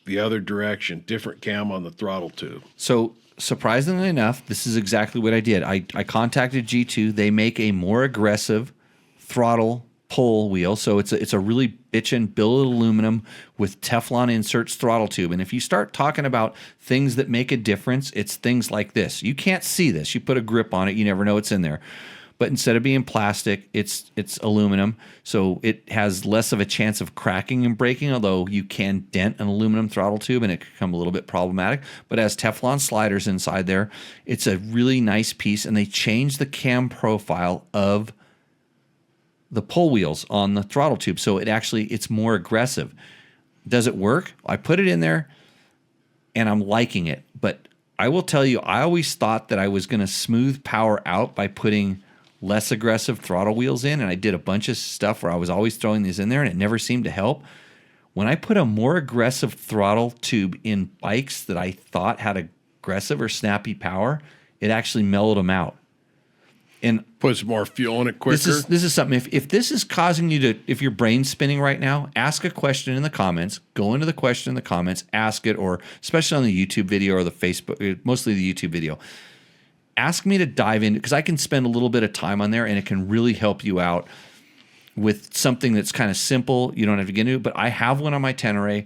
the other direction, different cam on the throttle tube. So surprisingly enough, this is exactly what I did. I contacted G2. They make a more aggressive throttle pull wheel. So it's a really bitchin' billet aluminum with Teflon inserts throttle tube. And if you start talking about things that make a difference, it's things like this. You can't see this. You put a grip on it, you never know what's in there. But instead of being plastic, it's aluminum. So it has less of a chance of cracking and breaking, although you can dent an aluminum throttle tube and it can become a little bit problematic. But it has Teflon sliders inside there. It's a really nice piece, and they changed the cam profile of the pull wheels on the throttle tube. So it's more aggressive. Does it work? I put it in there and I'm liking it. But I will tell you, I always thought that I was going to smooth power out by putting less aggressive throttle wheels in. And I did a bunch of stuff where I was always throwing these in there and it never seemed to help. When I put a more aggressive throttle tube in bikes that I thought had aggressive or snappy power, it actually mellowed them out. And puts more fuel in it quicker. This is something. If this is causing you to, if your brain's spinning right now, ask a question in the comments. Go into the question in the comments, ask it, or especially on the YouTube video or the Facebook, mostly the YouTube video. Ask me to dive in because I can spend a little bit of time on there, and it can really help you out with something that's kind of simple. You don't have to get into it, but I have one on my Tenere.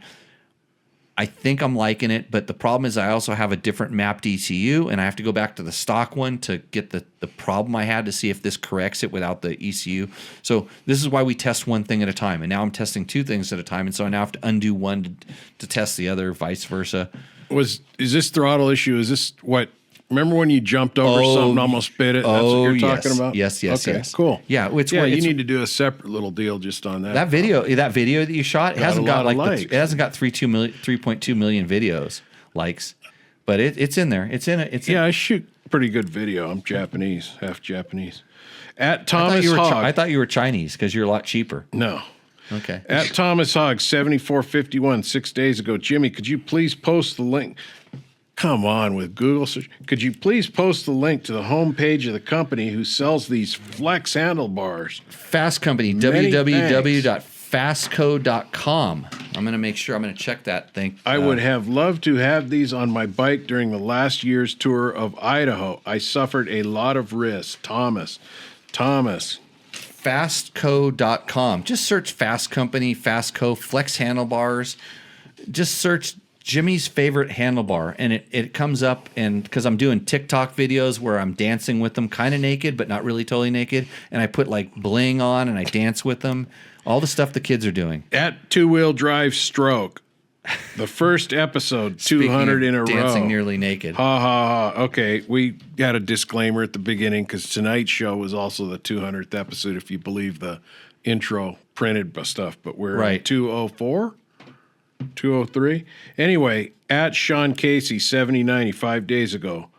I think I'm liking it, but the problem is I also have a different mapped ECU, and I have to go back to the stock one to get the problem I had to see if this corrects it without the ECU. So this is why we test one thing at a time, and now I'm testing two things at a time, and so I now have to undo one to test the other, vice versa. Is this throttle issue, is this what... Remember when you jumped over something, almost bit it? That's what you're talking about? Yes. Okay, cool. Yeah, you need to do a separate little deal just on that. That video that you shot, it hasn't got likes. It hasn't got 3.2 million videos likes, but it's in there. I shoot pretty good video. I'm Japanese, half Japanese. At Thomas Hogg. I thought you were Chinese because you're a lot cheaper. No. Okay. At Thomas Hogg 7451 6 days ago, Jimmy, could you please post the link? Come on with Google search. Could you please post the link to the homepage of the company who sells these flex handlebars? Fasst Company, www.fastco.com. I'm going to make sure. I'm going to check that thing. I would have loved to have these on my bike during the last year's tour of Idaho. I suffered a lot of risks. Thomas. Thomas. Fastco.com. Just search Fasst Company, Fastco, Flex handlebars. Just search Jimmy's favorite handlebar, and it comes up. And because I'm doing TikTok videos where I'm dancing with them, kind of naked, but not really totally naked, and I put like bling on and I dance with them. All the stuff the kids are doing. At Two Wheel Drive Stroke. The first episode, 200 in a row. Dancing nearly naked. Ha ha ha. Okay, we got a disclaimer at the beginning because tonight's show was also the 200th episode, if you believe the intro printed stuff. But we're Right. at 204, 203. Anyway, at Sean Casey, 7090, 5 days ago.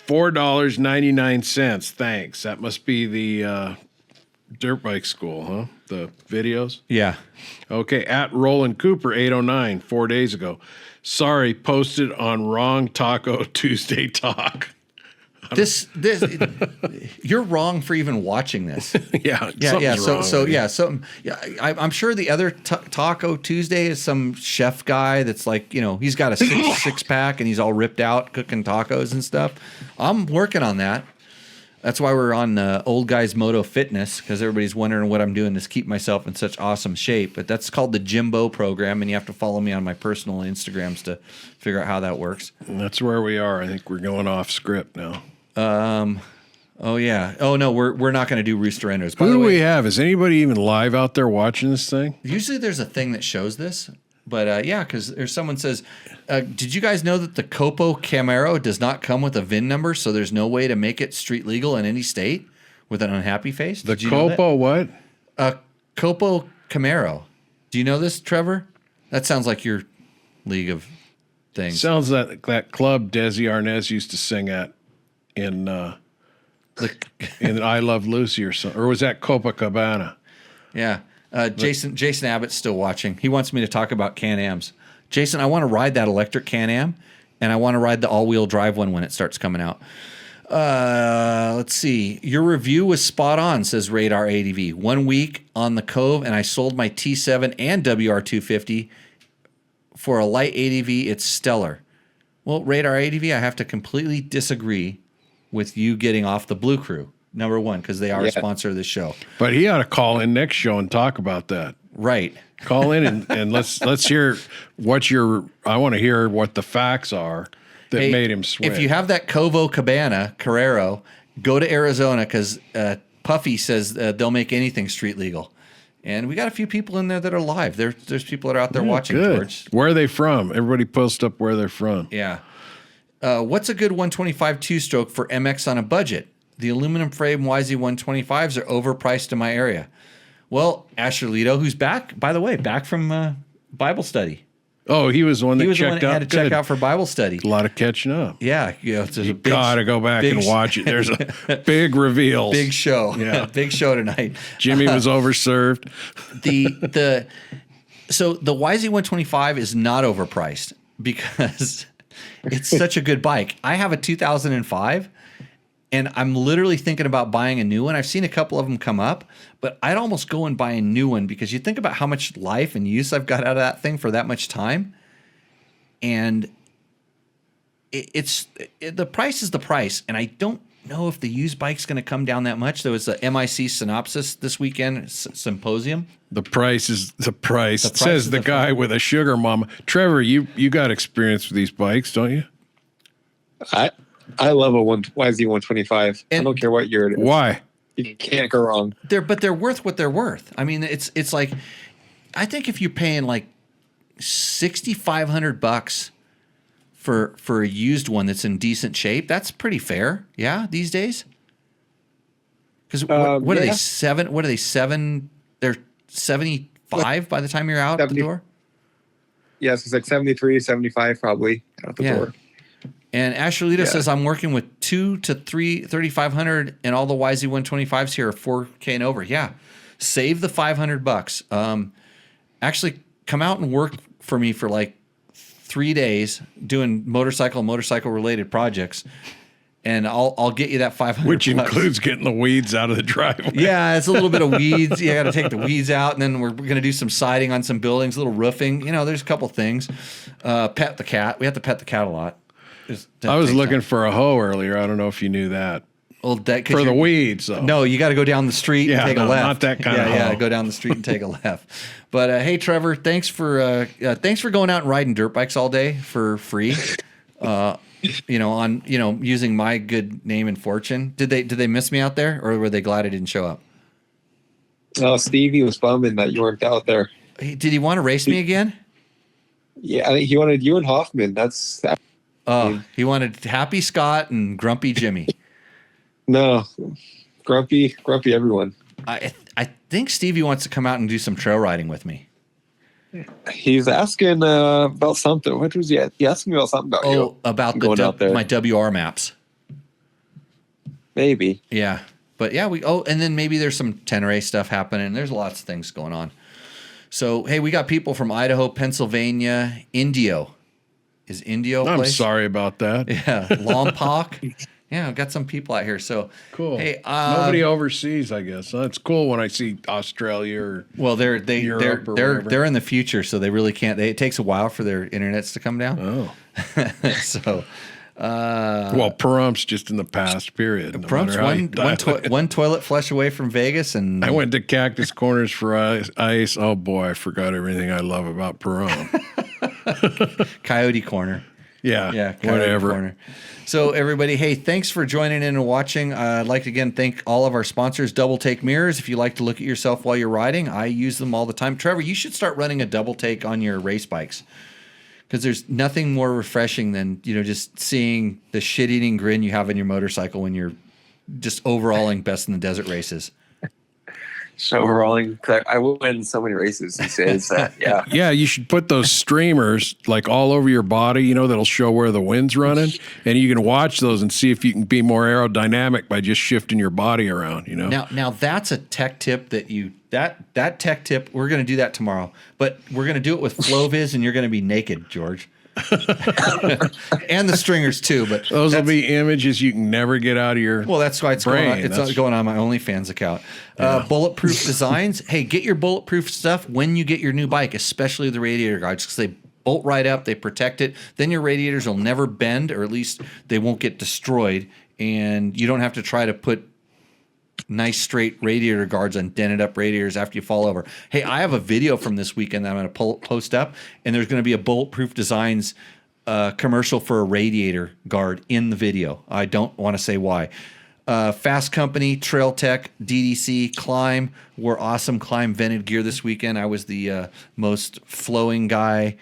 $4.99. Thanks. That must be the dirt bike school, huh? The videos? Yeah. Okay, at Roland Cooper, 809, 4 days ago. Sorry, posted on wrong Taco Tuesday talk. This you're wrong for even watching this. Yeah, Yeah. something's wrong So with yeah. I'm sure the other Taco Tuesday is some chef guy that's like, he's got a six pack and he's all ripped out cooking tacos and stuff. I'm working on that. That's why we're on Old Guys Moto Fitness, because everybody's wondering what I'm doing to keep myself in such awesome shape. But that's called the Jimbo program, and you have to follow me on my personal Instagrams to figure out how that works. And that's where we are. I think we're going off script now. Oh yeah. Oh no, we're not going to do Rooster Enders. By Who the do way, we have? Is anybody even live out there watching this thing? usually there's a thing that shows this, but yeah, because there's someone says, did you guys know that the Copo Camaro does not come with a VIN number, so there's no way to make it street legal in any state with an unhappy face? The Did you know that? Copo what? Copo Camaro. Do you know this, Trevor? That sounds like your league of things. Sounds like that club Desi Arnaz used to sing at in I Love Lucy or something. Or was that Copacabana? Yeah. Jason Abbott's still watching. He wants me to talk about Can-Ams. Jason, I want to ride that electric Can-Am, and I want to ride the all-wheel drive one when it starts coming out. Let's see. Your review was spot on, says Radar ADV. 1 week on the Cove, and I sold my T7 and WR250 for a light ADV. It's stellar. Well, Radar ADV, I have to completely disagree with you getting off the Blue Crew, number one, because they are a sponsor of this show. But he ought to call in next show and talk about that. Right. Call in and let's hear I want to hear what the facts are that made him switch. If you have that Covo Carrero, go to Arizona, because Puffy says they'll make anything street legal. And we got a few people in there that are live. There's people that are out there watching, good. George. Where are they from? Everybody post up where they're from. Yeah. What's a good 125 two-stroke for MX on a budget? The aluminum frame YZ 125s are overpriced in my area. Well, Asher Lito, who's back, by the way, back from Bible study. Oh, he was the one that He was the one checked that out. had to check out for Bible study. A lot of catching up. Yeah. It's a You big, gotta go back and watch it. There's a big reveals. big show. Yeah. Big show tonight. Jimmy was overserved. So the YZ125 is not overpriced because it's such a good bike. I have a 2005, and I'm literally thinking about buying a new one. I've seen a couple of them come up, but I'd almost go and buy a new one because you think about how much life and use I've got out of that thing for that much time, and the price is the price, and I don't know if the used bike's going to come down that much. There was a MIC Synopsis this weekend symposium. The price is the price. The price Says is the the guy with a sugar mama. Trevor, you got experience with these bikes, don't you? I love a YZ125. I And- don't care what year it is. Why? You can't go wrong. But they're worth what they're worth. I mean, it's like, I think if you're paying like $6,500 for a used one that's in decent shape, that's pretty fair. Yeah, these days. Because what are they, yeah. seven? What are they, seven? They're 75 by the time you're out 70. the door. Yes, it's like 73, 75 probably out the door. And Ashley says, I'm working with 3,500 and all the YZ125s here are 4K and over. Yeah. Save the $500. Actually come out and work for me for like 3 days doing motorcycle related projects. And I'll get you that $500. Which includes getting the weeds out of the driveway. Yeah, it's a little bit of weeds. You got to take the weeds out, and then we're going to do some siding on some buildings, a little roofing. There's a couple things. Pet the cat. We have to pet the cat a lot. I was looking for a hoe earlier. I don't know if you knew that. Well, that for the weeds, though. No, you got to go down the street Yeah, and take a no, left. not that kind of Yeah, hoe. go down the street and take a left. But hey, Trevor, thanks for going out and riding dirt bikes all day for free. Using my good name and fortune. Did they miss me out there, or were they glad I didn't show up? Oh, Stevie was bumming that you weren't out there. Hey, did he want to race me again? Yeah, I think he wanted you and Hoffman. He wanted Happy Scott and Grumpy Jimmy. No, grumpy everyone. I think Stevie wants to come out and do some trail riding with me. He's asking about something. What was he? He asked me about something about you. About going out there. my WR maps. Maybe. Yeah, but yeah, and then maybe there's some Tenere stuff happening. There's lots of things going on. So hey, we got people from Idaho, Pennsylvania, Indio. Is Indio? I'm place? sorry about that. Yeah, Lompoc. Yeah, I've got some people out here. So Cool. Hey, nobody overseas, I guess. It's cool when I see Australia or they're Europe or whatever. they're in the future, so they really can't. It takes a while for their internets to come down. Oh. So, Well, Pahrumps just in the past period. No Pahrumps matter how you dial it. one toilet flush away from Vegas, and I went to Cactus Corners for ice. Oh boy, I forgot everything I love about Pahrump. Coyote Corner. Yeah, Coyote whatever. Corner. So everybody, hey, thanks for joining in and watching. I'd like to again thank all of our sponsors, Double Take Mirrors. If you like to look at yourself while you're riding, I use them all the time. Trevor, you should start running a double take on your race bikes, because there's nothing more refreshing than just seeing the shit-eating grin you have in your motorcycle when you're just overalling best in the desert races. So overalling, I win so many races these days. Yeah. Yeah, you should put those streamers like all over your body, that'll show where the wind's running. And you can watch those and see if you can be more aerodynamic by just shifting your body around, Now that's a tech tip that tech tip, we're going to do that tomorrow. But we're going to do it with FlowViz, and you're going to be naked, George. And the stringers too, but Those will be images you can never get out of your that's why it's brain. going on. It's going on my OnlyFans account. Bulletproof Designs. Hey, get your bulletproof stuff when you get your new bike, especially the radiator guards, because they bolt right up, they protect it. Then your radiators will never bend, or at least they won't get destroyed, and you don't have to try to put nice straight radiator guards on dented up radiators after you fall over. Hey, I have a video from this weekend that I'm going to post up, and there's going to be a Bulletproof Designs commercial for a radiator guard in the video. I don't want to say why. Fasst Company, Trail Tech, DDC, Climb wore awesome Climb vented gear this weekend. I was the most flowing guy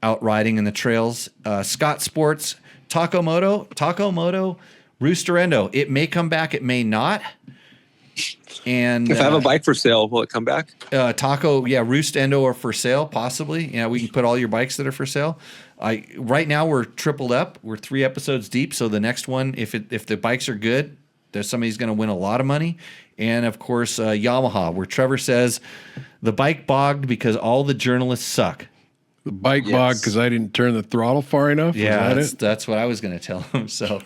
out riding in the trails. Scott Sports, Taco Moto, Roosterendo. It may come back, it may not. And if I have a bike for sale, will it come back? Taco, Roost Endo are for sale, possibly. Yeah, we can put all your bikes that are for sale. Right now we're tripled up. We're 3 episodes deep. So the next one, if the bikes are good, there's somebody's going to win a lot of money. And of course, Yamaha, where Trevor says the bike bogged because all the journalists suck. The bike bogged because I didn't turn the throttle far enough. Yeah, Is that it? that's what I was going to tell him. So.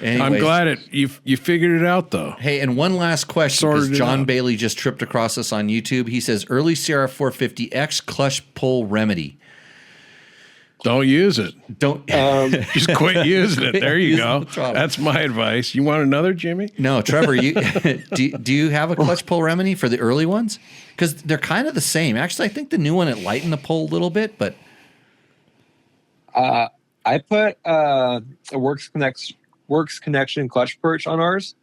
Anyways, I'm glad you figured it out, though. Hey, and one last question, because John Bailey just tripped across us on YouTube. He says, early CR 450X clutch pull remedy. Don't use it. Don't just quit using it. There you go. The That's my advice. You want another, Jimmy? No, Trevor. You do you have a clutch pull remedy for the early ones? Because they're kind of the same. Actually, I think the new one it lightened the pull a little bit, but I put a Works Connection clutch perch on ours,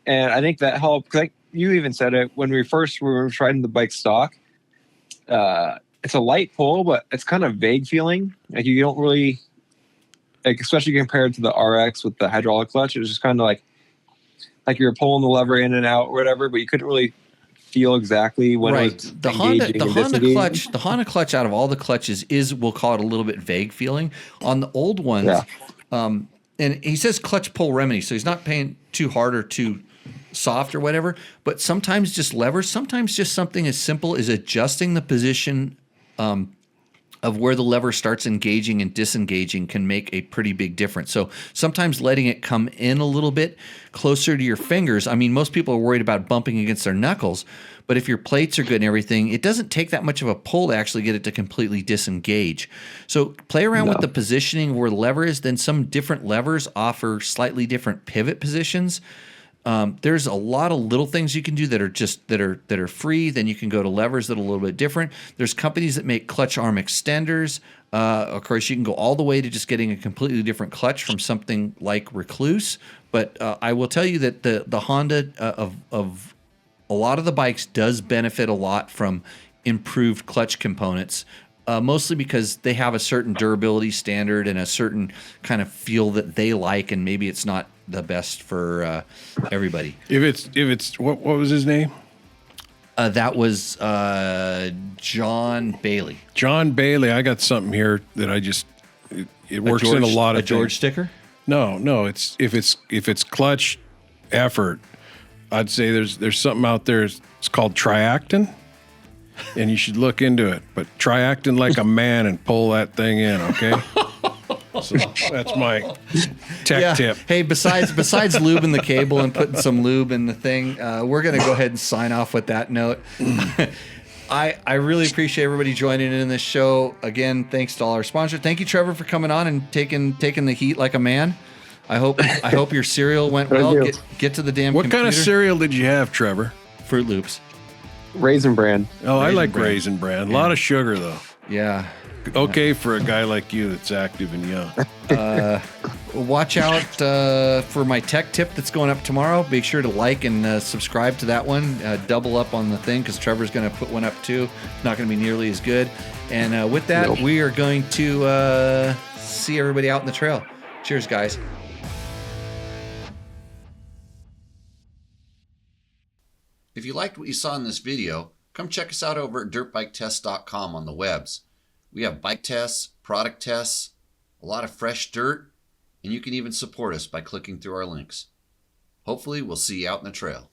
and I think that helped. Like you even said it when we were trying the bike stock. It's a light pull, but it's kind of vague feeling. Like you don't really, like, especially compared to the RX with the hydraulic clutch. It was just kind of like you were pulling the lever in and out or whatever, but you couldn't really feel exactly when it was the Honda clutch out of all the clutches is, we'll call it, a little bit vague feeling. On the old ones, and he says clutch pull remedy, so he's not paying too hard or too soft or whatever, but sometimes just levers, sometimes just something as simple as adjusting the position of where the lever starts engaging and disengaging can make a pretty big difference. So sometimes letting it come in a little bit closer to your fingers. I mean, most people are worried about bumping against their knuckles, but if your plates are good and everything, it doesn't take that much of a pull to actually get it to completely disengage. So play around with the positioning of where the lever is. Then some different levers offer slightly different pivot positions. There's a lot of little things you can do that are just that are free. Then you can go to levers that are a little bit different. There's companies that make clutch arm extenders. Of course, you can go all the way to just getting a completely different clutch from something like Recluse. But I will tell you that the Honda of a lot of the bikes does benefit a lot from improved clutch components. Mostly because they have a certain durability standard and a certain kind of feel that they like, and maybe it's not the best for everybody. If it's what was his name? That was John Bailey. John Bailey. I got something here that it works in a lot of George things. sticker. No. It's if it's clutch effort, I'd say there's something out there. It's called triactin. And you should look into it. But try acting like a man and pull that thing in, okay? So that's my tech tip. Hey, besides lubing the cable and putting some lube in the thing, we're going to go ahead and sign off with that note. I really appreciate everybody joining in this show. Again, thanks to all our sponsors. Thank you, Trevor, for coming on and taking the heat like a man. I hope your cereal went well. Get to the damn What computer. kind of cereal did you have, Trevor? Fruit Loops. Raisin Bran. Oh, I like Raisin Bran. A lot of sugar, though. Yeah. Okay for a guy like you that's active and young. Watch out for my tech tip that's going up tomorrow. Make sure to like and subscribe to that one. Double up on the thing because Trevor's going to put one up too. Not going to be nearly as good. And with that, we are going to see everybody out in the trail. Cheers, guys. If you liked what you saw in this video, come check us out over at dirtbiketest.com on the webs. We have bike tests, product tests, a lot of fresh dirt, and you can even support us by clicking through our links. Hopefully, we'll see you out in the trail.